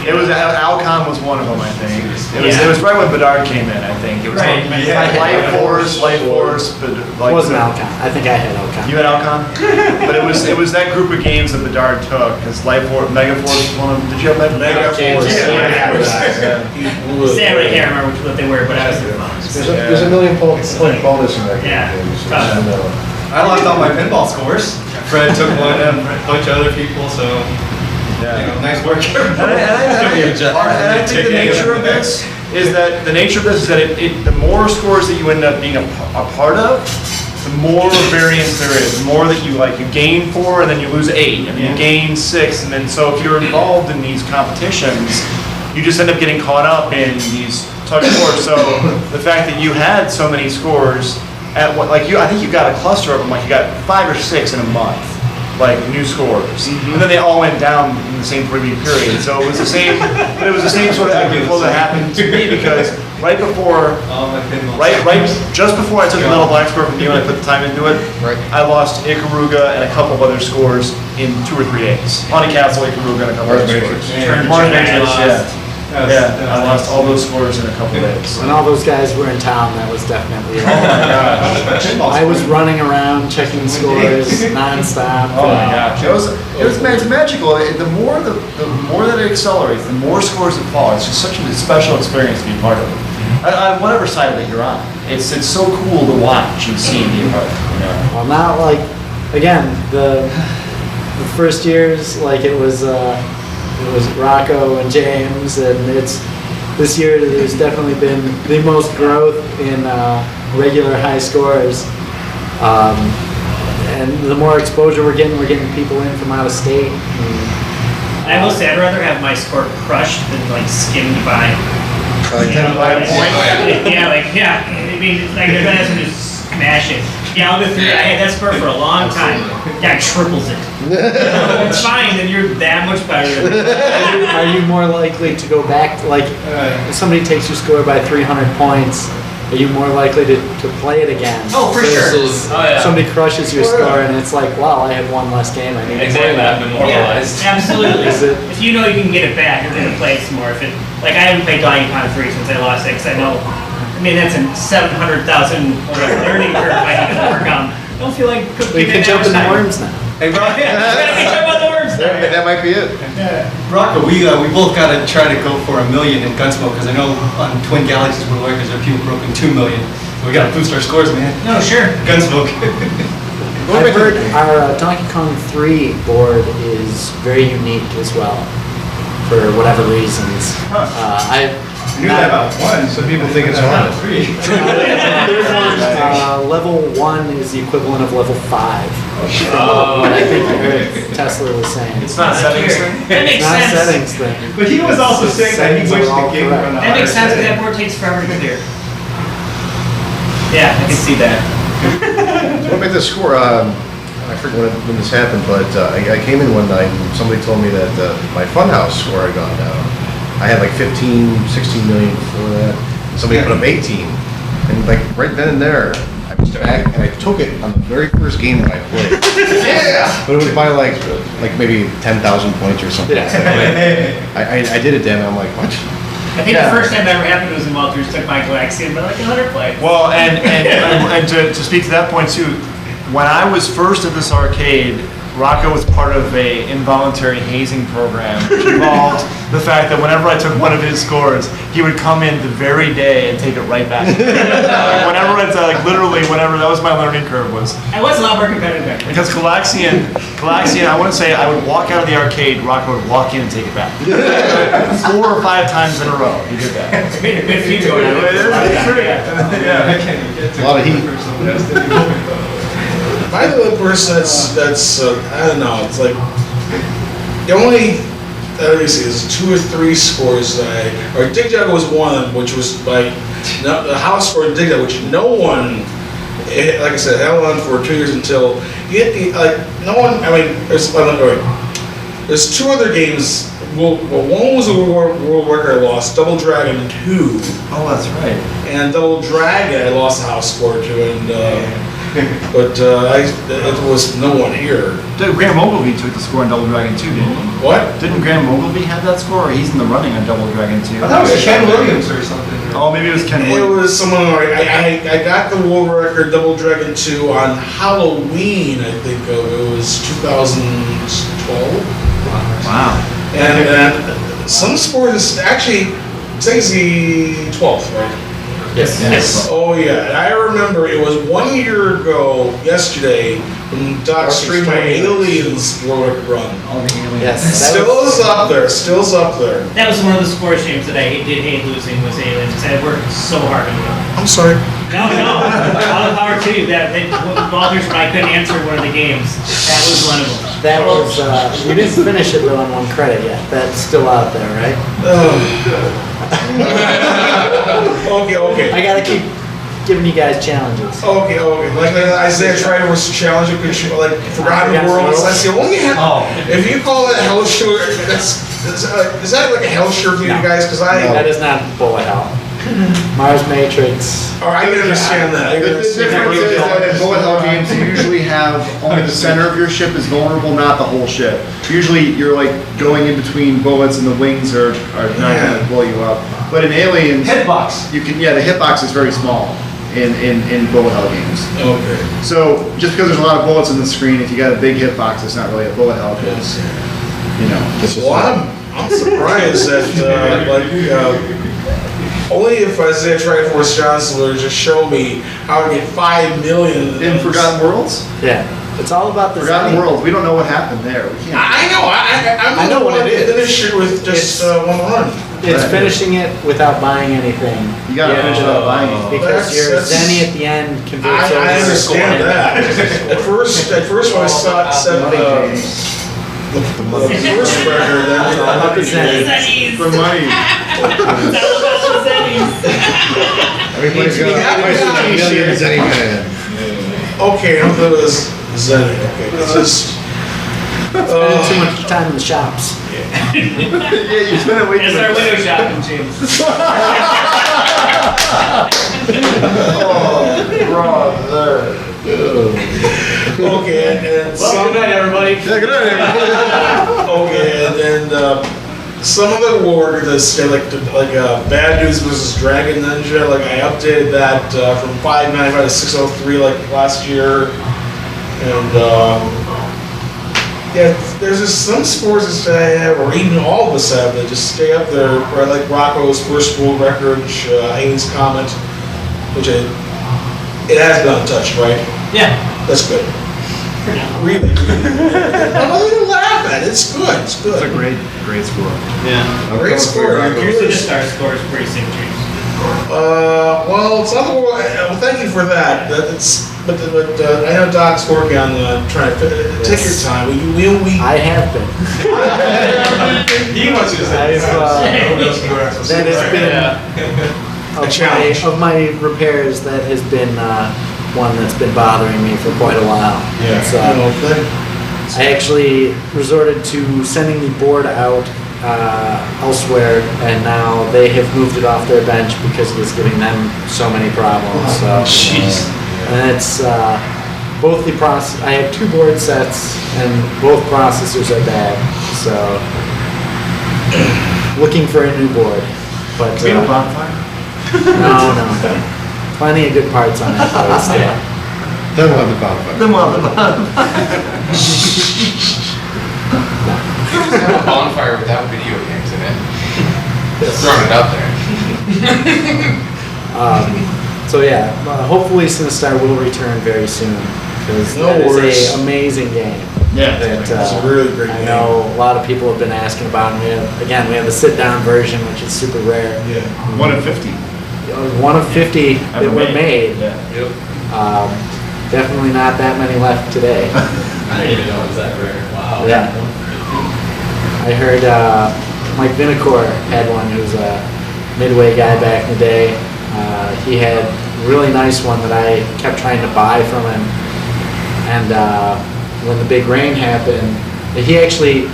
[SPEAKER 13] It was Alcon was one of them, I think. It was right when Bedard came in, I think. It was
[SPEAKER 7] Right.
[SPEAKER 13] Light Force, but
[SPEAKER 17] It wasn't Alcon. I think I had Alcon.
[SPEAKER 13] You had Alcon? But it was that group of games that Bedard took. Because Light Force, Mega Force was one of them. Did you have Mega Force?
[SPEAKER 7] Sam, I can't remember what they were, but I was
[SPEAKER 3] There's a million point bonus in that game.
[SPEAKER 7] Yeah.
[SPEAKER 15] I lost all my pinball scores. Fred took one, and a bunch of other people, so.
[SPEAKER 13] Yeah.
[SPEAKER 15] Nice work.
[SPEAKER 13] And I think the nature of this is that the more scores that you end up being a part of, the more variance there is. The more that you gain 4 and then you lose 8 and then you gain 6 and then so if you're involved in these competitions, you just end up getting caught up in these tug of war. So the fact that you had so many scores at I think you got a cluster of them. You got 5 or 6 in a month. New scores, and then they all went down in the same 3-week period. So it was the same, but it was the same sort of flow that happened to me because right just before I took the Metal Black score from you and I put the time into it, I lost Ikaruga and a couple of other scores in 2 or 3 days. Haunted Castle, Ikaruga, and a couple of other scores. Mars Matrix, I lost all those scores in a couple of days.
[SPEAKER 17] When all those guys were in town, that was definitely it.
[SPEAKER 13] Oh my god!
[SPEAKER 17] I was running around checking scores nonstop.
[SPEAKER 13] Oh my gosh! It's magical. The more that it accelerates, the more scores that fall. It's just such a special experience to be part of it. On whatever side of it you're on, it's so cool to watch and see and be a part of.
[SPEAKER 17] Well, now again the first years it was Rocco and James, and this year there's definitely been the most growth in regular high scores, and the more exposure we're getting people in from out of state.
[SPEAKER 7] I will say I'd rather have my score crushed than skimmed by.
[SPEAKER 3] 10 by a point?
[SPEAKER 7] Yeah. I mean, they're gonna just smash it. Yeah, I'll go through. I had that score for a long time. Yeah, triples it. It's fine, then you're that much better.
[SPEAKER 17] Are you more likely to go back to, if somebody takes your score by 300 points, are you more likely to play it again?
[SPEAKER 7] Oh, for sure.
[SPEAKER 17] Somebody crushes your score and it's wow, I have one less game. I need to play that.
[SPEAKER 7] Yeah, absolutely. If you know you can get it back, you're going to play it some more. I haven't played Dying Upon 3 since I lost it, because I know, that's a 700,000 learning curve I need to overcome. I don't feel like
[SPEAKER 17] we can jump in the worms now.
[SPEAKER 15] Hey, Brock.
[SPEAKER 7] Jump on the worms now.
[SPEAKER 3] That might be it.
[SPEAKER 15] Yeah. Brock, we both got to try to go for $1 million in Gunsmoke, because I know on Twin Galaxies World Records there are people broken $2 million. So we got to boost our scores, man.
[SPEAKER 7] No, sure.
[SPEAKER 15] Gunsmoke.
[SPEAKER 17] I've heard our Donkey Kong 3 board is very unique as well, for whatever reasons. I
[SPEAKER 15] knew that about 1, so people think it's hard.
[SPEAKER 17] Level 1 is the equivalent of level 5. What I think Tesla was saying.
[SPEAKER 13] It's not a settings thing?
[SPEAKER 7] That makes sense.
[SPEAKER 17] It's not a settings thing.
[SPEAKER 15] But he was also saying that he wished the game run
[SPEAKER 7] That makes sense, because that board takes forever to clear. Yeah, I can see that.
[SPEAKER 3] So what made this score? I forget when this happened, but I came in one night and somebody told me that my Funhouse score had gone down. I had 15, 16 million before that. And somebody put up 18. And right then and there, I was back and I took it on the very first game that I played. Yeah! But it was by maybe 10,000 points or something. I did it then and I'm like, what?
[SPEAKER 7] I think the first time that ever happened was when Walters took my Galaxian by 100 points.
[SPEAKER 13] Well, and to speak to that point too, when I was first at this arcade, Rocco was part of a involuntary hazing program, which involved the fact that whenever I took one of his scores, he would come in the very day and take it right back. Whenever it's literally whenever that was my learning curve was.
[SPEAKER 7] I was a lot more competitive back then.
[SPEAKER 13] Because Galaxian, I want to say I would walk out of the arcade, Rocco would walk in and take it back. 4 or 5 times in a row, he did that.
[SPEAKER 7] It's made a good few going on.
[SPEAKER 13] Yeah.
[SPEAKER 3] A lot of heat.
[SPEAKER 9] I'm the only person that's I don't know. It's the only let me see. There's 2 or 3 scores that or Dig Dug was one, which was the house score in Dig Dug, which no one, like I said, held on for 2 years until you get no one. I mean, there's 2 other games. Well, one was a world record I lost, Double Dragon 2.
[SPEAKER 13] Oh, that's right.
[SPEAKER 9] And Double Dragon I lost the house score to, and but it was no one here.
[SPEAKER 16] Graham Ogilvy took the score on Double Dragon 2, didn't he?
[SPEAKER 9] What?
[SPEAKER 16] Didn't Graham Ogilvy have that score, or he's in the running on Double Dragon 2?
[SPEAKER 15] I thought it was Ken Williams or something.
[SPEAKER 16] Oh, maybe it was Ken
[SPEAKER 9] It
[SPEAKER 16] Williams.
[SPEAKER 9] was someone, I got the world record Double Dragon 2 on Halloween, I think it was 2012.
[SPEAKER 16] Wow.
[SPEAKER 9] And some sports, actually, today's the 12th, right?
[SPEAKER 7] Yes.
[SPEAKER 9] Oh yeah, and I remember it was 1 year ago yesterday when Doc streamed my Aliens World Record run.
[SPEAKER 17] Yes.
[SPEAKER 9] Still is up there, still's up there.
[SPEAKER 7] That was one of the sports games that I did hate losing was Aliens because I worked so hard on it.
[SPEAKER 9] I'm sorry.
[SPEAKER 7] No. All the power to you. Walters, I couldn't answer one of the games. That was one of them.
[SPEAKER 17] That was, you didn't finish it though on one credit yet. That's still out there, right?
[SPEAKER 9] Okay.
[SPEAKER 17] I gotta keep giving you guys challenges.
[SPEAKER 9] Okay. Like Isaiah tried to challenge a good show, like Forgotten Worlds. That's the only. If you call that hell shooter, is that like a hell shooter to you guys? Because
[SPEAKER 17] that is not bullet hell. Mars Matrix.
[SPEAKER 9] Oh, I can understand that.
[SPEAKER 16] The difference is that in bullet hell games, you usually have only the center of your ship is vulnerable, not the whole ship. Usually, you're like going in between bullets, and the wings are not going to blow you up. But in Aliens,
[SPEAKER 15] hitbox.
[SPEAKER 16] You can the hitbox is very small in bullet hell games.
[SPEAKER 9] Okay.
[SPEAKER 16] So just because there's a lot of bullets in the screen, if you got a big hitbox, it's not really a bullet hell because
[SPEAKER 9] Well, I'm surprised that only if Isaiah Triforce Johnson would just show me how to get 5 million
[SPEAKER 16] in Forgotten Worlds.
[SPEAKER 17] Yeah, it's all about the
[SPEAKER 16] Forgotten Worlds. We don't know what happened there. We can't.
[SPEAKER 9] I know.
[SPEAKER 17] I know what it is.
[SPEAKER 9] Finish it with just one run.
[SPEAKER 17] It's finishing it without buying anything.
[SPEAKER 16] You gotta finish it without buying anything.
[SPEAKER 17] Because your Zenny at the end converts over.
[SPEAKER 9] I understand that. At first when I saw it said the first record, then
[SPEAKER 17] about the Zennies.
[SPEAKER 16] The money.
[SPEAKER 3] Everybody's got a million Zenny man.
[SPEAKER 9] Okay, I thought it was Zenny. Okay, it's just.
[SPEAKER 17] Spending too much time in the shops.
[SPEAKER 16] Yeah, you spend it way too
[SPEAKER 7] It's
[SPEAKER 16] much.
[SPEAKER 7] our window shopping, James.
[SPEAKER 16] Brother.
[SPEAKER 9] Okay, and
[SPEAKER 7] Well, good night, everybody.
[SPEAKER 16] Yeah, good night, everybody.
[SPEAKER 9] Okay, and some of the war that's like Bad News versus Dragon Ninja, like I updated that from 595 to 603 like last year, and there's just some scores that I have, or even all of us have, that just stay up there. Where like Rocco's first world record, Haynes Comet, which it has been untouched, right?
[SPEAKER 7] Yeah.
[SPEAKER 9] That's good.
[SPEAKER 7] For now.
[SPEAKER 9] Really. I'm not gonna laugh at it. It's good. It's good.
[SPEAKER 16] It's a great score.
[SPEAKER 7] Yeah.
[SPEAKER 9] A great score.
[SPEAKER 7] Usually the star score is pretty sick, James.
[SPEAKER 9] Well, it's not. Well, thank you for that. But I know Doc's working on trying to take your time.
[SPEAKER 17] I have been.
[SPEAKER 15] He wants you to say.
[SPEAKER 17] That has been
[SPEAKER 9] a challenge
[SPEAKER 17] of my repairs. That has been one that's been bothering me for quite a while.
[SPEAKER 9] Yeah.
[SPEAKER 17] So I actually resorted to sending the board out elsewhere, and now they have moved it off their bench because it is giving them so many problems. So,
[SPEAKER 7] jeez.
[SPEAKER 17] And it's both the process. I have two board sets, and both processors are bad. So, looking for a new board. But
[SPEAKER 16] We have a bonfire?
[SPEAKER 17] no. Plenty of good parts on it. But still.
[SPEAKER 3] Then we'll have the bonfire.
[SPEAKER 16] Then we'll have the bonfire.
[SPEAKER 6] Have a bonfire without video games in it. Just throwing it out there.
[SPEAKER 17] So yeah, hopefully Sinistar will return very soon because
[SPEAKER 9] No
[SPEAKER 17] that is
[SPEAKER 9] worries.
[SPEAKER 17] an amazing game.
[SPEAKER 16] Yeah,
[SPEAKER 17] that,
[SPEAKER 9] it's a really great
[SPEAKER 17] I
[SPEAKER 9] game.
[SPEAKER 17] know a lot of people have been asking about. And we have the sit-down version, which is super rare.
[SPEAKER 9] Yeah.
[SPEAKER 16] 1 of 50.
[SPEAKER 17] One of 50 that
[SPEAKER 16] Ever
[SPEAKER 17] were made.
[SPEAKER 16] Yeah.
[SPEAKER 6] Yep.
[SPEAKER 17] Definitely not that many left today.
[SPEAKER 5] I didn't even know it was that rare. Wow.
[SPEAKER 17] Yeah. I heard Mike Vinacore had one who's a Midway guy back in the day. He had a really nice one that I kept trying to buy from him. And when the big rain happened, he actually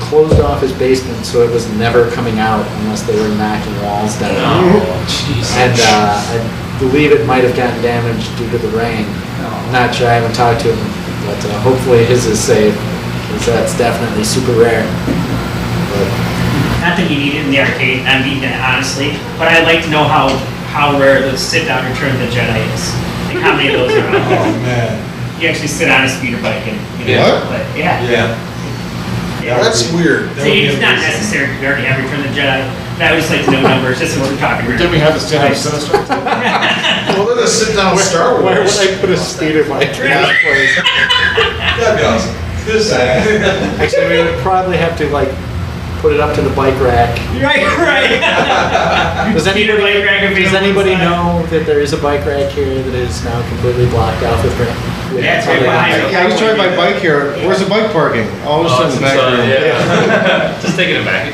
[SPEAKER 17] closed off his basement so it was never coming out unless they were knocking walls down.
[SPEAKER 5] Oh, jeez.
[SPEAKER 17] And believe it might have gotten damaged due to the rain. Not sure, I haven't talked to him, but hopefully his is safe, because that's definitely super rare. But
[SPEAKER 7] Not that you need it in the arcade, I'm beating it honestly, but I'd like to know how rare the sit-down Return of the Jedi is. Like how many of those are on?
[SPEAKER 14] Oh, man.
[SPEAKER 7] You actually sit on a speeder bike and,
[SPEAKER 14] What?
[SPEAKER 7] but, yeah.
[SPEAKER 9] Yeah, that's weird.
[SPEAKER 7] So it's not necessary, we already have Return of the Jedi, but I would just like to know numbers, just so we're talking.
[SPEAKER 14] Did we have the stand-up Sinister?
[SPEAKER 9] Well, they're the sit-down Star Wars.
[SPEAKER 17] where would I put a speeder bike in that place?
[SPEAKER 14] That'd be awesome.
[SPEAKER 17] Actually, we would probably have to like put it up to the bike rack.
[SPEAKER 7] Right.
[SPEAKER 17] Does anybody know that there is a bike rack here that is now completely blocked off with rain?
[SPEAKER 7] Yeah, it's right behind you.
[SPEAKER 14] Yeah, I was trying my bike here. Where's the bike parking? All of a sudden, back there.
[SPEAKER 5] Just taking it back.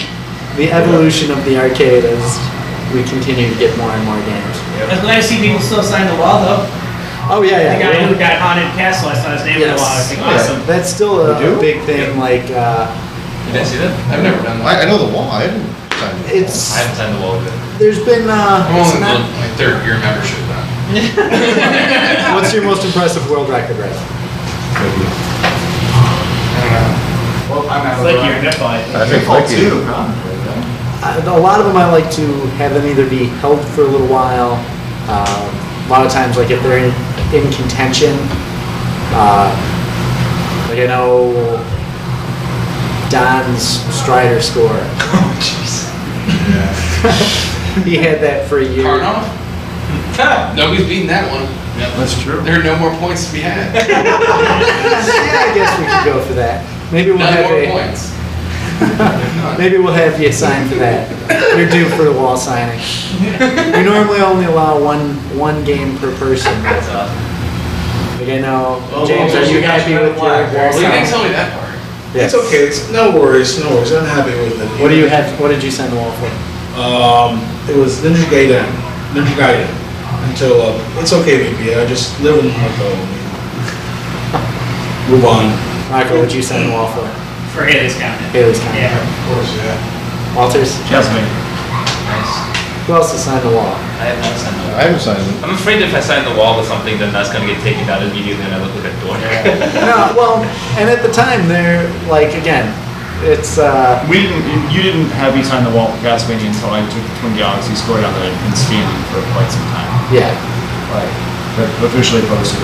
[SPEAKER 17] The evolution of the arcade as we continue to get more and more games.
[SPEAKER 7] I'm glad to see people still sign the wall though.
[SPEAKER 17] Oh yeah.
[SPEAKER 7] The guy who got Haunted Castle, I saw his name on the wall, I was like, awesome.
[SPEAKER 17] That's still a big thing, like,
[SPEAKER 5] You didn't see that? I've never done that.
[SPEAKER 14] I know the wall. I didn't sign the wall.
[SPEAKER 17] it's,
[SPEAKER 5] I haven't signed the wall yet.
[SPEAKER 17] there's been,
[SPEAKER 6] I'm
[SPEAKER 17] it's
[SPEAKER 6] only
[SPEAKER 17] not-
[SPEAKER 6] my third year membership now.
[SPEAKER 17] what's your most impressive world record, right?
[SPEAKER 8] Well, I'm
[SPEAKER 7] It's like you're in a fight.
[SPEAKER 14] I think
[SPEAKER 8] Fall
[SPEAKER 14] Mikey.
[SPEAKER 8] too, huh?
[SPEAKER 17] A lot of them I like to have them either be held for a little while. A lot of times, like if they're in contention, like I know Don's Strider score.
[SPEAKER 6] Oh, jeez.
[SPEAKER 17] He had that for a year.
[SPEAKER 6] Karnoff? Nobody's beaten that one.
[SPEAKER 14] That's true.
[SPEAKER 6] There are no more points to be had.
[SPEAKER 17] Yeah, I guess we could go for that. Maybe we'll
[SPEAKER 6] None
[SPEAKER 17] have
[SPEAKER 6] more
[SPEAKER 17] a,
[SPEAKER 6] points.
[SPEAKER 17] maybe we'll have you sign for that. You're due for the wall signing. We normally only allow one game per person.
[SPEAKER 5] That's awesome.
[SPEAKER 17] Like I know,
[SPEAKER 6] Oh,
[SPEAKER 17] James,
[SPEAKER 6] well,
[SPEAKER 17] are you
[SPEAKER 6] you got
[SPEAKER 17] happy
[SPEAKER 6] your
[SPEAKER 17] with your wall
[SPEAKER 6] Well, you didn't
[SPEAKER 17] sign?
[SPEAKER 6] tell me that part.
[SPEAKER 9] It's okay. It's no worries. I'm happy with it.
[SPEAKER 17] What do you have? What did you sign the wall for?
[SPEAKER 9] It was Ninja Gaiden. Until it's okay, maybe. I just live in Marco. Move on.
[SPEAKER 17] Michael, what did you sign the wall for?
[SPEAKER 7] For Haley's County.
[SPEAKER 17] Haley's County.
[SPEAKER 7] Yeah.
[SPEAKER 9] Of course, yeah.
[SPEAKER 17] Walters?
[SPEAKER 15] Just me.
[SPEAKER 5] Nice.
[SPEAKER 17] Who else has signed the wall?
[SPEAKER 5] I have not signed the wall.
[SPEAKER 14] I haven't signed it.
[SPEAKER 5] I'm afraid if I sign the wall with something, then that's gonna get taken down immediately and I look like a dork.
[SPEAKER 17] No, well, and at the time, they're like, again, it's,
[SPEAKER 15] You didn't have me sign the wall for Castlevania until I took the Twin Galaxy scored on it in standing for quite some time.
[SPEAKER 17] yeah.
[SPEAKER 15] Like, but officially posted.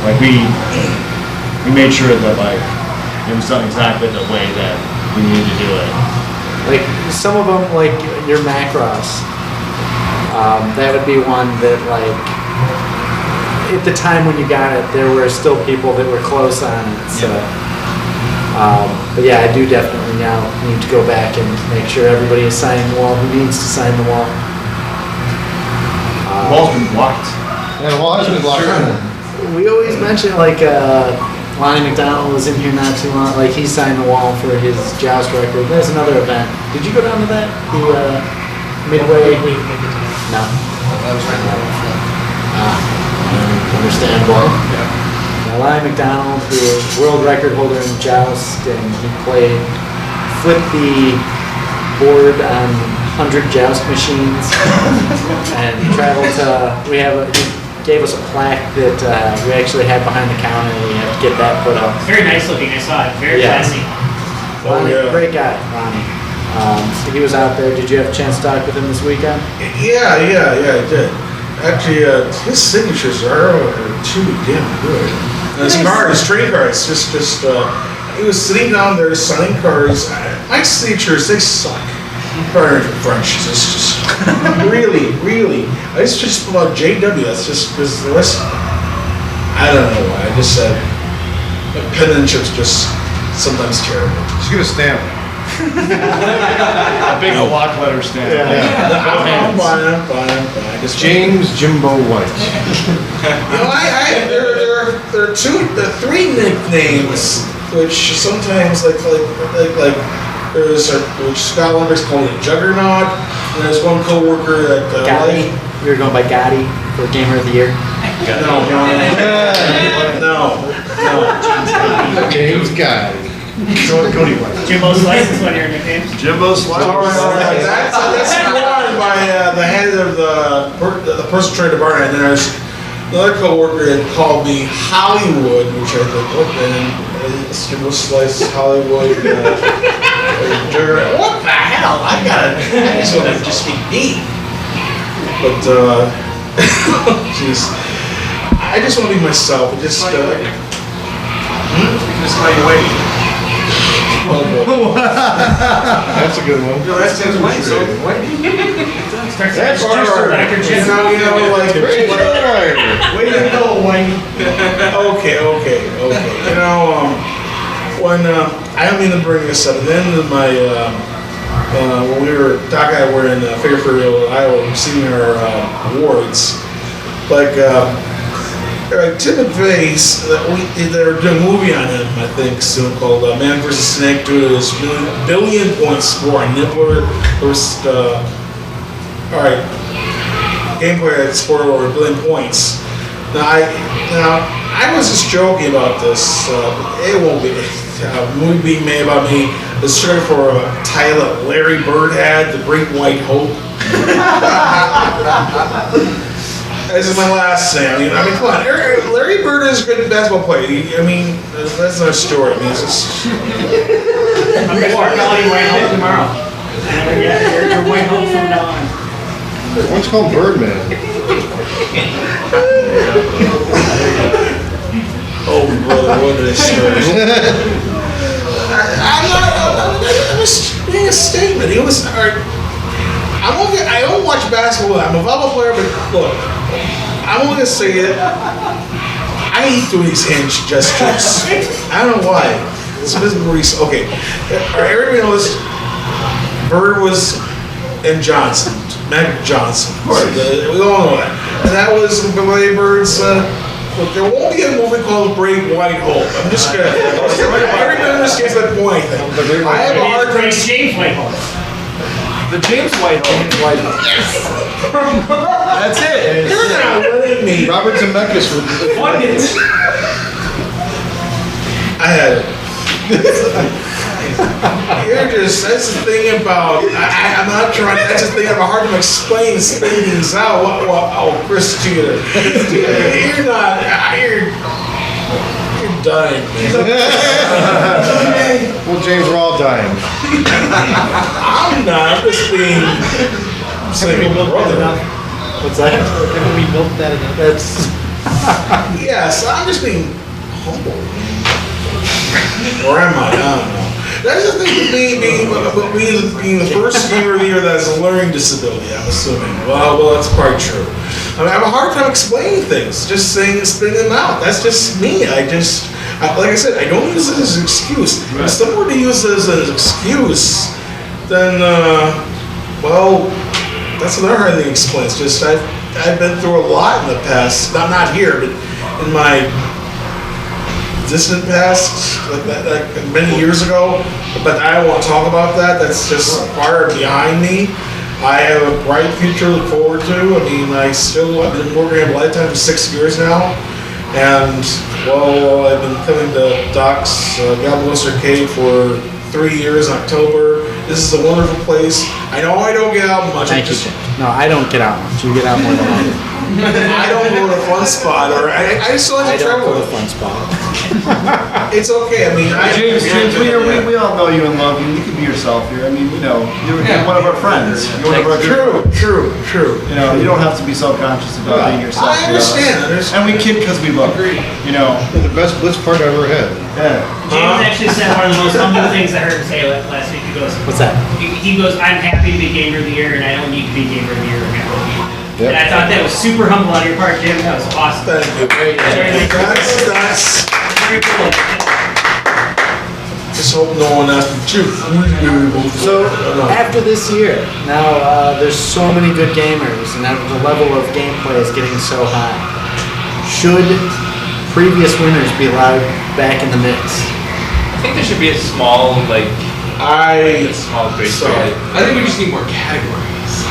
[SPEAKER 15] Like we made sure that like it was done exactly the way that we needed to do it.
[SPEAKER 17] Like, some of them, like your Macross, that would be one that, like, at the time when you got it, there were still people that were close on it, so. But yeah, I do definitely now need to go back and make sure everybody is signing the wall who needs to sign the wall.
[SPEAKER 15] The wall's been blocked.
[SPEAKER 14] Yeah, the wall has been blocked.
[SPEAKER 17] We always mention, like, Lonnie McDonald was in here not too long, like, he signed the wall for his joust record. There's another event. Did you go down to that? The, Midway? No.
[SPEAKER 3] That was right now.
[SPEAKER 17] Understandable. Now, Lonnie McDonald, who was world record holder in joust, and he flipped the board on 100 joust machines, and traveled to, he gave us a plaque that we actually had behind the counter, and we have to get that put up.
[SPEAKER 7] It's very nice looking, I saw it, very
[SPEAKER 17] Yeah.
[SPEAKER 7] classy.
[SPEAKER 17] Lonnie,
[SPEAKER 9] yeah.
[SPEAKER 17] great guy, Lonnie. So he was out there. Did you have a chance to talk with him this weekend?
[SPEAKER 9] Yeah, I did. Actually, his signatures are too damn good. And his cars, trading cards, he was sitting down there signing cards. My signatures, they suck. Pardon for French. It's just really. It's just about JW. That's just because the rest. I don't know why. I just said penmanship's just sometimes terrible.
[SPEAKER 14] Just get a stamp.
[SPEAKER 15] A big block letter stamp.
[SPEAKER 9] I'm fine. Just
[SPEAKER 14] James Jimbo White.
[SPEAKER 9] You know, there are three nicknames, which sometimes like there's which Scott Lumber's called a Juggernaut, and there's one coworker that
[SPEAKER 17] Gotti. You were going by Gotti for Gamer of the Year.
[SPEAKER 9] No.
[SPEAKER 14] James Guy.
[SPEAKER 15] Cody White.
[SPEAKER 7] Jimbo Slice is one of your nicknames?
[SPEAKER 15] Jimbo Slice.
[SPEAKER 9] All right. That's one, my the head of the personal trainer bar, and there's another coworker that called me Hollywood, which I thought, what man? Skinner slice Hollywood. What the hell? I just want to just be me. But jeez, I just want to be myself. I just
[SPEAKER 3] Just how you wait.
[SPEAKER 14] That's a good one.
[SPEAKER 3] No, that's Tim's way. So wait.
[SPEAKER 14] That's
[SPEAKER 3] our
[SPEAKER 14] like,
[SPEAKER 3] way to go, Wayne.
[SPEAKER 9] Okay. When I don't mean to bring this up. At the end of my when Doc and I were in Fairfield, Iowa, receiving our awards, Tim and Face, they're doing a movie on him, I think, soon, called Man vs. Snake, due to his billion point score on Nibbler versus, gameplay that scored over 1 billion points. Now, I was just joking about this. It won't be a movie being made about me. It's straight for a title that Larry Bird had, The Great White Hope. This is my last thing. I mean, come on. Larry Bird is a good basketball player. That's not a story. I mean, it's just.
[SPEAKER 7] I'm going to start calling you White Hope tomorrow. You're White Hope from now on.
[SPEAKER 14] One's called Birdman.
[SPEAKER 9] Oh, brother, what did I say? I'm just making a statement. I don't watch basketball. I'm a volleyball player, but look, I'm only gonna say it. I hate doing these hand gestures. I don't know why. It's okay. Everybody knows Bird was and Johnson, Magic Johnson. We all know that. And that was Larry Bird's. Look, there won't be a movie called Great White Hope. I'm just gonna. Everybody understands that point. I have a hard time.
[SPEAKER 7] James White Hope.
[SPEAKER 8] The James White Hope.
[SPEAKER 7] Yes.
[SPEAKER 8] That's it.
[SPEAKER 9] You're not letting me.
[SPEAKER 14] Robert Zemeckis would.
[SPEAKER 9] I had it. That's the thing about, I'm not trying, that's the thing, I have a hard time explaining things out. Chris Cheater. You're not, you're dying, man.
[SPEAKER 14] Well, James, we're all dying.
[SPEAKER 9] I'm not, I'm just being, saying brother.
[SPEAKER 17] What's that? Haven't we built that enough? That's.
[SPEAKER 9] Yes, I'm just being humble. Or am I? I don't know. That's the thing with me being the first gamer of the year that has a learning disability, I'm assuming. Well, that's probably true. I have a hard time explaining things, just spitting them out. That's just me. Like I said, I don't use it as an excuse. If someone were to use it as an excuse, then, that's another hard thing to explain. It's just I've been through a lot in the past, not here, but in my distant past, like many years ago, but I don't want to talk about that. That's just far behind me. I have a bright future to look forward to. I mean, I've been working at Lifetime for 6 years now, and I've been coming to Doc's GALLOPING Ghost Arcade for 3 years in October. This is a wonderful place. I know I don't get out much.
[SPEAKER 17] Thank you, Jim. No, I don't get out much. You get out more than I do.
[SPEAKER 9] I don't go to the fun spot, or I just like to travel.
[SPEAKER 17] I don't go to the fun spot.
[SPEAKER 9] It's okay. I mean,
[SPEAKER 16] James, we all know you and love you. You can be yourself here. I mean, you're one of our friends. You're one of our
[SPEAKER 9] True.
[SPEAKER 16] You don't have to be self-conscious about being yourself.
[SPEAKER 9] I understand.
[SPEAKER 16] And we kid because we love you.
[SPEAKER 14] The best blitz part I ever had.
[SPEAKER 16] Yeah.
[SPEAKER 7] James actually said one of the most humble things I heard him say last week. He goes,
[SPEAKER 17] "What's that?"
[SPEAKER 7] He goes, "I'm happy to be Gamer of the Year, and I don't need to be Gamer of the Year again."
[SPEAKER 14] Yep.
[SPEAKER 7] And I thought that was super humble on your part, Jim. That was awesome.
[SPEAKER 9] Thank you. That's
[SPEAKER 7] very cool.
[SPEAKER 9] just hope no one asks the truth.
[SPEAKER 17] So after this year, now there's so many good gamers, and the level of gameplay is getting so high. Should previous winners be allowed back in the mix?
[SPEAKER 6] I think there should be a small, small grade. I think we just need more categories.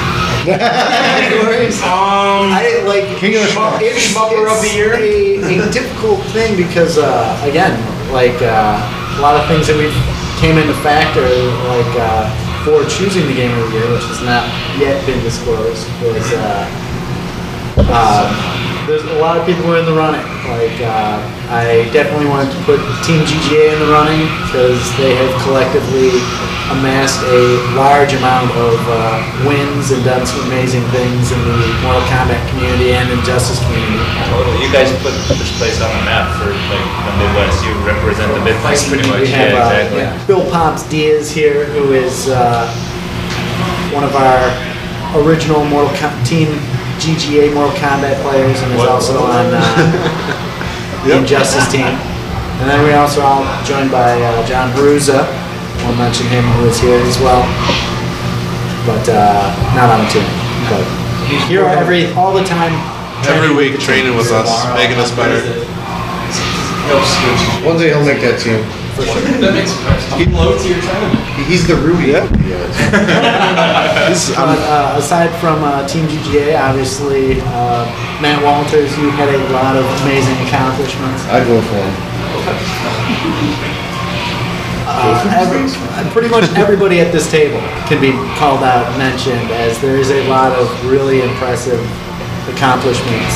[SPEAKER 17] Categories? I like
[SPEAKER 14] King of the Schmuck.
[SPEAKER 17] it's
[SPEAKER 8] Schmupper of the Year.
[SPEAKER 17] a difficult thing because again, a lot of things that we came into factor, for choosing the Game of the Year, which has not yet been disclosed, was there's a lot of people who are in the running. Like, I definitely wanted to put Team GGA in the running because they have collectively amassed a large amount of wins and done some amazing things in the Mortal Kombat community and Injustice community.
[SPEAKER 5] Totally. You guys put this place on the map for like the Midwest. You represent the Midwest pretty much.
[SPEAKER 17] We have
[SPEAKER 5] Exactly.
[SPEAKER 17] Bill Pops Diaz here, who is one of our original Team GGA Mortal Kombat players and is also on the Injustice team. And then we also are joined by John Haruza. We'll mention him, who is here as well, but not on the team. But here all the time.
[SPEAKER 14] Every week training with us, making us better. One day he'll make that team.
[SPEAKER 2] For sure. That makes sense. Keep low to your tournament.
[SPEAKER 14] He's the Rudy. Yeah.
[SPEAKER 17] Aside from Team GGA, obviously, Matt Walters, you had a lot of amazing accomplishments.
[SPEAKER 14] I'd go for him.
[SPEAKER 17] Pretty much everybody at this table can be called out and mentioned, as there is a lot of really impressive accomplishments.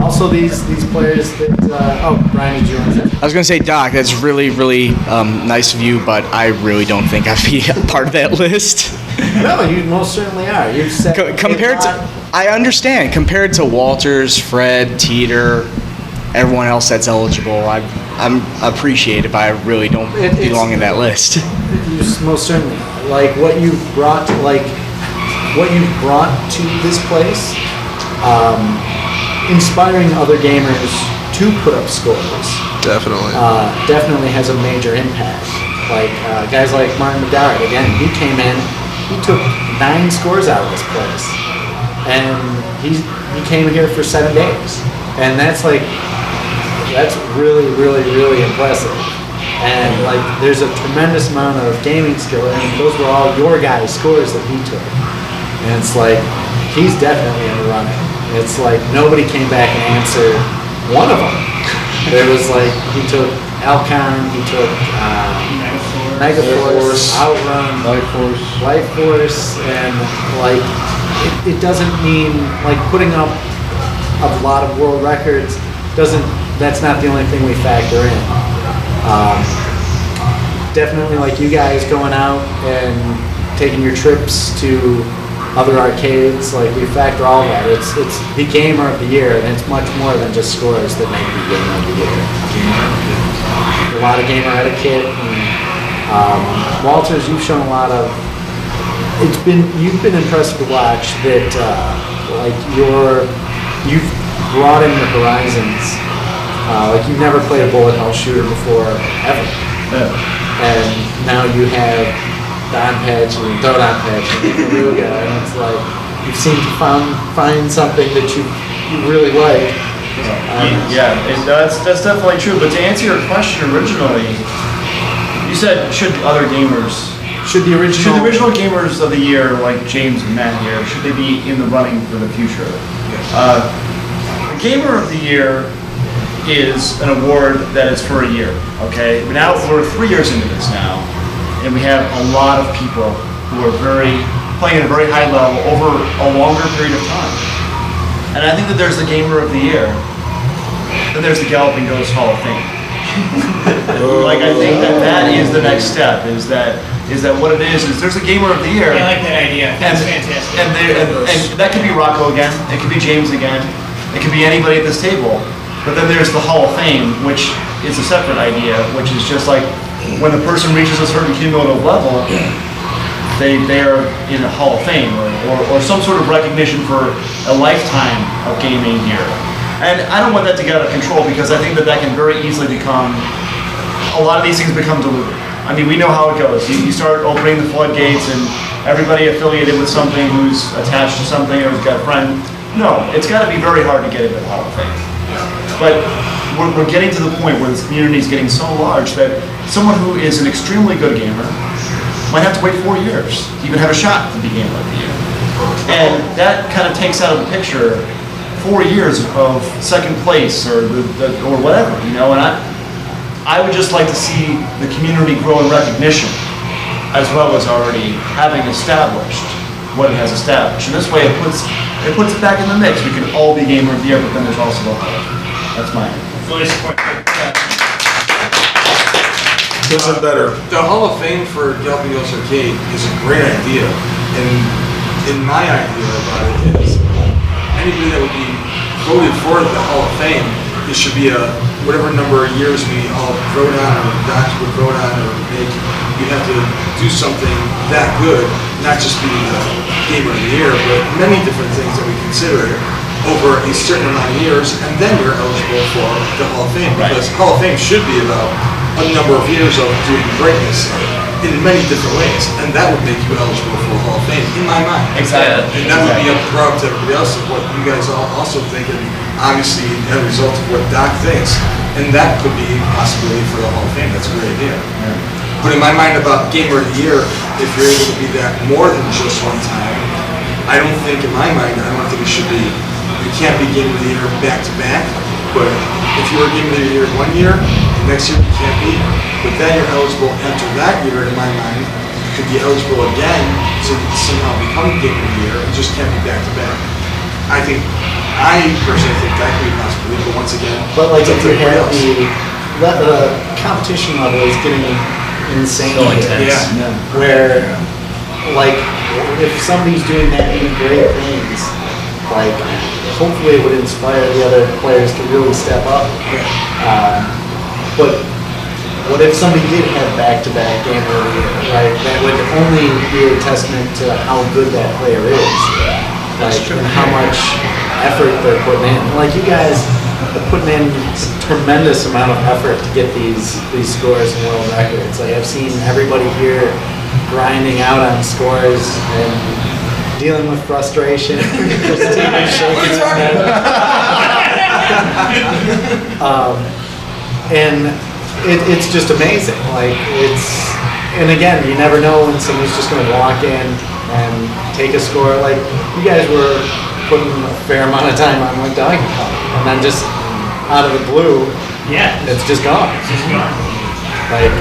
[SPEAKER 17] Also, these players that Brian, did you want to say?
[SPEAKER 8] I was going to say, Doc, that's really, really nice of you, but I really don't think I'd be a part of that list.
[SPEAKER 17] No, you most certainly are. You've said
[SPEAKER 8] I understand. Compared to Walters, Fred, Teeter, everyone else that's eligible, I'm appreciated, but I really don't belong in that list.
[SPEAKER 17] You most certainly are. Like what you brought to this place. Inspiring other gamers to put up scores definitely has a major impact. Like guys like Martin Bedard, again, he came in, he took 9 scores out of this place, and he came here for 7 days, and that's really, really, really impressive. And like there's a tremendous amount of gaming skill, and those were all your guys' scores that he took, and it's like he's definitely in the running. It's like nobody came back and answered one of them. There was like, he took Alcon, he took Megaforce, Outrun, Life Force, and like, it doesn't mean, like putting up a lot of world records that's not the only thing we factor in. Definitely like you guys going out and taking your trips to other arcades, like we factor all that. It's the Gamer of the Year, and it's much more than just scores that make the Gamer of the Year. A lot of gamer etiquette. And, Walters, you've shown a lot of. You've been impressive to watch that. Like you've broadened your horizons. Like you've never played a bullet hell shooter before ever, and now you have Don Patch and Dodon Patch and Ruga, and it's like you seem to find something that you really like.
[SPEAKER 16] That's definitely true. But to answer your question originally, you said should the original gamers of the year, like James and Matt here, should they be in the running for the future? The Gamer of the Year is an award that is for a year. Okay, now we're 3 years into this now. And we have a lot of people who are playing at a very high level over a longer period of time. And I think that there's the Gamer of the Year, then there's the Galloping Ghost Hall of Fame. Like I think that is the next step. Is that what it is there's a Gamer of the Year.
[SPEAKER 7] I like that idea. That's fantastic.
[SPEAKER 16] And that could be Rocco again. It could be James again. It could be anybody at this table. But then there's the Hall of Fame, which is a separate idea, which is just like when the person reaches a certain cumulative level, they are in a Hall of Fame or some sort of recognition for a lifetime of gaming here. And I don't want that to get out of control because I think that can very easily become, a lot of these things become diluted. I mean, we know how it goes. You start opening the floodgates and everybody affiliated with something who's attached to something or who's got a friend. No, it's got to be very hard to get into the Hall of Fame. But we're getting to the point where this community is getting so large that someone who is an extremely good gamer might have to wait 4 years to even have a shot to be Gamer of the Year. And that kind of takes out of the picture 4 years of second place or whatever, you know. And I would just like to see the community grow in recognition as well as already having established what it has established. And this way it puts it back in the mix. We can all be Gamer of the Year, but then there's also the Hall of Fame. That's mine.
[SPEAKER 7] Fully support that.
[SPEAKER 9] Does it better.
[SPEAKER 19] The Hall of Fame for Galloping Ghost Arcade is a great idea, and in my idea about it is anybody that would be voted for the Hall of Fame, it should be a whatever number of years we all vote on, or Doc would vote on, or make. You have to do something that good, not just be the Gamer of the Year, but many different things that we consider over a certain amount of years, and then you're eligible for the Hall of Fame. Because Hall of Fame should be about a number of years of doing greatness in many different ways, and that would make you eligible for the Hall of Fame, in my mind.
[SPEAKER 8] Exactly.
[SPEAKER 19] And that would be up to everybody else of what you guys all also think, and obviously as a result of what Doc thinks, and that could be a possibility for the Hall of Fame. That's a great idea. But in my mind about Gamer of the Year, if you're able to be that more than just one time, I don't think, in my mind, I don't think it should be, you can't be Gamer of the Year back to back, but if you were Gamer of the Year 1 year, the next year you can't be, but then you're eligible after that year, in my mind, you could be eligible again to somehow become Gamer of the Year, it just can't be back to back. I personally think that could be a possibility, but once again,
[SPEAKER 17] But like
[SPEAKER 19] it's up
[SPEAKER 17] if
[SPEAKER 19] to
[SPEAKER 17] you
[SPEAKER 19] everybody
[SPEAKER 17] have
[SPEAKER 19] else.
[SPEAKER 17] the competition level is getting insane.
[SPEAKER 19] So intense.
[SPEAKER 17] Yeah. Where like if somebody's doing that many great things, like hopefully it would inspire the other players to really step up. But what if somebody did have back-to-back Gamer of the Year, right? That would only be a testament to how good that player is. Like, and how much effort they're putting in. Like, you guys are putting in a tremendous amount of effort to get these scores and world records. Like, I've seen everybody here grinding out on scores and dealing with frustration. Christina's shaking his head. And it's just amazing. Like, and again, you never know when somebody's just going to walk in and take a score. Like, you guys were putting a fair amount of time on like Donkey Kong, and then just out of the blue, it's just gone. It's just gone. Like,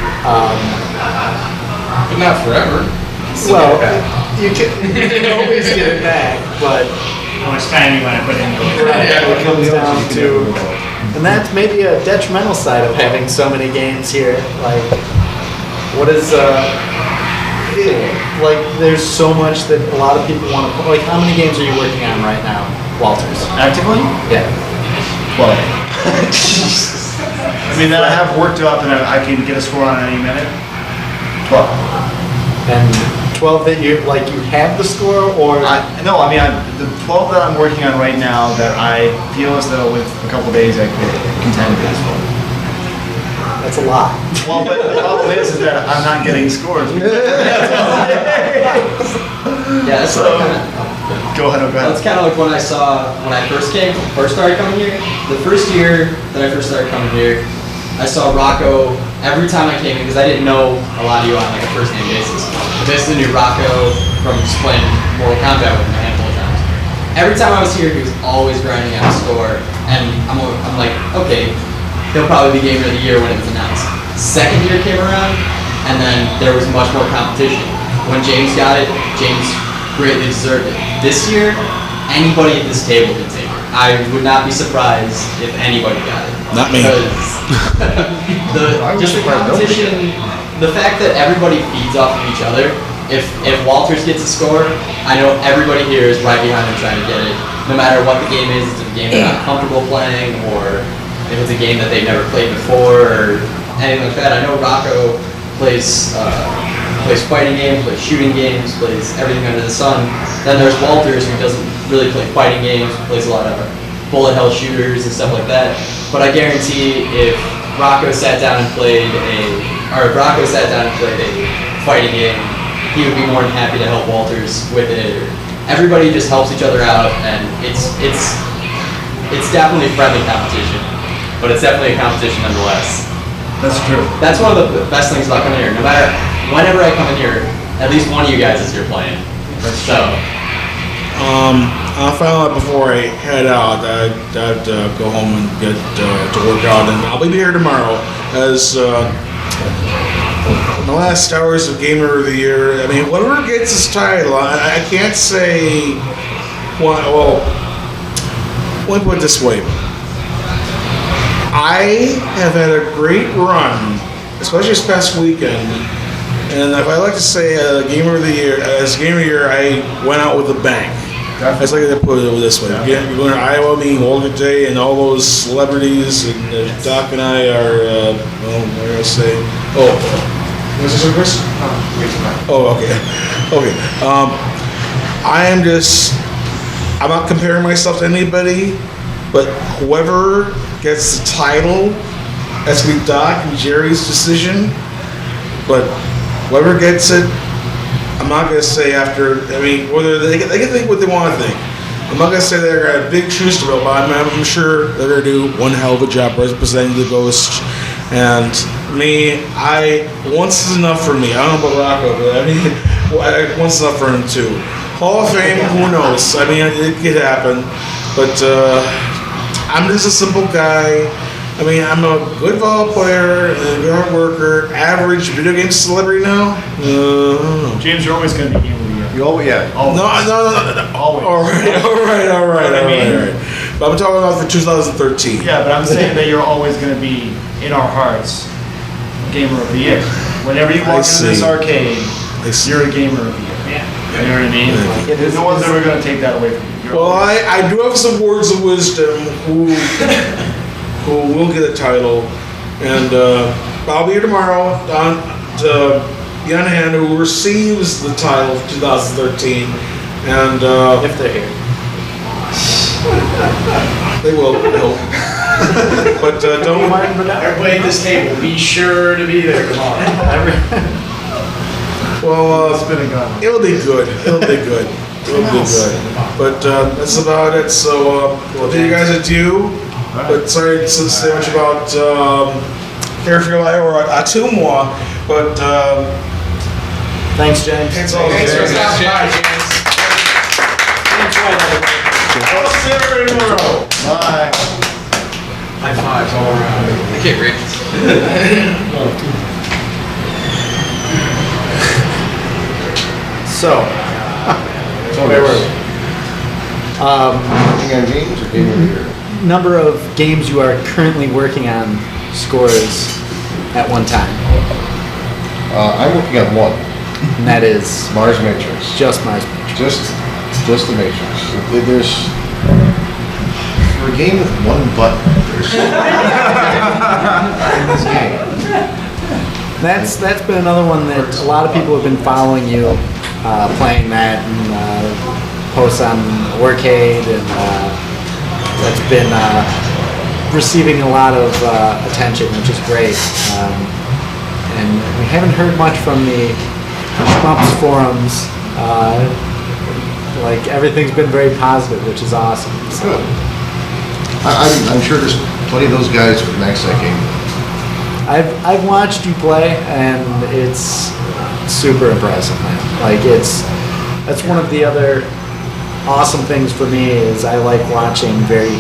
[SPEAKER 6] but not forever.
[SPEAKER 17] Well, you can always get it back, but
[SPEAKER 7] how much time you want to put into it.
[SPEAKER 17] Right, it comes down to, and that's maybe a detrimental side of having so many games here. Like, what is like, there's so much that a lot of people want to play. Like, how many games are you working on right now, Walters?
[SPEAKER 16] Actively?
[SPEAKER 17] Yeah.
[SPEAKER 16] 12. I mean, that I have worked up and I can get a score on any minute. 12.
[SPEAKER 17] And 12 that you have the score, or?
[SPEAKER 16] No, I mean, the 12 that I'm working on right now that I feel as though with a couple days I could contend with this one.
[SPEAKER 17] That's a lot.
[SPEAKER 16] Well, but the problem is that I'm not getting scores.
[SPEAKER 20] Yeah, that's
[SPEAKER 16] so, go ahead.
[SPEAKER 20] That's kind of like when I saw, when I first started coming here. The first year that I first started coming here, I saw Rocco every time I came in, because I didn't know a lot of you on like a first name basis. I basically knew Rocco from just playing Mortal Kombat with him a handful of times. Every time I was here, he was always grinding out a score, and I'm like, okay, he'll probably be Gamer of the Year when it was announced. Second year came around, and then there was much more competition. When James got it, James greatly deserved it. This year, anybody at this table can take it. I would not be surprised if anybody got it.
[SPEAKER 9] Not me.
[SPEAKER 20] Just the competition, the fact that everybody feeds off of each other. If Walters gets a score, I know everybody here is right behind him trying to get it. No matter what the game is, if it's a game they're not comfortable playing, or if it's a game that they've never played before, or anything like that. I know Rocco plays fighting games, plays shooting games, plays everything under the sun. Then there's Walters, who doesn't really play fighting games, plays a lot of bullet hell shooters and stuff like that. But I guarantee if Rocco sat down and played a fighting game, he would be more than happy to help Walters with it. Everybody just helps each other out, and it's definitely friendly competition. But it's definitely a competition nonetheless.
[SPEAKER 16] That's true.
[SPEAKER 20] That's one of the best things about coming here. No matter, whenever I come in here, at least one of you guys is here playing. So.
[SPEAKER 9] I'll find out before I head out. I'd go home and get to work out, and I'll be here tomorrow. As the last Star Wars Gamer of the Year, I mean, whoever gets this title, I can't say, well, let me put it this way. I have had a great run, especially this past weekend, and if I like to say Gamer of the Year, as Gamer of the Year, I went out with a bang. I just like to put it this way. You're going to Iowa, meeting Walter Day and all those celebrities, and Doc and I are, well, what do I say? Oh, was this Chris? Oh, okay. Okay. I'm not comparing myself to anybody, but whoever gets the title, that's going to be Doc and Jerry's decision, but whoever gets it, I'm not going to say after, I mean, whether they can think what they want to think. I'm not going to say they're going to have big shoes to fill, but I'm sure they're going to do one hell of a job representing the Ghost. And me, once is enough for me. I don't know about Rocco, but I mean, once is enough for him too. Hall of Fame, who knows? I mean, it could happen. But I'm just a simple guy. I mean, I'm a good volleyball player, a good hard worker, average video game celebrity now.
[SPEAKER 11] James, you're always going to be Game of the Year.
[SPEAKER 16] You always, yeah. Always.
[SPEAKER 9] No.
[SPEAKER 16] Always.
[SPEAKER 9] All right. But I'm talking about for 2013.
[SPEAKER 11] Yeah, but I'm saying that you're always going to be in our hearts, Gamer of the Year. Whenever you walk into this arcade, you're a Gamer of the Year. Yeah. You know what I mean? Like, no one's ever going to take that away from you.
[SPEAKER 9] Well, I do have some words of wisdom who will get a title, and I'll be here tomorrow to be on hand who receives the title of 2013, and
[SPEAKER 17] if they're here.
[SPEAKER 9] They will, I hope. But don't.
[SPEAKER 8] Everybody at this table, be sure to be there tomorrow.
[SPEAKER 9] Well, it'll be good. It'll be good. But that's about it. So, I'll do you guys adieu. But sorry to say much about Fairfield, Iowa, or two more. But
[SPEAKER 17] thanks, James.
[SPEAKER 9] Thanks for stopping by, James.
[SPEAKER 8] I'll see you tomorrow. Bye.
[SPEAKER 6] High fives all around. I can't read.
[SPEAKER 17] So,
[SPEAKER 16] where were we? Working on games or Game of the Year?
[SPEAKER 17] Number of games you are currently working on scores at one time.
[SPEAKER 16] I'm working on one.
[SPEAKER 17] And that is
[SPEAKER 16] Mars Matrix.
[SPEAKER 17] Just Mars Matrix.
[SPEAKER 16] Just the Matrix. There's for a game with one button. There's in this game.
[SPEAKER 17] That's been another one that a lot of people have been following you, playing that and posts on Arcade, and that's been receiving a lot of attention, which is great. And we haven't heard much from the Schmupps forums. Like everything's been very positive, which is awesome. So.
[SPEAKER 16] Good. I'm sure there's plenty of those guys with Max that game.
[SPEAKER 17] I've watched you play, and it's super impressive, man. Like that's one of the other awesome things for me is I like watching very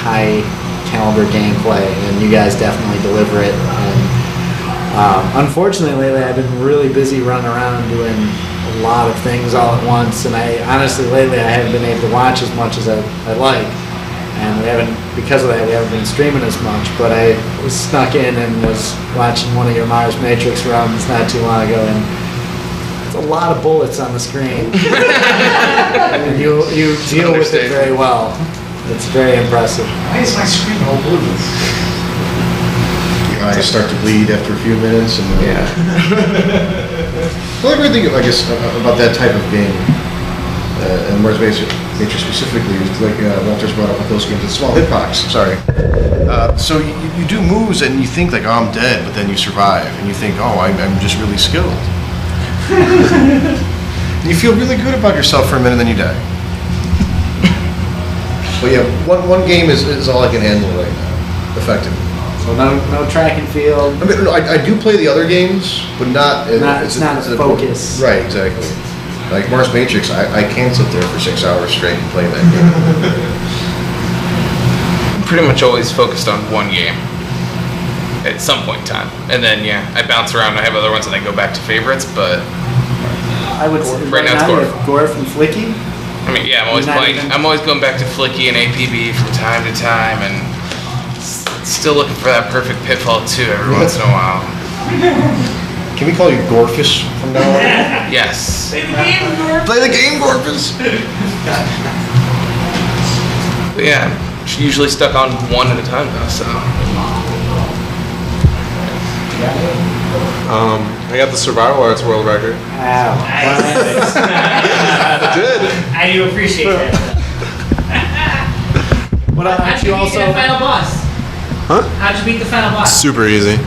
[SPEAKER 17] high caliber gameplay, and you guys definitely deliver it. And unfortunately, lately I've been really busy running around doing a lot of things all at once, and lately I haven't been able to watch as much as I like. And because of that, we haven't been streaming as much, but I was snuck in and was watching one of your Mars Matrix runs not too long ago, and it's a lot of bullets on the screen. And you deal with it very well. It's very impressive.
[SPEAKER 8] Why is my screen all blue?
[SPEAKER 16] Your eyes start to bleed after a few minutes, and the only great thing, I guess, about that type of game, and Mars Matrix specifically, is like Walter's brought up with those games, it's small hitbox, sorry. So you do moves and you think like, oh, I'm dead, but then you survive, and you think, oh, I'm just really skilled. And you feel really good about yourself for a minute, then you die. But yeah, one game is all I can handle right now, effectively.
[SPEAKER 17] So no track and field.
[SPEAKER 16] I mean, I do play the other games, but not.
[SPEAKER 17] It's not a focus.
[SPEAKER 16] Right, exactly. Like Mars Matrix, I can't sit there for 6 hours straight and play that game.
[SPEAKER 6] I'm pretty much always focused on one game. at some point in time. And then I bounce around. I have other ones and I go back to favorites, but
[SPEAKER 17] I would say
[SPEAKER 6] right now it's
[SPEAKER 17] you
[SPEAKER 6] Gorf.
[SPEAKER 17] have Gorf and Flicky.
[SPEAKER 6] I mean, I'm always
[SPEAKER 17] Not
[SPEAKER 6] playing.
[SPEAKER 17] even-
[SPEAKER 6] I'm always going back to Flicky and APB from time to time, and still looking for that perfect pitfall too every once in a while.
[SPEAKER 14] Can we call you Gorfish from now on?
[SPEAKER 6] Yes.
[SPEAKER 14] Play the game, Gorfish.
[SPEAKER 6] But yeah, usually stuck on one at a time though. So
[SPEAKER 21] I got the Survival Arts world record.
[SPEAKER 17] Wow.
[SPEAKER 21] I did.
[SPEAKER 7] I do appreciate that.
[SPEAKER 17] What
[SPEAKER 7] How'd you beat the final boss?
[SPEAKER 21] Huh?
[SPEAKER 7] How'd you beat the final boss?
[SPEAKER 21] Super easy.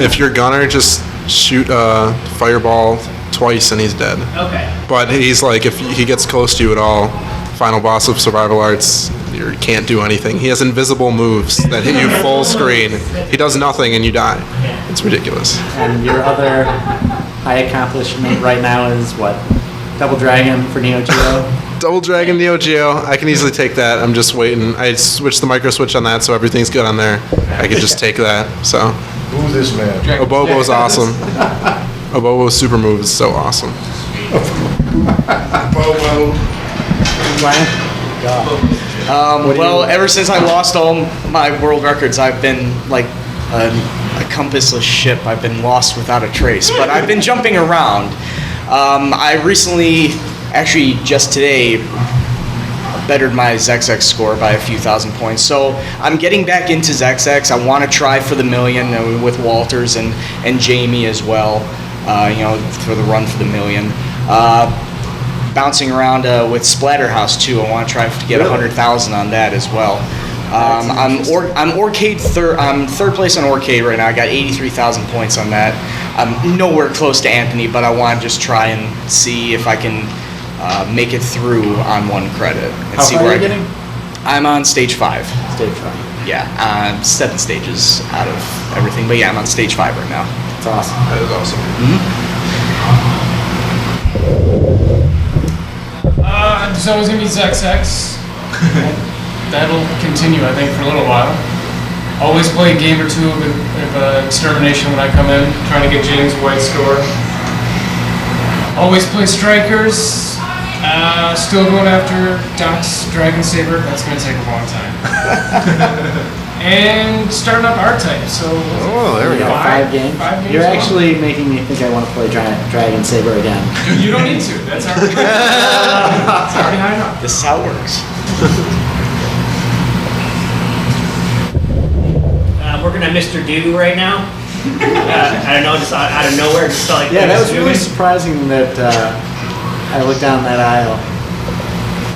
[SPEAKER 21] If you're gunner, just shoot a fireball twice and he's dead.
[SPEAKER 7] Okay.
[SPEAKER 21] But he's like, if he gets close to you at all, final boss of Survival Arts, you can't do anything. He has invisible moves that hit you full screen. He does nothing and you die. It's ridiculous.
[SPEAKER 17] And your other high accomplishment right now is what? Double Dragon for Neo Geo?
[SPEAKER 21] Double Dragon Neo Geo, I can easily take that. I'm just waiting. I switched the micro switch on that, so everything's good on there. I could just take that. So
[SPEAKER 14] Who's this man?
[SPEAKER 21] Obobo's awesome. Obobo's super move is so awesome.
[SPEAKER 8] Bobo. Well, ever since I lost all my world records, I've been like a compassless ship. I've been lost without a trace. But I've been jumping around. I recently, actually just today, bettered my ZXX score by a few thousand points. So I'm getting back into ZXX. I want to try for the million with Walters and Jamie as well, for the run for the million. Bouncing around with Splatterhouse too. I want to try to get 100,000 on that as well. I'm third place on Orcade right now. I got 83,000 points on that. I'm nowhere close to Anthony, but I want to just try and see if I can make it through on one credit. And
[SPEAKER 17] How
[SPEAKER 8] see
[SPEAKER 17] far
[SPEAKER 8] where
[SPEAKER 17] are you
[SPEAKER 8] I
[SPEAKER 17] getting?
[SPEAKER 8] I'm on stage 5.
[SPEAKER 17] Stage 5.
[SPEAKER 8] Yeah, 7 stages out of everything. But yeah, I'm on stage 5 right now.
[SPEAKER 17] That's awesome.
[SPEAKER 21] That is awesome.
[SPEAKER 2] It's always gonna be ZXX. That'll continue, I think, for a little while. Always play a game or two of Extermination when I come in, trying to get James White's score. Always play Strikers. Still going after Doc's Dragon Saber. That's gonna take a long time. And starting up R-Type. So
[SPEAKER 14] there we go.
[SPEAKER 17] 5 games.
[SPEAKER 2] 5 games.
[SPEAKER 17] You're actually making me think I want to play Dragon Saber again.
[SPEAKER 2] You don't need to. That's already. It's already high enough.
[SPEAKER 8] This is how it works.
[SPEAKER 7] I'm working on Mr. Do right now. I don't know, just out of nowhere, just felt like
[SPEAKER 17] Yeah, that was
[SPEAKER 7] Mr.
[SPEAKER 17] really
[SPEAKER 7] Do.
[SPEAKER 17] surprising that I looked down that aisle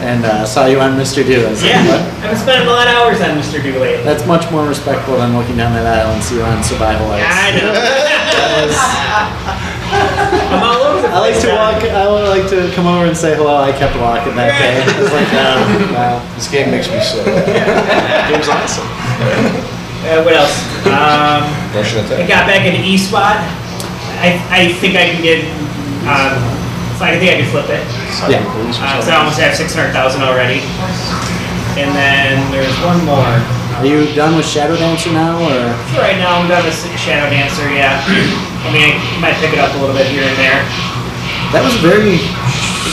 [SPEAKER 17] and saw you on Mr. Do. I was like,
[SPEAKER 7] Yeah,
[SPEAKER 17] what?
[SPEAKER 7] I've been spending a lot of hours on Mr. Do lately.
[SPEAKER 17] That's much more respectful than looking down that aisle and see you on Survival Arts.
[SPEAKER 7] I know. I'm all over the
[SPEAKER 17] I like
[SPEAKER 7] place
[SPEAKER 17] to
[SPEAKER 7] now.
[SPEAKER 17] walk. I would like to come over and say hello. I kept walking that day. I was like, wow.
[SPEAKER 14] This game makes me sick.
[SPEAKER 21] Game's awesome.
[SPEAKER 7] What else?
[SPEAKER 14] Russian
[SPEAKER 7] I
[SPEAKER 14] attack.
[SPEAKER 7] got back into E-Spot. I think I can get. So I think I can flip it.
[SPEAKER 17] Yeah.
[SPEAKER 7] So I almost have 600,000 already. And then there's one more.
[SPEAKER 17] Are you done with Shadow Dancer now, or?
[SPEAKER 7] For right now, I'm done with Shadow Dancer. Yeah. I mean, I might pick it up a little bit here and there.
[SPEAKER 17] That was very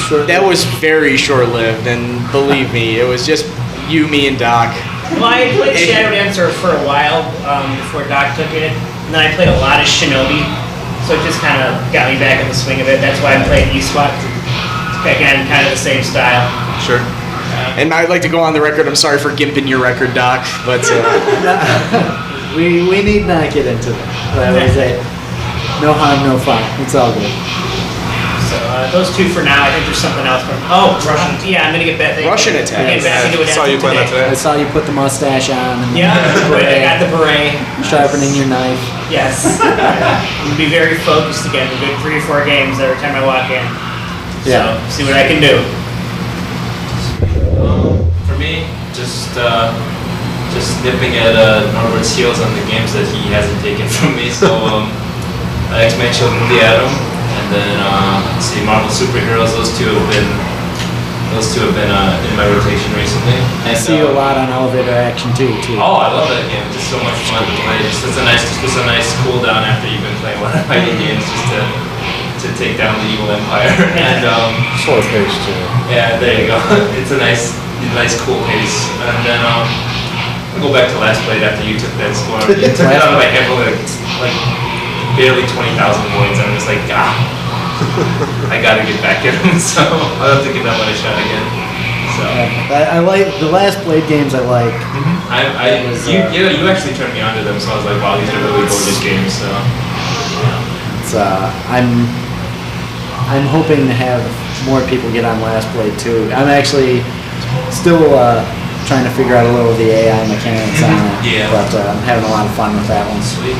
[SPEAKER 17] short.
[SPEAKER 8] That was very short-lived, and believe me, it was just you, me, and Doc.
[SPEAKER 7] Well, I played Shadow Dancer for a while before Doc took it, and then I played a lot of Shinobi, so it just kind of got me back in the swing of it. That's why I'm playing E-Spot. Again, kind of the same style.
[SPEAKER 21] Sure.
[SPEAKER 8] And I'd like to go on the record, I'm sorry for gimping your record, Doc, but
[SPEAKER 17] we need not get into that. I would say, no harm, no foul. It's all good.
[SPEAKER 7] So those two for now. I think there's something else. Russian. Yeah, I'm gonna get back.
[SPEAKER 8] Russian attack.
[SPEAKER 7] Get back into it.
[SPEAKER 21] I saw you play that today.
[SPEAKER 17] I saw you put the mustache on. And
[SPEAKER 7] Yeah,
[SPEAKER 17] the
[SPEAKER 7] I
[SPEAKER 17] beret,
[SPEAKER 7] got the beret.
[SPEAKER 17] sharpening your knife.
[SPEAKER 7] Yes. I'm be very focused again. A good 3 or 4 games every time I walk in.
[SPEAKER 17] Yeah.
[SPEAKER 7] So see what I can do.
[SPEAKER 5] For me, just nipping at Norbert's heels on the games that he hasn't taken from me. So X-Men Children of the Atom, and then let's see, Marvel Superheroes. Those two have been Those two have been in my rotation recently.
[SPEAKER 17] I see you a lot on elevator action too.
[SPEAKER 5] Oh, I love that game. It's just so much fun to play. It's a nice cool down after you've been playing one of my games, just to take down the evil empire. And
[SPEAKER 14] slow pace too.
[SPEAKER 5] Yeah, there you go. It's a nice cool pace. And then I'll go back to last plate after you took that score. You took it out of my hand like barely 20,000 points. I'm just like, I gotta get back at him, so I'll have to give that one a shot again. So
[SPEAKER 17] I like the last Blade games. I like.
[SPEAKER 5] You actually turned me on to them, so I was like, wow, these are really gorgeous games. So
[SPEAKER 17] it's I'm hoping to have more people get on last Blade too. I'm actually still trying to figure out a little of the AI mechanics on it, but I'm having a lot of fun with that one.
[SPEAKER 5] Sweet.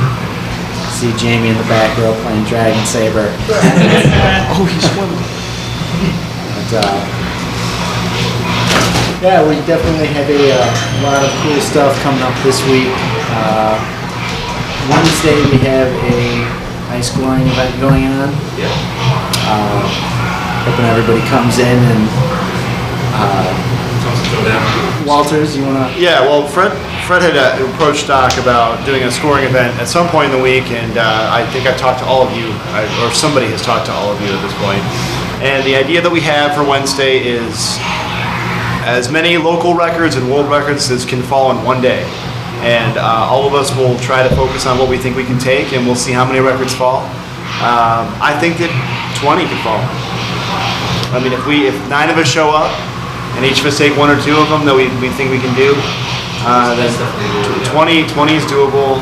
[SPEAKER 17] See Jamie in the back row playing Dragon Saber.
[SPEAKER 9] Oh, he's swimming.
[SPEAKER 17] But, yeah, we definitely have a lot of cool stuff coming up this week. Wednesday we have a high scoring event going on. Hoping everybody comes in and Walters, you wanna?
[SPEAKER 13] Yeah, well, Fred had approached Doc about doing a scoring event at some point in the week, and I think I've talked to all of you, or somebody has talked to all of you at this point. And the idea that we have for Wednesday is as many local records and world records as can fall in one day. And all of us will try to focus on what we think we can take, and we'll see how many records fall. I think that 20 could fall. I mean, if 9 of us show up, and each of us take 1 or 2 of them that we think we can do, then 20 is doable.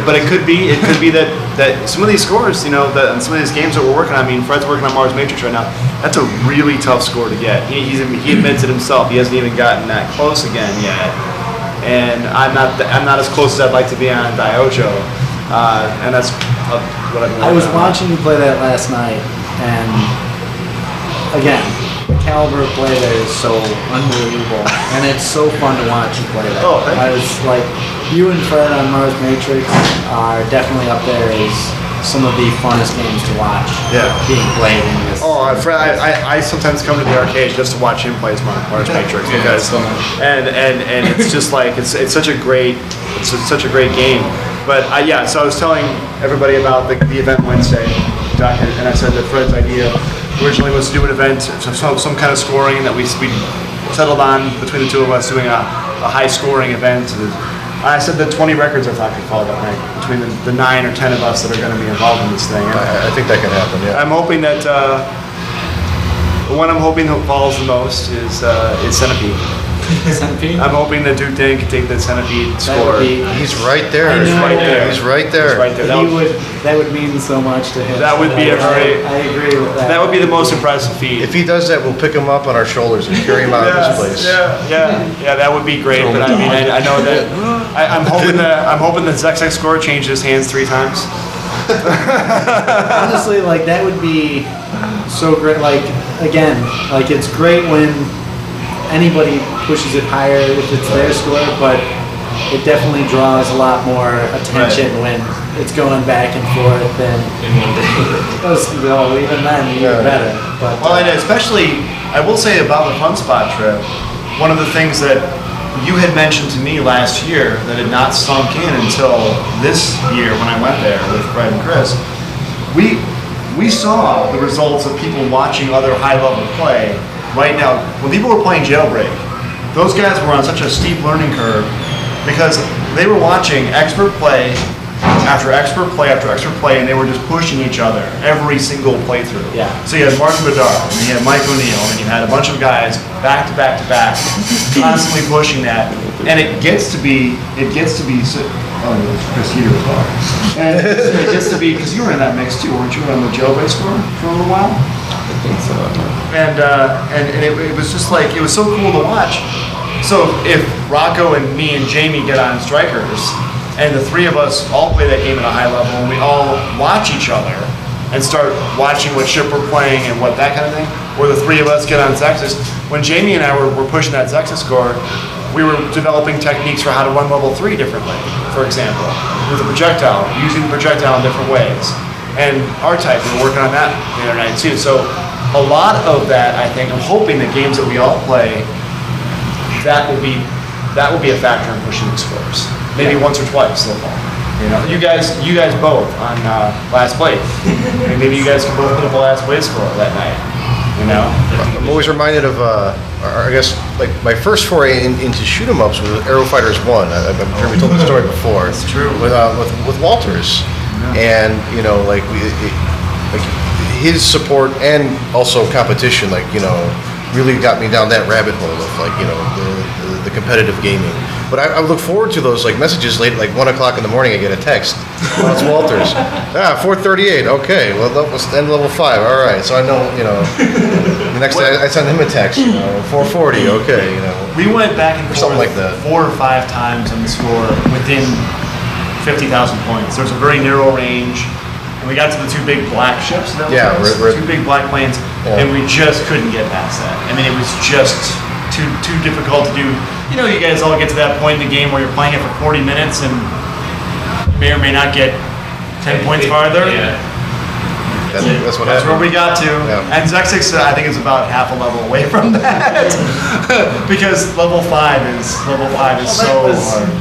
[SPEAKER 13] But it could be that some of these scores, that some of these games that we're working on. I mean, Fred's working on Mars Matrix right now. That's a really tough score to get. He admits it himself. He hasn't even gotten that close again yet. And I'm not as close as I'd like to be on Diocho. And that's what I'm.
[SPEAKER 17] I was watching you play that last night, and again, the caliber of play there is so unbelievable, and it's so fun to watch you play that.
[SPEAKER 13] Oh, thank you.
[SPEAKER 17] I was like, you and Fred on Mars Matrix are definitely up there as some of the funnest games to watch. Being played in this.
[SPEAKER 13] Oh, Fred, I sometimes come to the arcade just to watch him play Mars Matrix because, and it's just like it's such a great game. But so I was telling everybody about the event Wednesday, and I said that Fred's idea originally was to do an event, some kind of scoring that we settled on between the two of us doing a high scoring event. I said that 20 records I thought could fall that night between the 9 or 10 of us that are going to be involved in this thing.
[SPEAKER 14] I think that could happen. Yeah.
[SPEAKER 13] I'm hoping that the one I'm hoping that falls the most is Centipede.
[SPEAKER 17] Centipede?
[SPEAKER 13] I'm hoping that Duke Dan can take that Centipede score.
[SPEAKER 14] He's right there.
[SPEAKER 13] He's right there.
[SPEAKER 14] He's right there.
[SPEAKER 13] That
[SPEAKER 17] would mean so much to him.
[SPEAKER 13] That would be a great.
[SPEAKER 17] I agree with that.
[SPEAKER 13] That would be the most impressive feat.
[SPEAKER 14] If he does that, we'll pick him up on our shoulders and carry him out of this place.
[SPEAKER 13] Yeah, that would be great. But I mean, I know that I'm hoping the ZXX score changes hands 3 times.
[SPEAKER 17] Honestly, like that would be so great. Like again, like it's great when anybody pushes it higher if it's their score, but it definitely draws a lot more attention when it's going back and forth than
[SPEAKER 5] in one day.
[SPEAKER 17] Even then, even better. But
[SPEAKER 13] and especially, I will say about the Fun Spot trip, one of the things that you had mentioned to me last year that had not sunk in until this year when I went there with Fred and Chris, we saw the results of people watching other high-level play. Right now, when people were playing Jailbreak, those guys were on such a steep learning curve because they were watching expert play after expert play after expert play, and they were just pushing each other every single playthrough.
[SPEAKER 17] Yeah.
[SPEAKER 13] So you had Mark Bedard, and you had Mike O'Neill, and you had a bunch of guys back to back to back, constantly pushing that, and it gets to be. Oh, it's Chris Heater as well. And it gets to be because you were in that mix too, weren't you? On the Jailbreak score for a little while.
[SPEAKER 5] I think so.
[SPEAKER 13] And it was just like, it was so cool to watch. So if Rocco and me and Jamie get on Strikers, and the 3 of us all play that game at a high level, and we all watch each other and start watching what ship we're playing and what that kind of thing, or the 3 of us get on Zexus, when Jamie and I were pushing that Zexus score, we were developing techniques for how to run level 3 differently, for example, with a projectile, using the projectile in different ways. And R-Type, we were working on that the other night too. So a lot of that, I think, I'm hoping the games that we all play, that will be a factor in pushing the scores. Maybe once or twice so far. You know, you guys both on last place. Maybe you guys can both put up a last place score that night. You know,
[SPEAKER 3] I'm always reminded of, I guess, like my first foray into shoot 'em ups was Aero Fighters 1. I'm sure we told the story before.
[SPEAKER 13] It's true.
[SPEAKER 3] With Walters, and you know, like like his support and also competition, like you know, really got me down that rabbit hole of like you know the competitive gaming. But I look forward to those like messages late, like 1 o'clock in the morning. I get a text. Oh, it's Walters. 4:38. Okay, well let's end level 5. All right, so I know you know. The next day I send him a text. You know, 4:40. Okay, you know.
[SPEAKER 13] We went back and forth
[SPEAKER 3] something like that
[SPEAKER 13] 4 or 5 times on the score within 50,000 points. There was a very narrow range, and we got to the 2 big black ships.
[SPEAKER 3] Yeah, we're
[SPEAKER 13] 2 big black planes,
[SPEAKER 3] yeah.
[SPEAKER 13] and we just couldn't get past that. I mean, it was just too difficult to do. You know, you guys all get to that point in the game where you're playing it for 40 minutes and you may or may not get 10 points farther.
[SPEAKER 3] Yeah. That's what
[SPEAKER 13] That's
[SPEAKER 3] happened.
[SPEAKER 13] where we got to.
[SPEAKER 3] Yeah.
[SPEAKER 13] And Zexix, I think, is about half a level away from that. Because level 5 is so hard.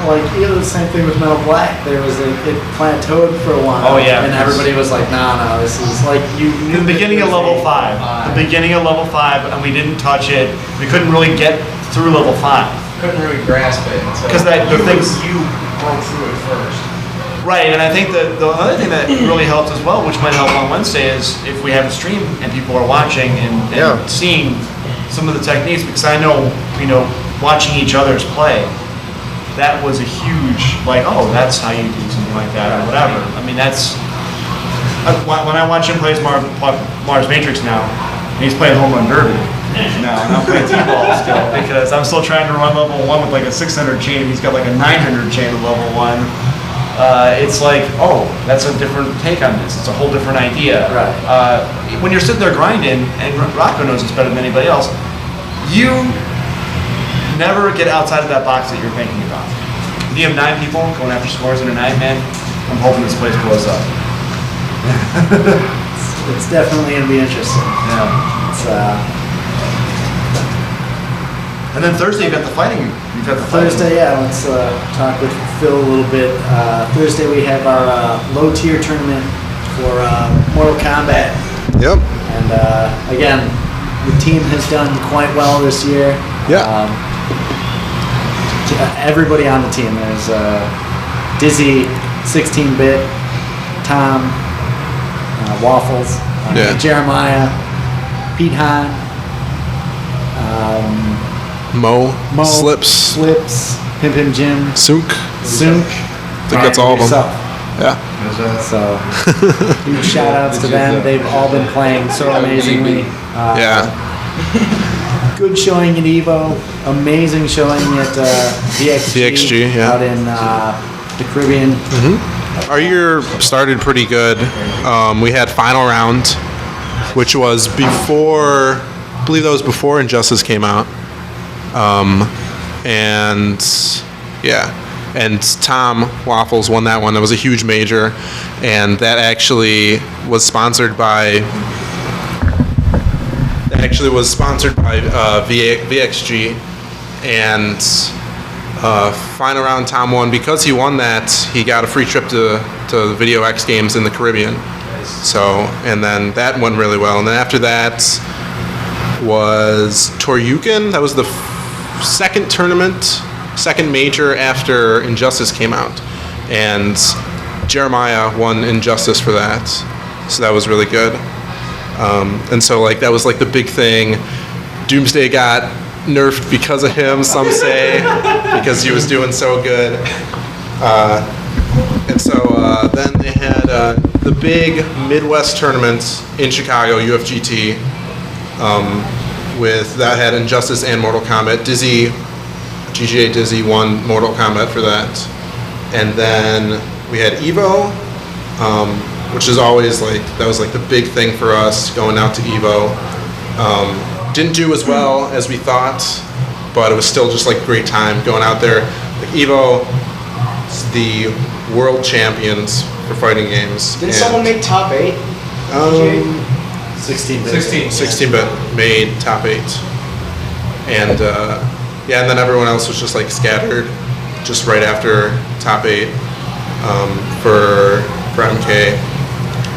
[SPEAKER 17] Like, the same thing with Metal Black. There was it plateaued for a while.
[SPEAKER 13] Oh, yeah.
[SPEAKER 17] And everybody was like, no, this is like you.
[SPEAKER 13] The beginning of level 5. The beginning of level 5, and we didn't touch it. We couldn't really get through level 5.
[SPEAKER 6] Couldn't really grasp it.
[SPEAKER 13] Because the things
[SPEAKER 6] you broke through it first.
[SPEAKER 13] Right, and I think that the other thing that really helped as well, which might help on Wednesday, is if we have a stream and people are watching and seeing some of the techniques, because I know, you know, watching each other's play, that was a huge, like, oh, that's how you do something like that, or whatever. I mean, that's, when I watch him play Mars Matrix now, and he's playing Home Run Derby now, and I'm playing T-ball still, because I'm still trying to run level 1 with like a 600 chain, and he's got like a 900 chain with level 1. It's like, oh, that's a different take on this. It's a whole different idea.
[SPEAKER 17] Right.
[SPEAKER 13] When you're sitting there grinding, and Rocco knows this better than anybody else, you never get outside of that box that you're thinking about. If you have 9 people going after scores in a night, man, I'm hoping this place blows up.
[SPEAKER 17] It's definitely going to be interesting.
[SPEAKER 13] Yeah.
[SPEAKER 17] It's,
[SPEAKER 13] and then Thursday you've got the fighting.
[SPEAKER 17] Thursday, yeah, let's talk with Phil a little bit. Thursday we have our low tier tournament for Mortal Kombat.
[SPEAKER 21] Yep.
[SPEAKER 17] And again, the team has done quite well this year.
[SPEAKER 21] Yeah.
[SPEAKER 17] Everybody on the team. There's Dizzy, 16-bit, Tom, Waffles, Jeremiah, Pete Hahn,
[SPEAKER 21] Mo, Slips,
[SPEAKER 17] Pim Pim Jim,
[SPEAKER 21] Sunk.
[SPEAKER 17] I
[SPEAKER 21] think that's all of them.
[SPEAKER 17] Yourself.
[SPEAKER 21] Yeah.
[SPEAKER 17] So, huge shout outs to them. They've all been playing so amazingly. Good showing at EVO. Amazing showing at VXG out in the Caribbean.
[SPEAKER 21] Our year started pretty good. We had final round, which was before, I believe that was before Injustice came out. And Tom Waffles won that one. That was a huge major, and that actually was sponsored by VXG. And final round, Tom won. Because he won that, he got a free trip to the Video X Games in the Caribbean. So, and then that went really well. And then after that was Toryukin. That was the second major after Injustice came out, and Jeremiah won Injustice for that, so that was really good. And so like that was like the big thing. Doomsday got nerfed because of him, some say, because he was doing so good. And so then they had the big Midwest tournament in Chicago, UFGT, with that had Injustice and Mortal Kombat. GGA Dizzy won Mortal Kombat for that. And then we had EVO, which is always like, that was like the big thing for us going out to EVO. Didn't do as well as we thought, but it was still just like great time going out there. Like EVO is the world champions for fighting games.
[SPEAKER 8] Did someone make top 8?
[SPEAKER 13] 16-bit.
[SPEAKER 21] 16-bit made top 8. And yeah, and then everyone else was just like scattered just right after top 8 for MK.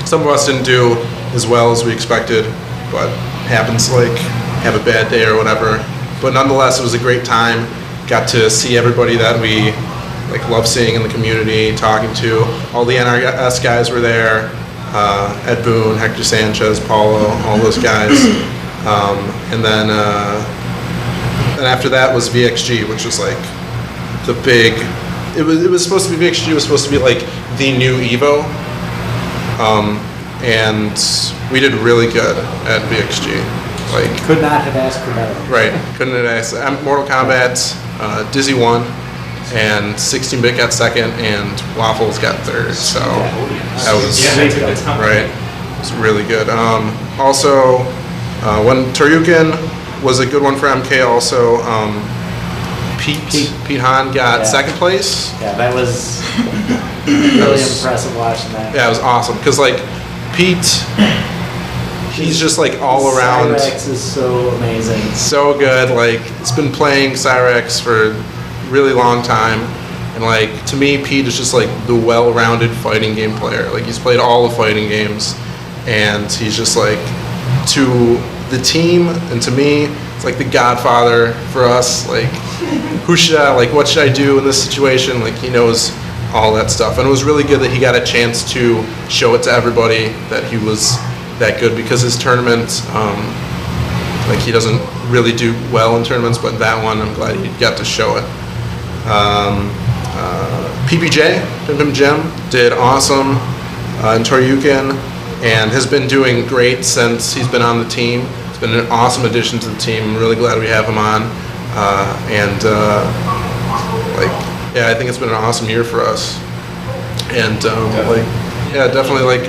[SPEAKER 21] Some of us didn't do as well as we expected, but happens, like have a bad day or whatever. But nonetheless, it was a great time. Got to see everybody that we like love seeing in the community, talking to. All the NRS guys were there. Ed Boone, Hector Sanchez, Paulo, all those guys. And then after that was VXG, which was like the big. It was supposed to be VXG. It was supposed to be like the new Evo. And we did really good at VXG. Like
[SPEAKER 17] could not have asked for better.
[SPEAKER 21] Right, couldn't have asked. Mortal Kombat, Dizzy won, and 16-bit got second, and Waffles got third. So that was right. It was really good. Also, when Toryuken was a good one for MK. Also, Pete Hahn got second place.
[SPEAKER 17] Yeah, that was really impressive watching that.
[SPEAKER 21] Yeah, it was awesome because like Pete. He's just like all around.
[SPEAKER 17] Cyrex is so amazing.
[SPEAKER 21] So good. Like, he's been playing Cyrex for a really long time. And like, to me, Pete is just like the well-rounded fighting game player. Like, he's played all the fighting games. And he's just like, to the team and to me, it's like the godfather for us. Like, what should I do in this situation? Like, he knows all that stuff. And it was really good that he got a chance to show it to everybody that he was that good, because his tournament, like he doesn't really do well in tournaments, but that one I'm glad he got to show it. PPJ, Pim Jim, did awesome in Toryuken and has been doing great since he's been on the team. It's been an awesome addition to the team. I'm really glad we have him on. Like, yeah, I think it's been an awesome year for us. And like, yeah, definitely like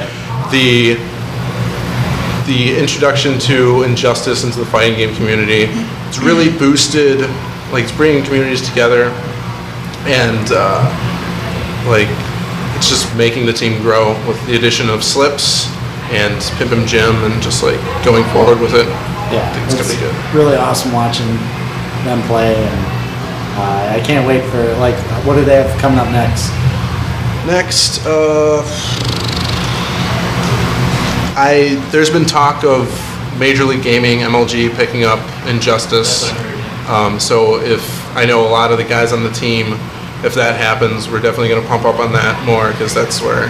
[SPEAKER 21] the introduction to Injustice into the fighting game community. It's really boosted, like it's bringing communities together, and like it's just making the team grow with the addition of Slips and Pimpin' Jim, and just like going forward with it.
[SPEAKER 17] Yeah,
[SPEAKER 21] I think it's gonna be good.
[SPEAKER 17] Really awesome watching them play, and I can't wait for like what do they have coming up next?
[SPEAKER 21] Next, there's been talk of Major League Gaming, MLG, picking up Injustice. So if I know a lot of the guys on the team, if that happens, we're definitely going to pump up on that more, because that's where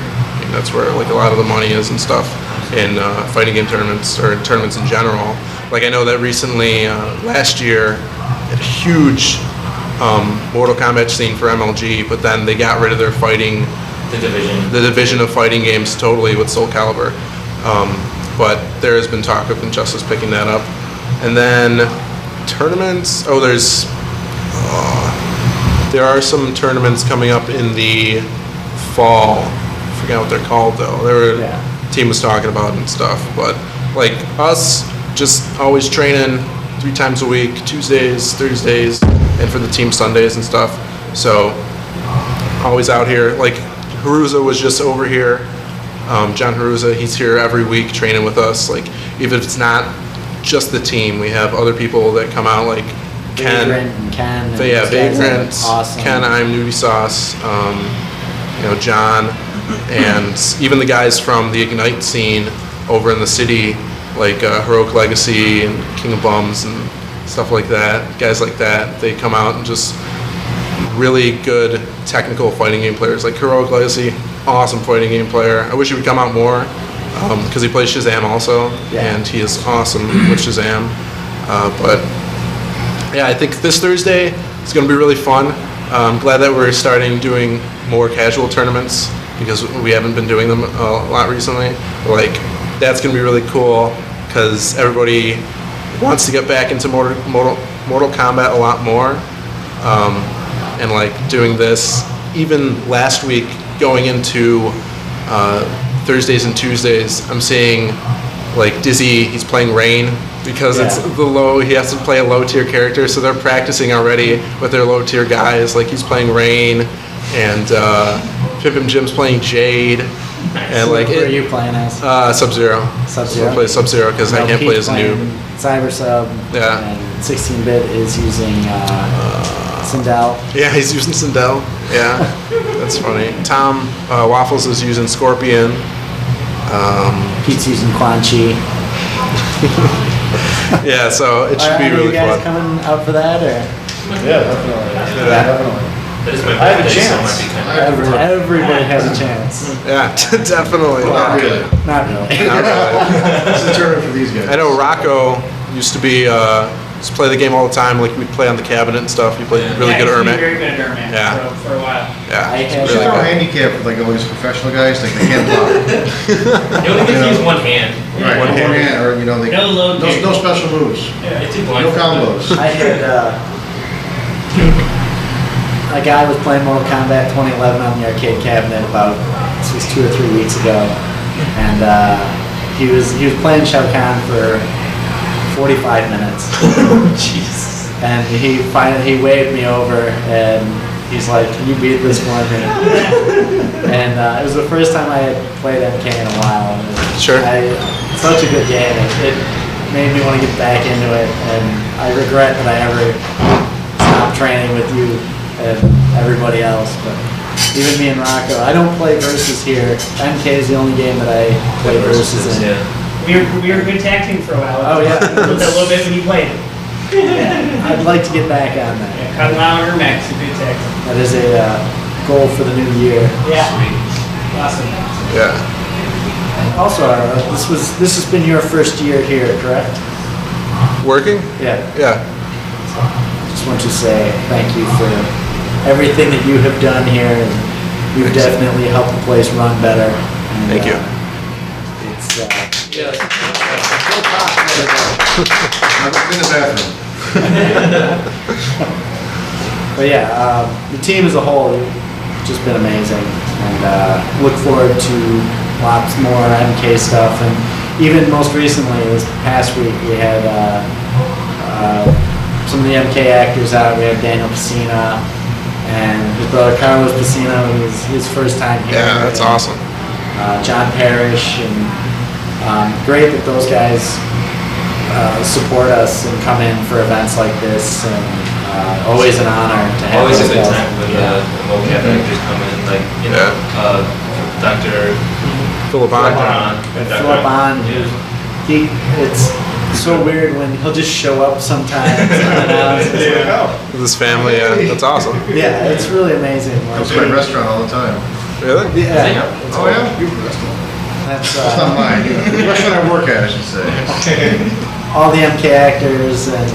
[SPEAKER 21] like a lot of the money is and stuff in fighting game tournaments, or tournaments in general. Like I know that recently, last year, had a huge Mortal Kombat scene for MLG, but then they got rid of their fighting. The division of fighting games totally with Soul Calibur. But there has been talk of Injustice picking that up. And then tournaments, there are some tournaments coming up in the fall. I forget what they're called though. Team was talking about and stuff. But like us, just always training 3 times a week, Tuesdays, Thursdays, and for the team Sundays and stuff. So always out here. Like Haruza was just over here. John Haruza, he's here every week training with us. Like, even if it's not just the team, we have other people that come out, like Ken. Vagrant,
[SPEAKER 17] awesome.
[SPEAKER 21] Ken, I'm Nudie Sauce, John, and even the guys from the Ignite scene over in the city, like Heroic Legacy and King of Bums and stuff like that. Guys like that, they come out and just really good technical fighting game players. Like Heroic Legacy, awesome fighting game player. I wish he would come out more, because he plays Shazam also, and he is awesome with Shazam. But yeah, I think this Thursday is going to be really fun. I'm glad that we're starting doing more casual tournaments, because we haven't been doing them a lot recently. Like, that's going to be really cool, because everybody wants to get back into Mortal Kombat a lot more. And like doing this, even last week going into Thursdays and Tuesdays, I'm seeing like Dizzy, he's playing Rain, because it's the low, he has to play a low tier character, so they're practicing already with their low tier guys. Like he's playing Rain, and Pimpin' Jim's playing Jade, And like
[SPEAKER 1] Who are you playing as?
[SPEAKER 21] Sub-Zero.
[SPEAKER 1] Sub-Zero?
[SPEAKER 21] I play Sub-Zero because I can't play as a noob.
[SPEAKER 1] Cyber Sub.
[SPEAKER 21] Yeah.
[SPEAKER 1] And 16-bit is using Sindel.
[SPEAKER 21] Yeah, he's using Sindel. Yeah, that's funny. Tom Waffles is using Scorpion.
[SPEAKER 1] Pete's using Quan Chi.
[SPEAKER 21] Yeah, so it should be
[SPEAKER 1] Are
[SPEAKER 21] really
[SPEAKER 1] you guys
[SPEAKER 21] fun.
[SPEAKER 1] coming out for that, or?
[SPEAKER 16] Yeah, definitely.
[SPEAKER 21] I
[SPEAKER 16] have a chance.
[SPEAKER 1] Everybody has a chance.
[SPEAKER 21] Yeah, definitely.
[SPEAKER 16] Not really.
[SPEAKER 1] Not really.
[SPEAKER 21] Not really.
[SPEAKER 16] This is a tournament for these guys.
[SPEAKER 21] I know Rocco used to be used to play the game all the time. Like we'd play on the cabinet and stuff. He played really good
[SPEAKER 7] Ermit.
[SPEAKER 21] Ermit.
[SPEAKER 7] Very good at Ermit
[SPEAKER 21] Yeah.
[SPEAKER 7] for a while.
[SPEAKER 21] Yeah,
[SPEAKER 16] You should throw a handicap with like all these professional guys, like they can't block.
[SPEAKER 5] You only get to use one hand.
[SPEAKER 16] Right, one hand, or they
[SPEAKER 7] No load
[SPEAKER 16] no,
[SPEAKER 7] kick.
[SPEAKER 16] no special moves.
[SPEAKER 5] Yeah, it's a
[SPEAKER 16] No combos.
[SPEAKER 1] I had a guy was playing Mortal Kombat 2011 on the arcade cabinet about this was 2 or 3 weeks ago, and he was playing Shao Kahn for 45 minutes.
[SPEAKER 5] Jesus.
[SPEAKER 1] And he finally waved me over and he's like, "Can you beat this one?" And it was the first time I had played MK in a while. And
[SPEAKER 21] Sure.
[SPEAKER 1] Such a good game. It made me want to get back into it, and I regret that I ever stopped training with you and everybody else. But even me and Rocco, I don't play versus here. MK is the only game that I play versus in.
[SPEAKER 7] We were a good tag team for a while.
[SPEAKER 1] Oh, yeah.
[SPEAKER 7] a little bit when you played.
[SPEAKER 1] I'd like to get back on that.
[SPEAKER 7] Yeah, Cut Louder Max, a good tag team.
[SPEAKER 1] That is a goal for the new year.
[SPEAKER 7] Yeah. Awesome.
[SPEAKER 21] Yeah.
[SPEAKER 1] Also, this has been your first year here, correct?
[SPEAKER 21] Working?
[SPEAKER 1] Yeah.
[SPEAKER 21] Yeah.
[SPEAKER 1] Just want to say thank you for everything that you have done here, and you've definitely helped the place run better. And,
[SPEAKER 21] Thank you.
[SPEAKER 1] It's
[SPEAKER 16] I'm in the bathroom.
[SPEAKER 1] but yeah, the team as a whole, you've just been amazing, and look forward to lots more MK stuff. And even most recently, this past week, we had some of the MK actors out. We had Daniel Pacina and his brother Carlos Pacina. It was his first time here.
[SPEAKER 21] Yeah, that's
[SPEAKER 1] and,
[SPEAKER 21] awesome.
[SPEAKER 1] John Parrish, and great that those guys support us and come in for events like this. And always an honor to have
[SPEAKER 5] Always a
[SPEAKER 1] those
[SPEAKER 5] good
[SPEAKER 1] guys.
[SPEAKER 5] time when the mocap actors come in, like, you know, Dr.
[SPEAKER 21] Philip
[SPEAKER 1] Philip on, it's so weird when he'll just show up sometimes.
[SPEAKER 21] With his family, yeah, that's awesome.
[SPEAKER 1] Yeah, it's really amazing.
[SPEAKER 16] Comes to my restaurant all the time.
[SPEAKER 21] Really?
[SPEAKER 1] Yeah.
[SPEAKER 16] Oh yeah? Your restaurant.
[SPEAKER 1] That's
[SPEAKER 16] It's not mine. The restaurant I work at, I should say.
[SPEAKER 1] all the MK actors and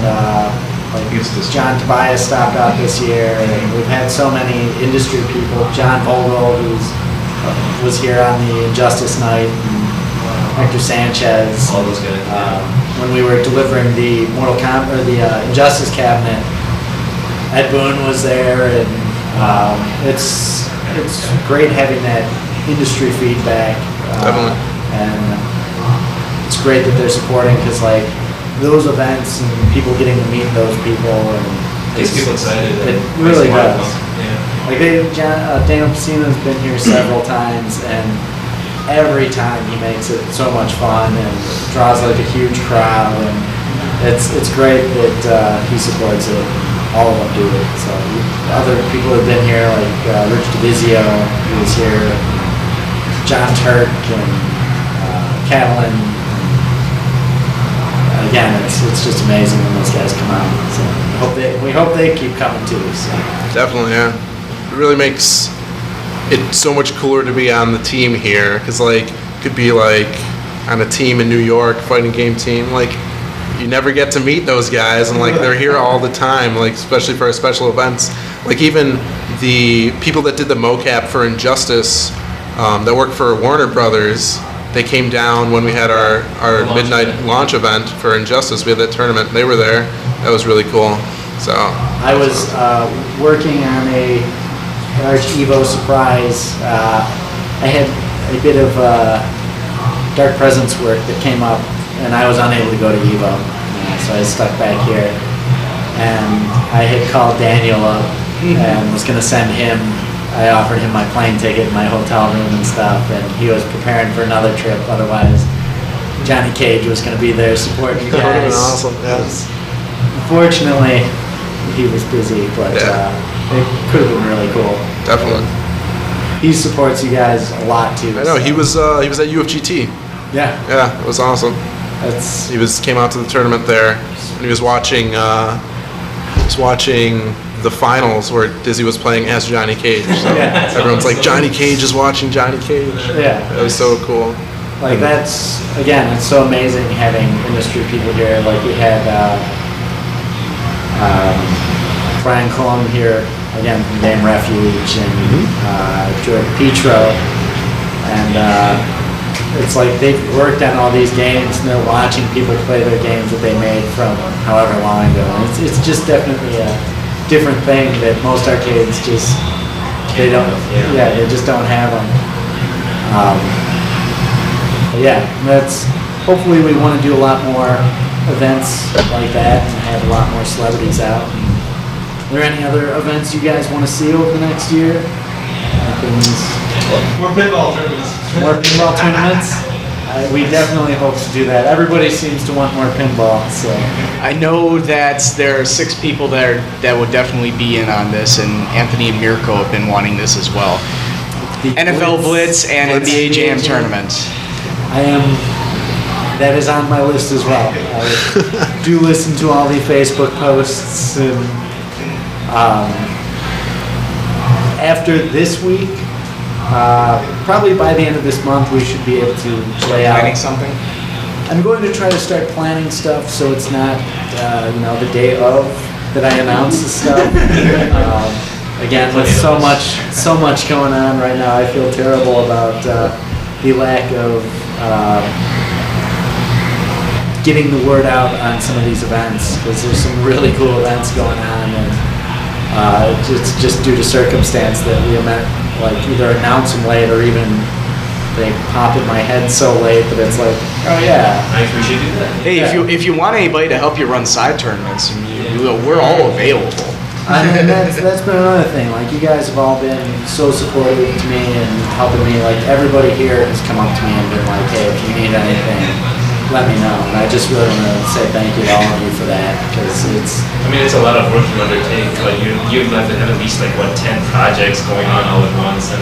[SPEAKER 1] like John Tobias stopped out this year, and we've had so many industry people. John Vogel, was here on the Injustice night, and Hector Sanchez.
[SPEAKER 5] All those guys.
[SPEAKER 1] When we were delivering the Mortal Kombat or the Injustice cabinet, Ed Boon was there, and it's great having that industry feedback.
[SPEAKER 21] Definitely.
[SPEAKER 1] And it's great that they're supporting, because like those events and people getting to meet those people, and
[SPEAKER 5] Gets people excited.
[SPEAKER 1] It
[SPEAKER 5] and
[SPEAKER 1] really
[SPEAKER 5] makes a lot of
[SPEAKER 1] does.
[SPEAKER 5] fun. Yeah.
[SPEAKER 1] Like Daniel Pacina's been here several times, and every time he makes it so much fun and draws like a huge crowd, and it's great that he supports it. All of them do it. So other people have been here, like Rich DeVizio, who was here, John Turk, and Catalan. Again, it's just amazing when those guys come out. So we hope they keep coming too. So.
[SPEAKER 21] Definitely, yeah. It really makes it so much cooler to be on the team here, because like could be like on a team in New York, fighting game team, like you never get to meet those guys, and like they're here all the time, like especially for our special events. Like even the people that did the mocap for Injustice, that work for Warner Brothers, they came down when we had our midnight launch event for Injustice. We had that tournament. They were there. That was really cool. So
[SPEAKER 1] I was working on a large Evo surprise. I had a bit of Dark Presence work that came up, and I was unable to go to Evo, so I was stuck back here. And I had called Daniel up and was going to send him
[SPEAKER 17] I offered him my plane ticket and my hotel room and stuff, and he was preparing for another trip. Otherwise, Johnny Cage was going to be there supporting you
[SPEAKER 21] That would have been
[SPEAKER 17] guys.
[SPEAKER 21] awesome. Yeah.
[SPEAKER 17] Unfortunately, he was busy, but it could have been really cool.
[SPEAKER 21] Definitely.
[SPEAKER 17] He supports you guys a lot too.
[SPEAKER 21] I know
[SPEAKER 17] so.
[SPEAKER 21] he was at UFGT.
[SPEAKER 17] Yeah.
[SPEAKER 21] Yeah, it was awesome. He came out to the tournament there, and he was watching the finals where Dizzy was playing as Johnny Cage. So
[SPEAKER 17] Yeah.
[SPEAKER 21] everyone's like, Johnny Cage is watching Johnny Cage.
[SPEAKER 17] Yeah.
[SPEAKER 21] It was so cool.
[SPEAKER 17] Like that's, again, it's so amazing having industry people here. Like we had Brian Cohen here, again from Game Refuge, and George Petro. And it's like they've worked on all these games and they're watching people play their games that they made from however long ago. And it's just definitely a different thing that most arcades just, they just don't have them. But yeah, hopefully we want to do a lot more events like that and have a lot more celebrities out. Are there any other events you guys want to see over the next year?
[SPEAKER 11] More pinball tournaments.
[SPEAKER 17] More pinball tournaments? We definitely hope to do that. Everybody seems to want more pinball, so.
[SPEAKER 8] I know that there are 6 people that would definitely be in on this, and Anthony and Mirko have been wanting this as well. NFL Blitz and NBA Jam tournament.
[SPEAKER 17] That is on my list as well. I do listen to all the Facebook posts, and after this week, probably by the end of this month, we should be able to lay out.
[SPEAKER 8] Planning something?
[SPEAKER 17] I'm going to try to start planning stuff so it's not, the day of that I announce the stuff. Again, with so much going on right now, I feel terrible about the lack of getting the word out on some of these events, because there's some really cool events going on, and it's just due to circumstance that we either announce them late or even they pop in my head so late that it's like, oh yeah.
[SPEAKER 8] I appreciate that. Hey, if you want anybody to help you run side tournaments, we're all available.
[SPEAKER 17] I mean, that's been another thing. Like, you guys have all been so supportive to me and helping me. Like, everybody here has come up to me and been like, hey, if you need anything, let me know. And I just really want to say thank you to all of you for that, because it's...
[SPEAKER 5] I mean, it's a lot of work you undertake. Like, you have to have at least, 10 projects going on all at once, and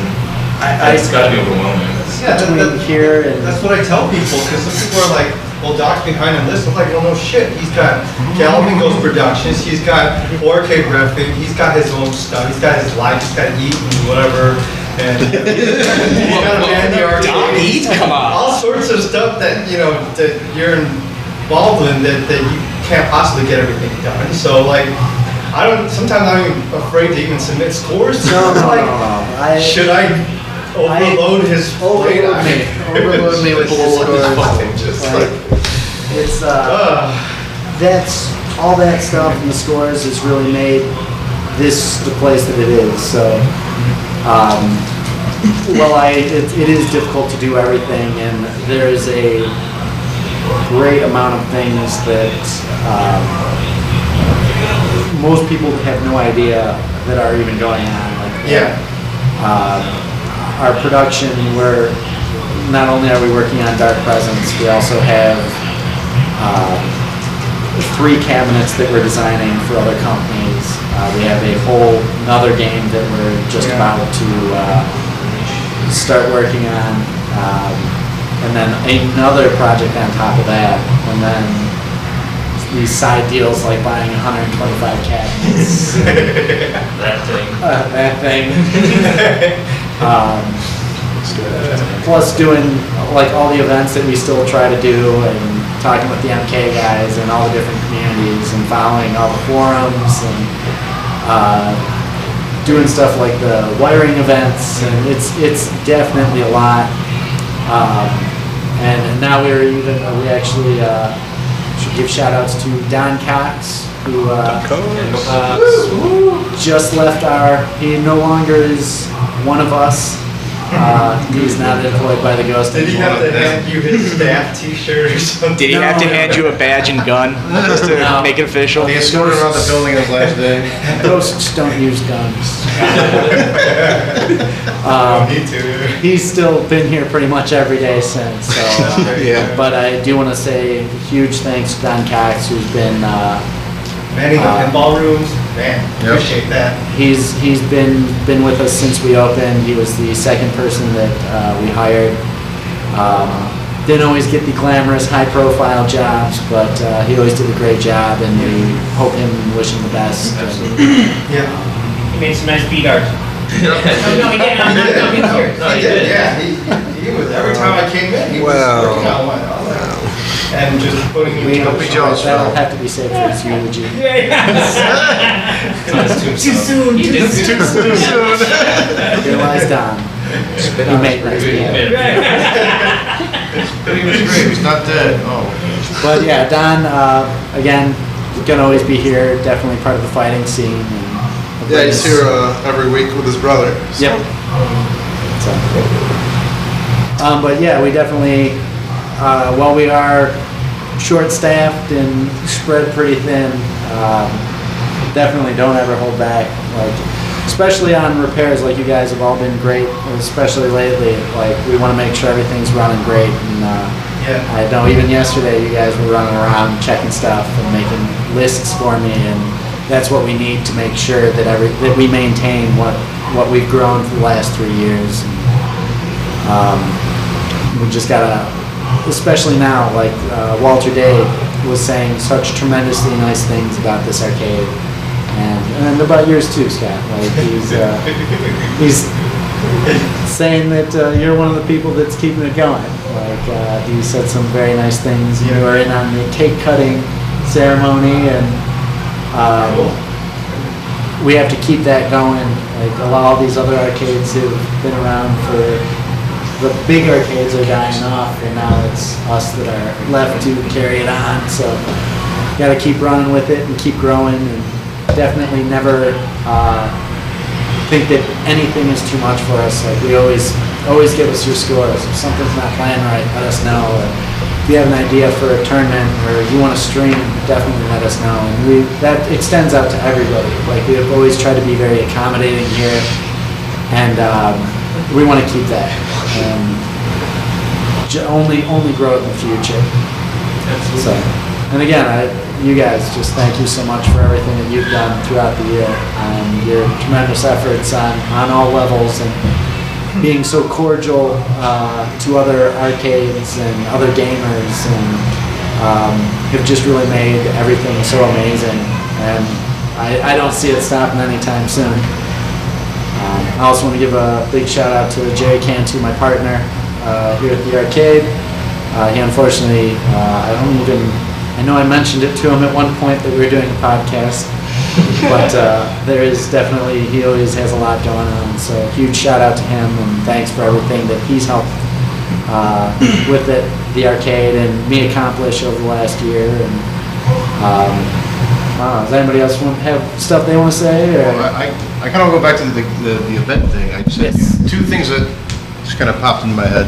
[SPEAKER 5] it's got to be overwhelming.
[SPEAKER 15] Yeah,
[SPEAKER 17] here and
[SPEAKER 15] that's what I tell people, because some people are like, well, Doc's behind on this. I'm like, well, no shit. He's got Galloping Ghost Productions. He's got Arcade Reffing. He's got his own stuff. He's got his life. He's got Eat and whatever. And he's got a man the arcade.
[SPEAKER 8] Doc Eat, come on.
[SPEAKER 15] All sorts of stuff that that you're involved in that you can't possibly get everything done. So sometimes I'm afraid to even submit scores.
[SPEAKER 17] No.
[SPEAKER 15] Should I overload his plate?
[SPEAKER 17] Overload me with scores. It's that's all that stuff and the scores has really made this the place that it is. So, it is difficult to do everything, and there is a great amount of things that most people have no idea that are even going on. Our production, not only are we working on Dark Presence, we also have 3 cabinets that we're designing for other companies. We have a whole another game that we're just about to start working on, and then another project on top of that, and then these side deals like buying 125 cabinets. That thing. Plus doing all the events that we still try to do, and talking with the MK guys and all the different communities, and following all the forums, and doing stuff like the wiring events, and it's definitely a lot. And now we actually should give shout outs to Don Cox, who just left he no longer is one of us.
[SPEAKER 1] He's not employed by the ghost
[SPEAKER 15] Did he have to hand you his staff T-shirt or something?
[SPEAKER 8] Did he have to hand you a badge and gun just to make it official?
[SPEAKER 14] He escorted around the building his last day.
[SPEAKER 1] Ghosts don't use guns.
[SPEAKER 15] Me too.
[SPEAKER 1] He's still been here pretty much every day since. So,
[SPEAKER 21] Yeah.
[SPEAKER 1] But I do want to say huge thanks to Don Cox, who's been
[SPEAKER 15] Manning the pinball rooms, man, appreciate that.
[SPEAKER 1] he's been with us since we opened. He was the second person that we hired. Didn't always get the glamorous, high-profile jobs, but he always did a great job, and we hope him and wish him the best.
[SPEAKER 7] Yeah. He made some nice beat art. No, he didn't. No, he's here. No,
[SPEAKER 15] He did, yeah. He was, every time I came in, he was working on one. And just putting me
[SPEAKER 1] Don't be jealous, that'll have to be saved for his eulogy.
[SPEAKER 15] Too soon.
[SPEAKER 1] Too soon. Here lies Don. He made nice beat.
[SPEAKER 14] He was great, he's not dead. Oh.
[SPEAKER 1] But yeah, Don, again, gonna always be here, definitely part of the fighting scene. And
[SPEAKER 21] Yeah, he's here every week with his brother. So.
[SPEAKER 1] Yep. But yeah, we definitely, while we are short-staffed and spread pretty thin, definitely don't ever hold back. Like, especially on repairs, like you guys have all been great, especially lately. Like, we want to make sure everything's running great. And I know even yesterday you guys were running around checking stuff and making lists for me, and that's what we need to make sure that that we maintain what we've grown for the last 3 years. And, we just gotta, especially now, like Walter Day was saying such tremendously nice things about this arcade, and about yours too, Scott. Like he's saying that you're one of the people that's keeping it going. Like he said some very nice things. You were in on the cake cutting ceremony, and we have to keep that going. Like all these other arcades who've been around for. The big arcades are dying off, and now it's us that are left to carry it on. So, got to keep running with it and keep growing, and definitely never think that anything is too much for us. Like we always give us your scores. If something's not playing right, let us know. Or if you have an idea for a tournament or you want to stream, definitely let us know. And that extends out to everybody. Like we have always tried to be very accommodating here, and we want to keep that. Only grow it in the future. So, and again, you guys, just thank you so much for everything that you've done throughout the year, and your tremendous efforts on all levels, and being so cordial to other arcades and other gamers, and have just really made everything so amazing. And I don't see it stopping anytime soon. I also want to give a big shout out to Jerry Cantu, my partner here at the arcade. He unfortunately, I know I mentioned it to him at one point that we were doing a podcast, but there is definitely, he always has a lot going on. So huge shout out to him, and thanks for everything that he's helped with it, the arcade, and me accomplish over the last year. And does anybody else have stuff they want to say? Or?
[SPEAKER 14] Well, I kind of go back to the event thing. I just had two things that just kind of popped into my head.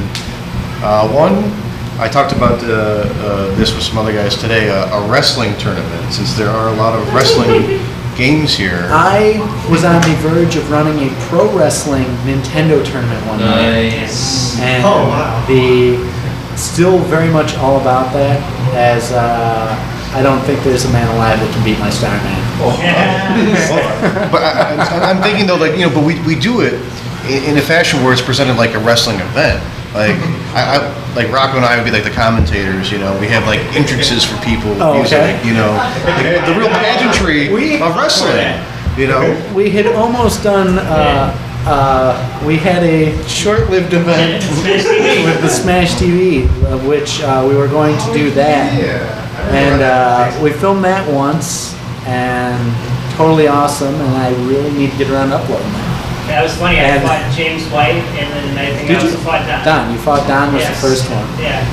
[SPEAKER 14] One, I talked about this with some other guys today, a wrestling tournament, since there are a lot of wrestling games here.
[SPEAKER 1] I was on the verge of running a pro wrestling Nintendo tournament one night.
[SPEAKER 15] Nice.
[SPEAKER 1] And
[SPEAKER 15] Oh, wow.
[SPEAKER 1] still very much all about that, as I don't think there's a man alive that can beat my Starman.
[SPEAKER 14] But I'm thinking though, like, but we do it in a fashion where it's presented like a wrestling event. Like like Rocco and I would be like the commentators. We have like entrances for people, music, like, the real pageantry of wrestling.
[SPEAKER 1] We had almost done. We had a short-lived event with the Smash TV, of which we were going to do that. And we filmed that once, and totally awesome, and I really need to get around to uploading that.
[SPEAKER 7] That was funny. I fought James White, and then I think I also fought Don.
[SPEAKER 1] Don, you fought Don was the first one.
[SPEAKER 7] Yeah.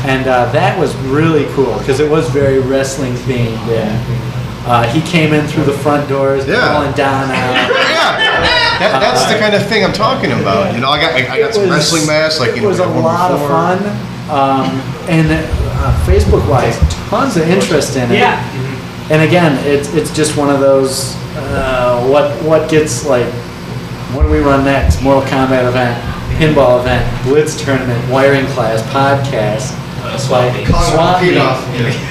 [SPEAKER 1] And that was really cool, because it was very wrestling themed. And he came in through the front doors, calling Don out.
[SPEAKER 14] That's the kind of thing I'm talking about. You know, I got some wrestling masks, like, you know,
[SPEAKER 17] It was a
[SPEAKER 14] one
[SPEAKER 17] lot of
[SPEAKER 14] before.
[SPEAKER 17] fun, and Facebook-wise, tons of interest in it.
[SPEAKER 7] Yeah.
[SPEAKER 17] And again, it's just one of those, what gets like, what do we run next? Mortal Kombat event, pinball event, blitz tournament, wiring class, podcast. Like swap meet.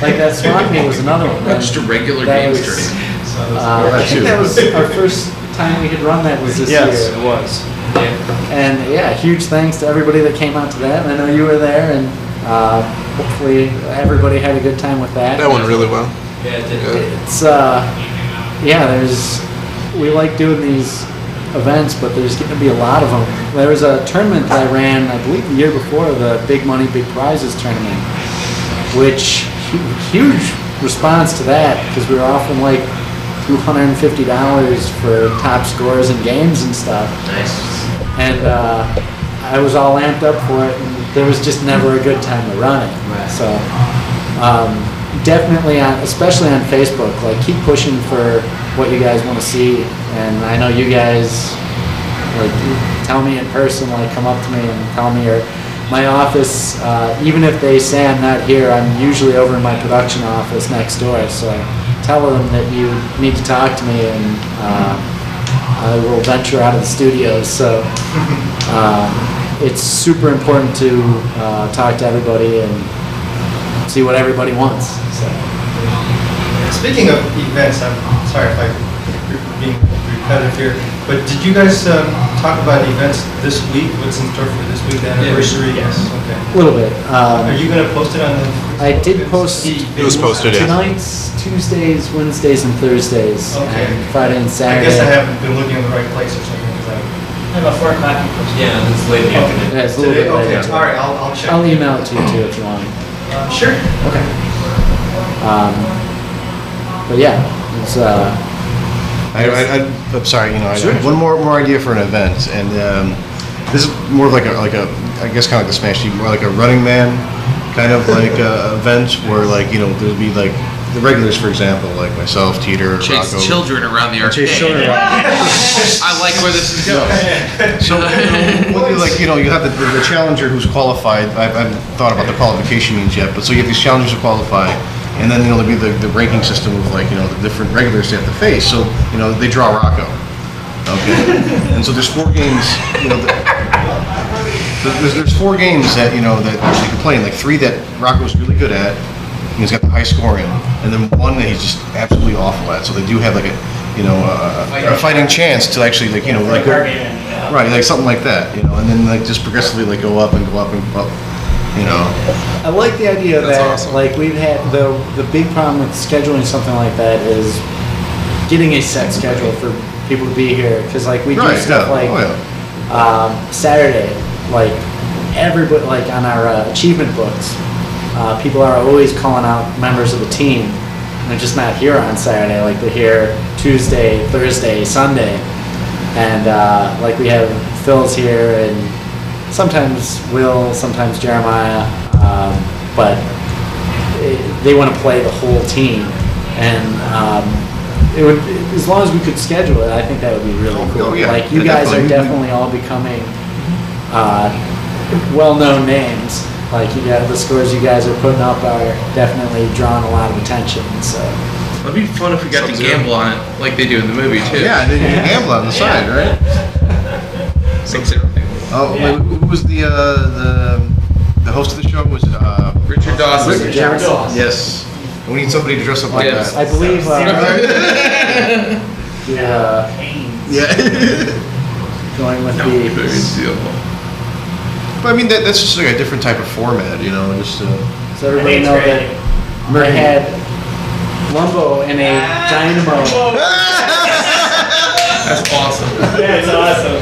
[SPEAKER 17] Like that swap meet was another one.
[SPEAKER 6] Just a regular
[SPEAKER 17] That
[SPEAKER 6] games
[SPEAKER 17] was,
[SPEAKER 6] tournament.
[SPEAKER 17] I think that was our first time we could run that was this year.
[SPEAKER 15] Yes, it was.
[SPEAKER 17] And yeah, huge thanks to everybody that came out to that. I know you were there, and hopefully everybody had a good time with that.
[SPEAKER 21] That went really well.
[SPEAKER 20] Yeah, it did.
[SPEAKER 17] It's we like doing these events, but there's going to be a lot of them. There was a tournament that I ran, I believe the year before, the Big Money, Big Prizes tournament, which huge response to that, because we were offering like $250 for top scores in games and stuff.
[SPEAKER 20] Nice.
[SPEAKER 17] And I was all amped up for it, and there was just never a good time to run it.
[SPEAKER 20] Right.
[SPEAKER 17] So definitely, especially on Facebook, like keep pushing for what you guys want to see. And I know you guys like tell me in person, like come up to me and tell me, or my office, even if they say I'm not here, I'm usually over in my production office next door. So tell them that you need to talk to me, and I will venture out of the studios. So it's super important to talk to everybody and see what everybody wants. So.
[SPEAKER 15] Speaking of events, I'm sorry if I'm being repetitive here, but did you guys talk about events this week? What's in store for this week, the anniversary? Yes. Okay.
[SPEAKER 17] A little bit.
[SPEAKER 15] Are you going to post it on the...
[SPEAKER 17] I did post
[SPEAKER 21] It was posted, yeah.
[SPEAKER 17] tonight's, Tuesdays, Wednesdays, and Thursdays,
[SPEAKER 15] Okay.
[SPEAKER 17] and Friday and
[SPEAKER 15] I
[SPEAKER 17] Saturday.
[SPEAKER 15] guess I haven't been looking in the right place or something. 'Cause
[SPEAKER 7] About 4 o'clock.
[SPEAKER 20] Yeah, it's late in the afternoon.
[SPEAKER 17] Yeah, it's a little
[SPEAKER 15] Today?
[SPEAKER 17] bit later.
[SPEAKER 15] Okay, all right, I'll check.
[SPEAKER 17] I'll email it to you too if you want.
[SPEAKER 15] Sure.
[SPEAKER 17] Okay. But yeah, it's
[SPEAKER 14] I'm sorry, you know,
[SPEAKER 17] Sure.
[SPEAKER 14] I have one more idea for an event, and this is more like a I guess kind of like the Smash Team, more like a Running Man kind of like event where, like, you know, there'll be like the regulars, for example, like myself, Teeter,
[SPEAKER 6] Chase
[SPEAKER 14] Rocco.
[SPEAKER 6] children around the arcade.
[SPEAKER 14] Chase children around.
[SPEAKER 6] I like where this is going.
[SPEAKER 14] So, what do you, like, you know, you have the challenger who's qualified. I haven't thought about the qualification means yet, but so you have these challengers who qualify, and then, you know, there'll be the ranking system of, like, you know, the different regulars they have to face. So, you know, they draw Rocco. Okay. And so there's 4 games, you know, there's 4 games that, you know, that you can play, and like 3 that Rocco's really good at, and he's got the high scoring, and then 1 that he's just absolutely awful at. So they do have like a, you know, a fighting chance to actually, like, you know, like, right, like something like that, you know, and then like just progressively like go up and go up and go up, you know.
[SPEAKER 17] I like the idea
[SPEAKER 14] That's
[SPEAKER 17] that
[SPEAKER 14] awesome.
[SPEAKER 17] like we've had the big problem with scheduling something like that is getting a set schedule for people to be here, because like we do
[SPEAKER 14] Right,
[SPEAKER 17] stuff
[SPEAKER 14] yeah.
[SPEAKER 17] like
[SPEAKER 14] Oh,
[SPEAKER 17] Saturday, like everybody, like on our achievement books, people are always calling out members of the team. And they're just not here on Saturday, like they're here Tuesday, Thursday, Sunday, and like we have Phil's here, and sometimes Will, sometimes Jeremiah, but they want to play the whole team, and it would, as long as we could schedule it, I think that would be really cool.
[SPEAKER 14] Oh, yeah.
[SPEAKER 17] Like you
[SPEAKER 14] Yeah,
[SPEAKER 17] guys are
[SPEAKER 14] definitely.
[SPEAKER 17] definitely all becoming well-known names. Like you got the scores you guys are putting up are definitely drawing a lot of attention. So
[SPEAKER 6] It'd be fun if we got to gamble on it like they do in the movie too.
[SPEAKER 14] Yeah, and then you can gamble on the side, right?
[SPEAKER 6] 6-0.
[SPEAKER 14] Oh, wait, who was the host of the show? Was it
[SPEAKER 6] Richard Dawson.
[SPEAKER 17] Richard Dawson.
[SPEAKER 14] Yes. We need somebody to dress up like
[SPEAKER 6] Yes.
[SPEAKER 14] that.
[SPEAKER 17] I believe.
[SPEAKER 14] Yeah.
[SPEAKER 17] Going with
[SPEAKER 6] No, big deal.
[SPEAKER 14] But I mean, that's just like a different type of format, you know. Just
[SPEAKER 17] So everybody know that I had Lumbo in a dynamo.
[SPEAKER 6] That's awesome.
[SPEAKER 7] That's awesome.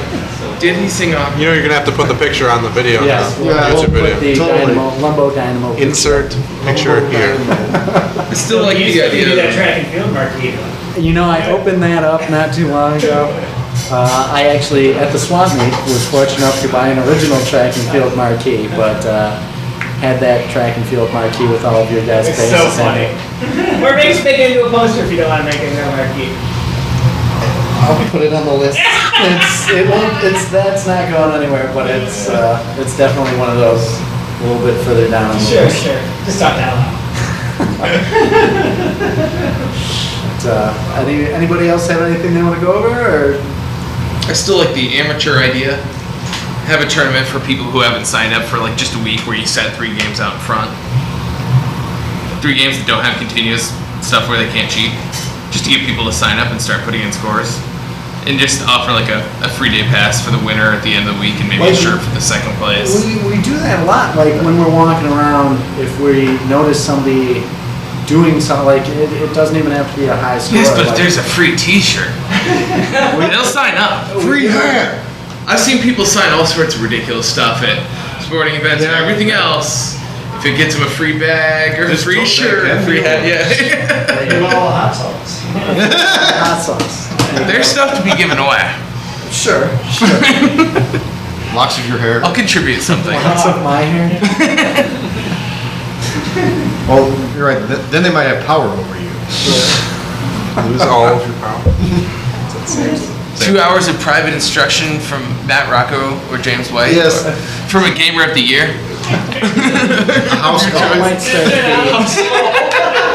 [SPEAKER 6] Did he sing off?
[SPEAKER 21] You know you're gonna have to put the picture on the video
[SPEAKER 17] Yes,
[SPEAKER 21] now.
[SPEAKER 17] we'll
[SPEAKER 21] YouTube
[SPEAKER 17] put the
[SPEAKER 21] video.
[SPEAKER 17] dynamo, Lumbo dynamo.
[SPEAKER 21] Insert picture here.
[SPEAKER 6] I still like
[SPEAKER 7] You
[SPEAKER 6] the
[SPEAKER 7] said you did that
[SPEAKER 6] idea.
[SPEAKER 7] track and field marquee.
[SPEAKER 17] You know, I opened that up not too long ago. I actually, at the swap meet, was fortunate enough to buy an original track and field marquee, but had that track and field marquee with all of your guys'
[SPEAKER 7] It's
[SPEAKER 17] faces
[SPEAKER 7] so
[SPEAKER 17] in
[SPEAKER 7] funny.
[SPEAKER 17] it.
[SPEAKER 7] Or make it into a poster if you don't want to make it into a marquee.
[SPEAKER 17] I'll put it on the list. That's not going anywhere, but it's definitely one of those a little bit further down.
[SPEAKER 7] Sure. Just talk that loud.
[SPEAKER 17] Anybody else have anything they want to go over? Or?
[SPEAKER 6] I still like the amateur idea. Have a tournament for people who haven't signed up for like just a week where you set 3 games out in front. 3 games that don't have continuous stuff where they can't cheat. Just to get people to sign up and start putting in scores. And just offer like a free day pass for the winner at the end of the week and maybe a shirt for the second place.
[SPEAKER 17] We do that a lot. Like when we're walking around, if we notice somebody doing something, like it doesn't even have to be a high score.
[SPEAKER 6] Yes, but if
[SPEAKER 17] like,
[SPEAKER 6] there's a free t-shirt, they'll sign up.
[SPEAKER 14] Free hat.
[SPEAKER 6] I've seen people sign all sorts of ridiculous stuff at sporting events and everything else. If it gets them a free bag or a free shirt, a free hat,
[SPEAKER 17] hot sauce. Hot sauce.
[SPEAKER 6] There's stuff to be given away.
[SPEAKER 17] Sure.
[SPEAKER 14] Locks of your hair.
[SPEAKER 6] I'll contribute something.
[SPEAKER 17] Locks of my hair.
[SPEAKER 14] Well, you're right. Then they might have power over you.
[SPEAKER 21] Lose all of your power.
[SPEAKER 6] 2 hours of private instruction from Matt Rocco or James White.
[SPEAKER 14] Yes.
[SPEAKER 6] From a gamer of the year.
[SPEAKER 14] House call.
[SPEAKER 17] Might start to be.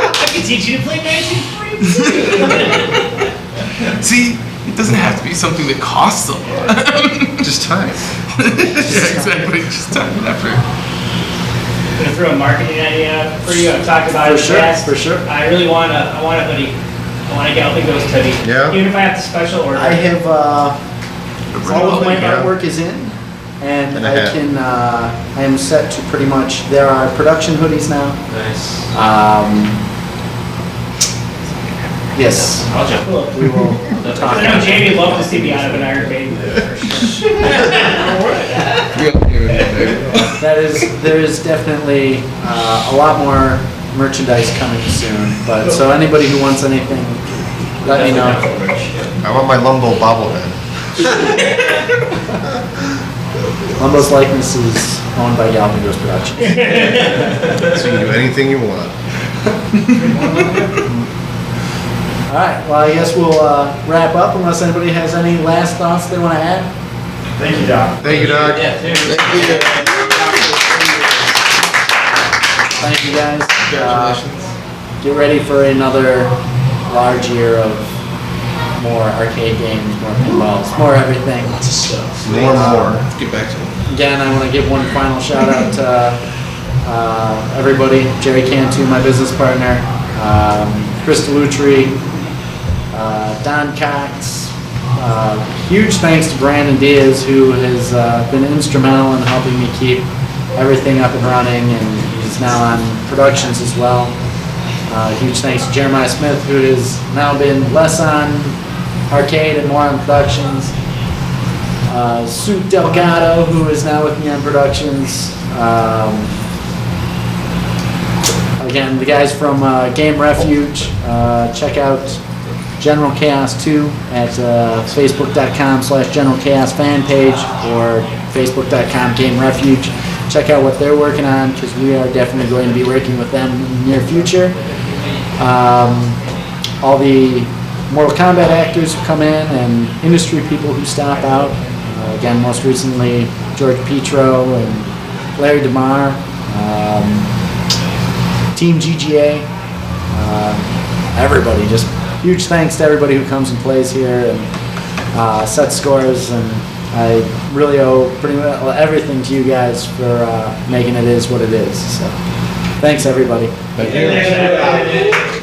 [SPEAKER 7] I can teach you to play Magic for you.
[SPEAKER 6] See, it doesn't have to be something that costs a lot.
[SPEAKER 14] Just time.
[SPEAKER 6] Yeah, exactly. Just time and effort.
[SPEAKER 7] I'm gonna throw a marketing idea for you. I've talked about it in the past.
[SPEAKER 17] For sure.
[SPEAKER 7] I really want a hoodie. I want a Galloping Ghost hoodie.
[SPEAKER 14] Yeah.
[SPEAKER 7] Even if I have to special order.
[SPEAKER 17] I have all of my artwork is in, and
[SPEAKER 14] And a
[SPEAKER 17] I
[SPEAKER 14] hat.
[SPEAKER 17] can I am set to pretty much. There are production hoodies now.
[SPEAKER 7] Nice.
[SPEAKER 17] Yes.
[SPEAKER 7] I'll jump.
[SPEAKER 17] We will talk.
[SPEAKER 7] I know Jamie would love to see me out of an arcade.
[SPEAKER 17] There is definitely a lot more merchandise coming soon. But so anybody who wants anything, let me know.
[SPEAKER 14] I want my Lumbo bobblehead.
[SPEAKER 17] Lumbo's likeness is owned by Galloping Ghost Productions.
[SPEAKER 14] So you can do anything you want.
[SPEAKER 17] All right. Well, I guess we'll wrap up unless anybody has any last thoughts they want to add.
[SPEAKER 16] Thank you, Doc.
[SPEAKER 14] Thank you, Doc.
[SPEAKER 17] Thank you, guys. Get ready for another large year of more arcade games, more pinballs, more everything. Lots of stuff.
[SPEAKER 14] More and more.
[SPEAKER 21] Let's get back to it.
[SPEAKER 17] Again, I want to give one final shout out to everybody. Jerry Cantu, my business partner, Chris Delutri, Don Cox. Huge thanks to Brandon Diaz, who has been instrumental in helping me keep everything up and running, and he's now on productions as well. Huge thanks to Jeremiah Smith, who has now been less on arcade and more on productions. Sue Delgado, who is now with me on productions. Again, the guys from Game Refuge. Check out General Chaos 2 at facebook.com/General Chaos fan page or facebook.com Game Refuge. Check out what they're working on, because we are definitely going to be working with them in the near future. All the Mortal Kombat actors who come in and industry people who stop out. Again, most recently George Petro and Larry DeMar. Team GGA. Everybody, just huge thanks to everybody who comes and plays here and sets scores, and I really owe pretty much everything to you guys for making it is what it is. So, thanks everybody.
[SPEAKER 14] Thank you.